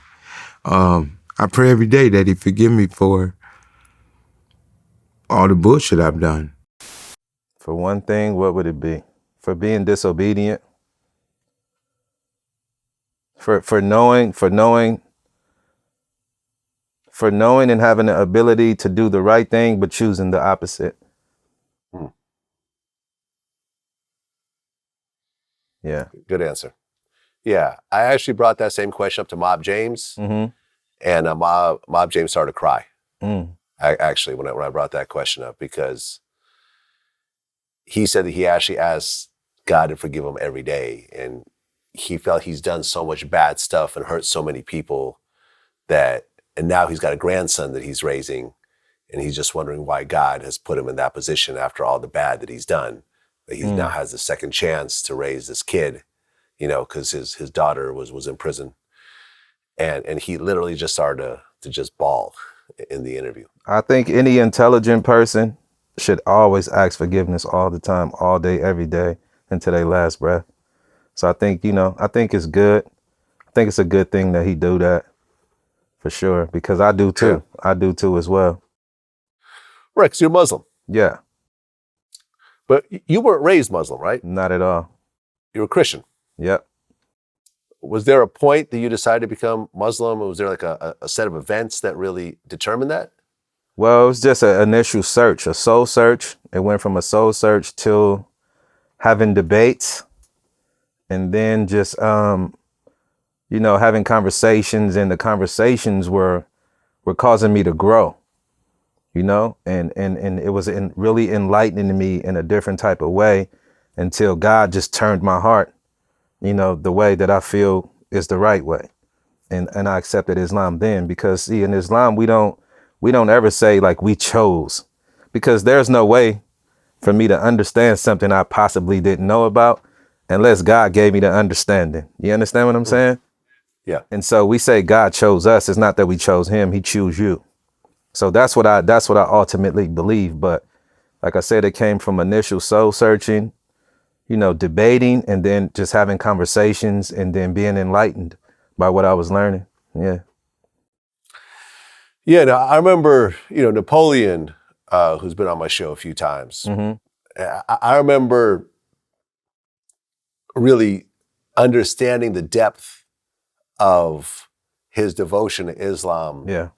I pray every day that he forgive me for all the bullshit I've done. For one thing, what would it be? For being disobedient? For knowing and having the ability to do the right thing, but choosing the opposite. Yeah. Good answer. Yeah, I actually brought that same question up to Mob James, Mm-hmm. and Mob James started to cry. Mm. Actually, when I brought that question up, because he said that he actually asked God to forgive him every day, and he felt he's done so much bad stuff and hurt so many people and now he's got a grandson that he's raising, and he's just wondering why God has put him in that position after all the bad that he's done. That he now has a second chance to raise this kid, because his daughter was in prison, and he literally just started to just bawl in the interview. I think any intelligent person should always ask forgiveness all the time, all day, every day, until they last breath. So I think, I think it's good. I think it's a good thing that he do that, for sure, because I do too. Yeah. I do too as well. Right, because you're Muslim. Yeah. But you weren't raised Muslim, right? Not at all. You were Christian. Yep. Was there a point that you decided to become Muslim? Or was there like a set of events that really determined that? Well, it was just an initial search, a soul search. It went from a soul search to having debates, and then just, having conversations, and the conversations were causing me to grow, and it was really enlightening me in a different type of way, until God just turned my heart, the way that I feel is the right way. And I accepted Islam then, because see, in Islam, we don't ever say like we chose, because there's no way for me to understand something I possibly didn't know about unless God gave me the understanding. You understand what I'm saying? Yeah. And so we say God chose us. It's not that we chose him. He chose you. So that's what I ultimately believe. But like I said, it came from initial soul searching, debating, and then just having conversations, and then being enlightened by what I was learning. Yeah. Yeah, no, I remember, Napoleon, who's been on my show a few times. Mm-hmm. I remember really understanding the depth of his devotion to Islam. Yeah.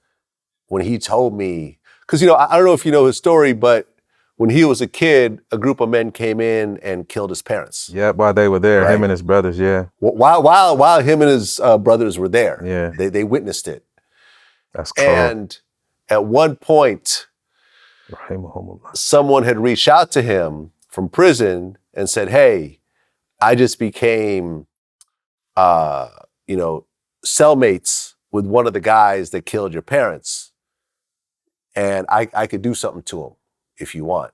When he told me, because, I don't know if you know his story, but when he was a kid, a group of men came in and killed his parents. Yeah, while they were there, right? Him and his brothers, yeah. While him and his brothers were there, yeah. They witnessed it. That's cool. And at one point, someone had reached out to him from prison and said, hey, I just became, cellmates with one of the guys that killed your parents. And I could do something to him if you want.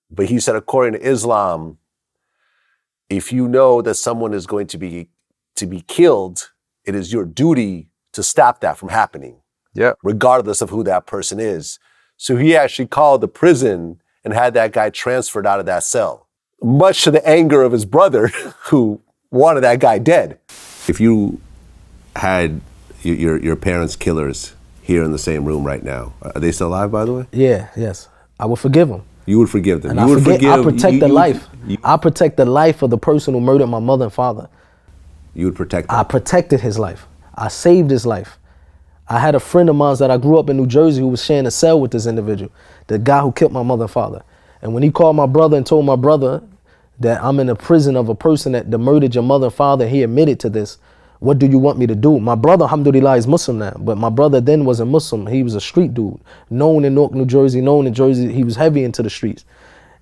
But he said, according to Islam, if you know that someone is going to be killed, it is your duty to stop that from happening. Yeah. Regardless of who that person is. So he actually called the prison and had that guy transferred out of that cell, much to the anger of his brother, who wanted that guy dead. If you had your parents' killers here in the same room right now, are they still alive, by the way? Yeah, yes. I would forgive them. You would forgive them. And I protect the life. I protect the life of the person who murdered my mother and father. You would protect them. I protected his life. I saved his life. I had a friend of mine that I grew up in New Jersey who was sharing a cell with this individual, the guy who killed my mother and father. And when he called my brother and told my brother that I'm in a prison of a person that murdered your mother and father, he admitted to this. What do you want me to do? My brother, alhamdulillah, is Muslim now, but my brother then wasn't Muslim. He was a street dude, known in Newark, New Jersey, known in Jersey. He was heavy into the streets.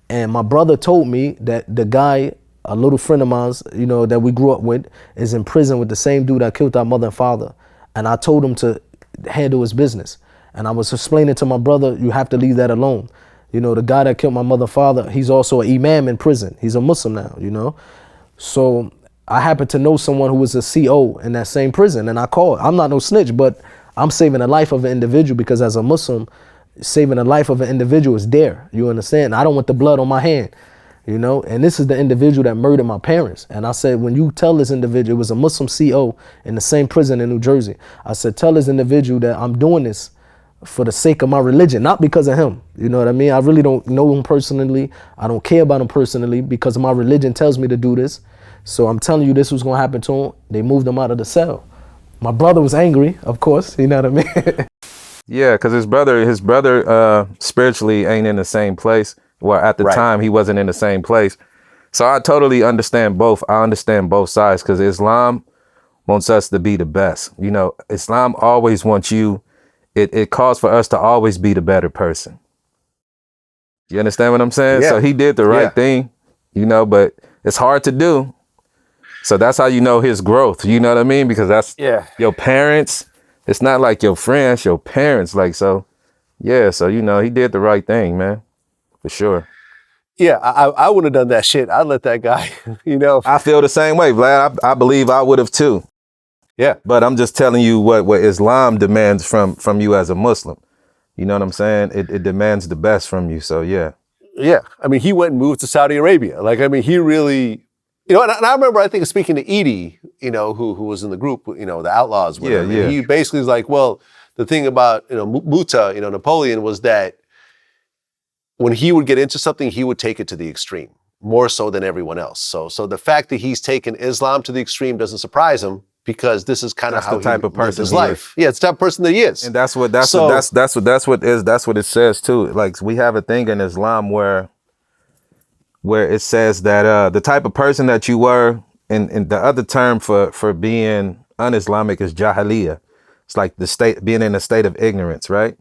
And my brother told me that the guy, a little friend of mine, that we grew up with, is in prison with the same dude that killed our mother and father. And I told him to handle his business. And I was explaining to my brother, you have to leave that alone. You know, the guy that killed my mother and father, he's also an imam in prison. He's a Muslim now, you know. So I happen to know someone who was a CO in that same prison, and I called. I'm not no snitch, but I'm saving the life of an individual, because as a Muslim, saving the life of an individual is there. You understand? I don't want the blood on my hand, you know. And this is the individual that murdered my parents. And I said, when you tell this individual, it was a Muslim CO in the same prison in New Jersey. I said, tell this individual that I'm doing this for the sake of my religion, not because of him. You know what I mean? I really don't know him personally. I don't care about him personally, because my religion tells me to do this. So I'm telling you, this was gonna happen to him. They moved him out of the cell. My brother was angry, of course. You know what I mean? Yeah, because his brother spiritually ain't in the same place. Well, at the time, he wasn't in the same place. So I totally understand both. I understand both sides, because Islam wants us to be the best. You know, Islam always wants you. It calls for us to always be the better person. You understand what I'm saying? Yeah. So he did the right thing, you know, but it's hard to do. So that's how you know his growth. You know what I mean? Because that's your parents. It's not like your friends, your parents. Like, so, yeah. So, you know, he did the right thing, man, for sure. Yeah, I would have done that shit. I'd let that guy, you know. I feel the same way, Vlad. I believe I would have too. Yeah. But I'm just telling you what Islam demands from you as a Muslim. You know what I'm saying? It demands the best from you. So, yeah. Yeah. I mean, he went and moved to Saudi Arabia. Like, I mean, he really, you know, and I remember, I think, speaking to Edie, you know, who was in the group, you know, the Outlaws with him. And he basically was like, well, the thing about, you know, Muta, you know, Napoleon, was that when he would get into something, he would take it to the extreme, more so than everyone else. So the fact that he's taken Islam to the extreme doesn't surprise him, because this is kind of how the type of person his life. Yeah, it's the type of person that he is. And that's what it says too. Like, we have a thing in Islam where it says that the type of person that you were, and the other term for being un-Islamic is jahiliyyah. It's like being in a state of ignorance, right?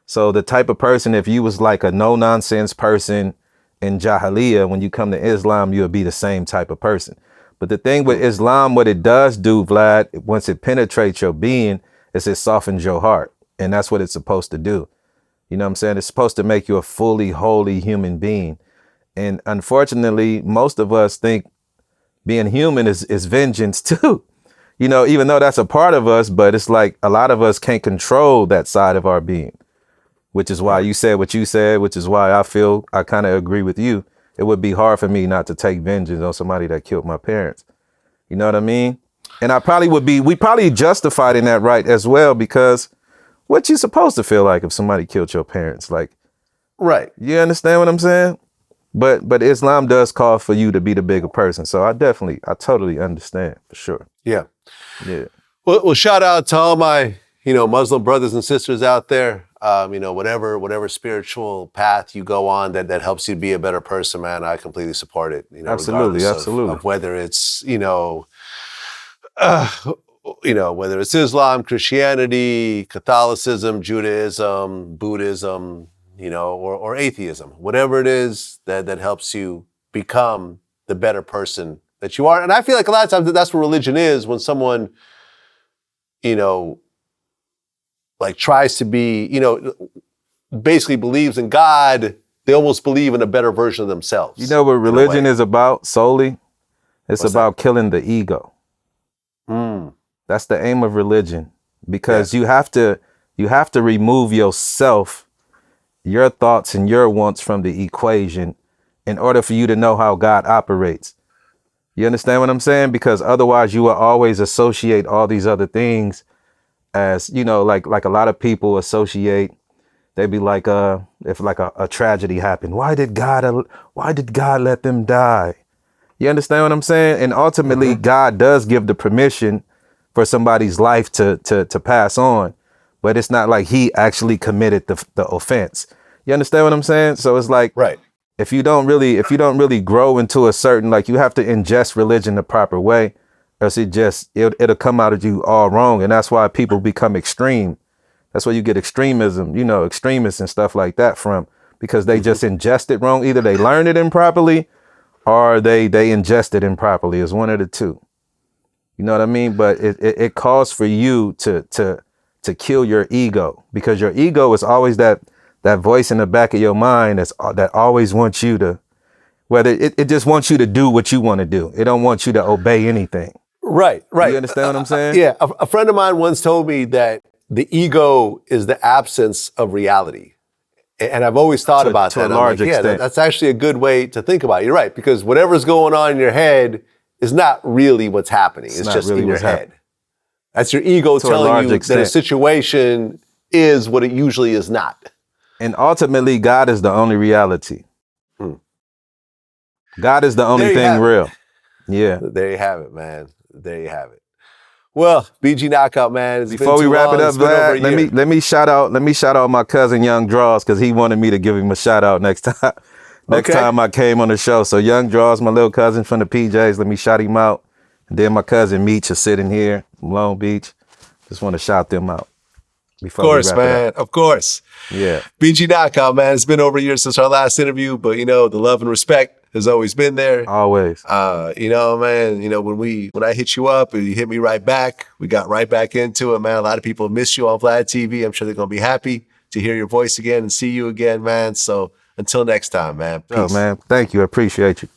So the type of person, if you was like a no-nonsense person in jahiliyyah, when you come to Islam, you'll be the same type of person. But the thing with Islam, what it does do, Vlad, once it penetrates your being, is it softens your heart. And that's what it's supposed to do. You know what I'm saying? It's supposed to make you a fully holy human being. And unfortunately, most of us think being human is vengeance too. You know, even though that's a part of us, but it's like a lot of us can't control that side of our being, which is why you said what you said, which is why I feel I kind of agree with you. It would be hard for me not to take vengeance on somebody that killed my parents. You know what I mean? And we probably justified in that right as well, because what you supposed to feel like if somebody killed your parents? Like, right. You understand what I'm saying? But Islam does call for you to be the bigger person. So I totally understand, for sure. Yeah. Yeah. Well, shout out to all my, you know, Muslim brothers and sisters out there. You know, whatever spiritual path you go on that helps you be a better person, man, I completely support it. You know, absolutely. Of whether it's, whether it's Islam, Christianity, Catholicism, Judaism, Buddhism, you know, or atheism, whatever it is that helps you become the better person that you are. And I feel like a lot of times that's what religion is, when someone, you know, like tries to be, you know, basically believes in God, they almost believe in a better version of themselves. You know what religion is about solely? It's about killing the ego. That's the aim of religion, because you have to remove yourself, your thoughts and your wants from the equation in order for you to know how God operates. You understand what I'm saying? Because otherwise you will always associate all these other things as, you know, like a lot of people associate, they'd be like, if like a tragedy happened, why did God let them die? You understand what I'm saying? And ultimately, God does give the permission for somebody's life to pass on, but it's not like he actually committed the offense. You understand what I'm saying? So it's like, right. If you don't really grow into a certain, like, you have to ingest religion the proper way, or else it'll come out of you all wrong. And that's why people become extreme. That's where you get extremism, you know, extremists and stuff like that from, because they just ingest it wrong. Either they learn it improperly or they ingest it improperly. It's one of the two. You know what I mean? But it calls for you to kill your ego, because your ego is always that that voice in the back of your mind that always wants you to, whether it just wants you to do what you want to do. It don't want you to obey anything. Right. You understand what I'm saying? Yeah. A friend of mine once told me that the ego is the absence of reality. And I've always thought about to that. a large extent. That's actually a good way to think about it. You're right, because whatever's going on in your head is not really what's happening. It's not just really in your what's head. happening. That's your ego To a telling large you that a extent. situation is what it usually is not. And ultimately, God is the only reality. God is the only There you thing have it. real. Yeah. There you have it, man. There you have it. Well, BG Knocc Out, man. Before we wrap it up, Vlad, let me shout out my cousin Young Draws, because he wanted me to give him a shout out next time. Next time I came on the show. So Young Draws, my little cousin from the PJs, let me shout him out. And then my cousin Meech is sitting here from Long Beach. Just want to shout them out. Of course, man. Of course. Yeah. BG Knocc Out, man. It's been over a year since our last interview, but the love and respect has always been there. Always. Man, when I hit you up and you hit me right back, we got right back into it, man. A lot of people miss you on Vlad TV. I'm sure they're gonna be happy to hear your voice again and see you again, man. So until next time, man. Peace. Oh, man. Thank you. I appreciate you.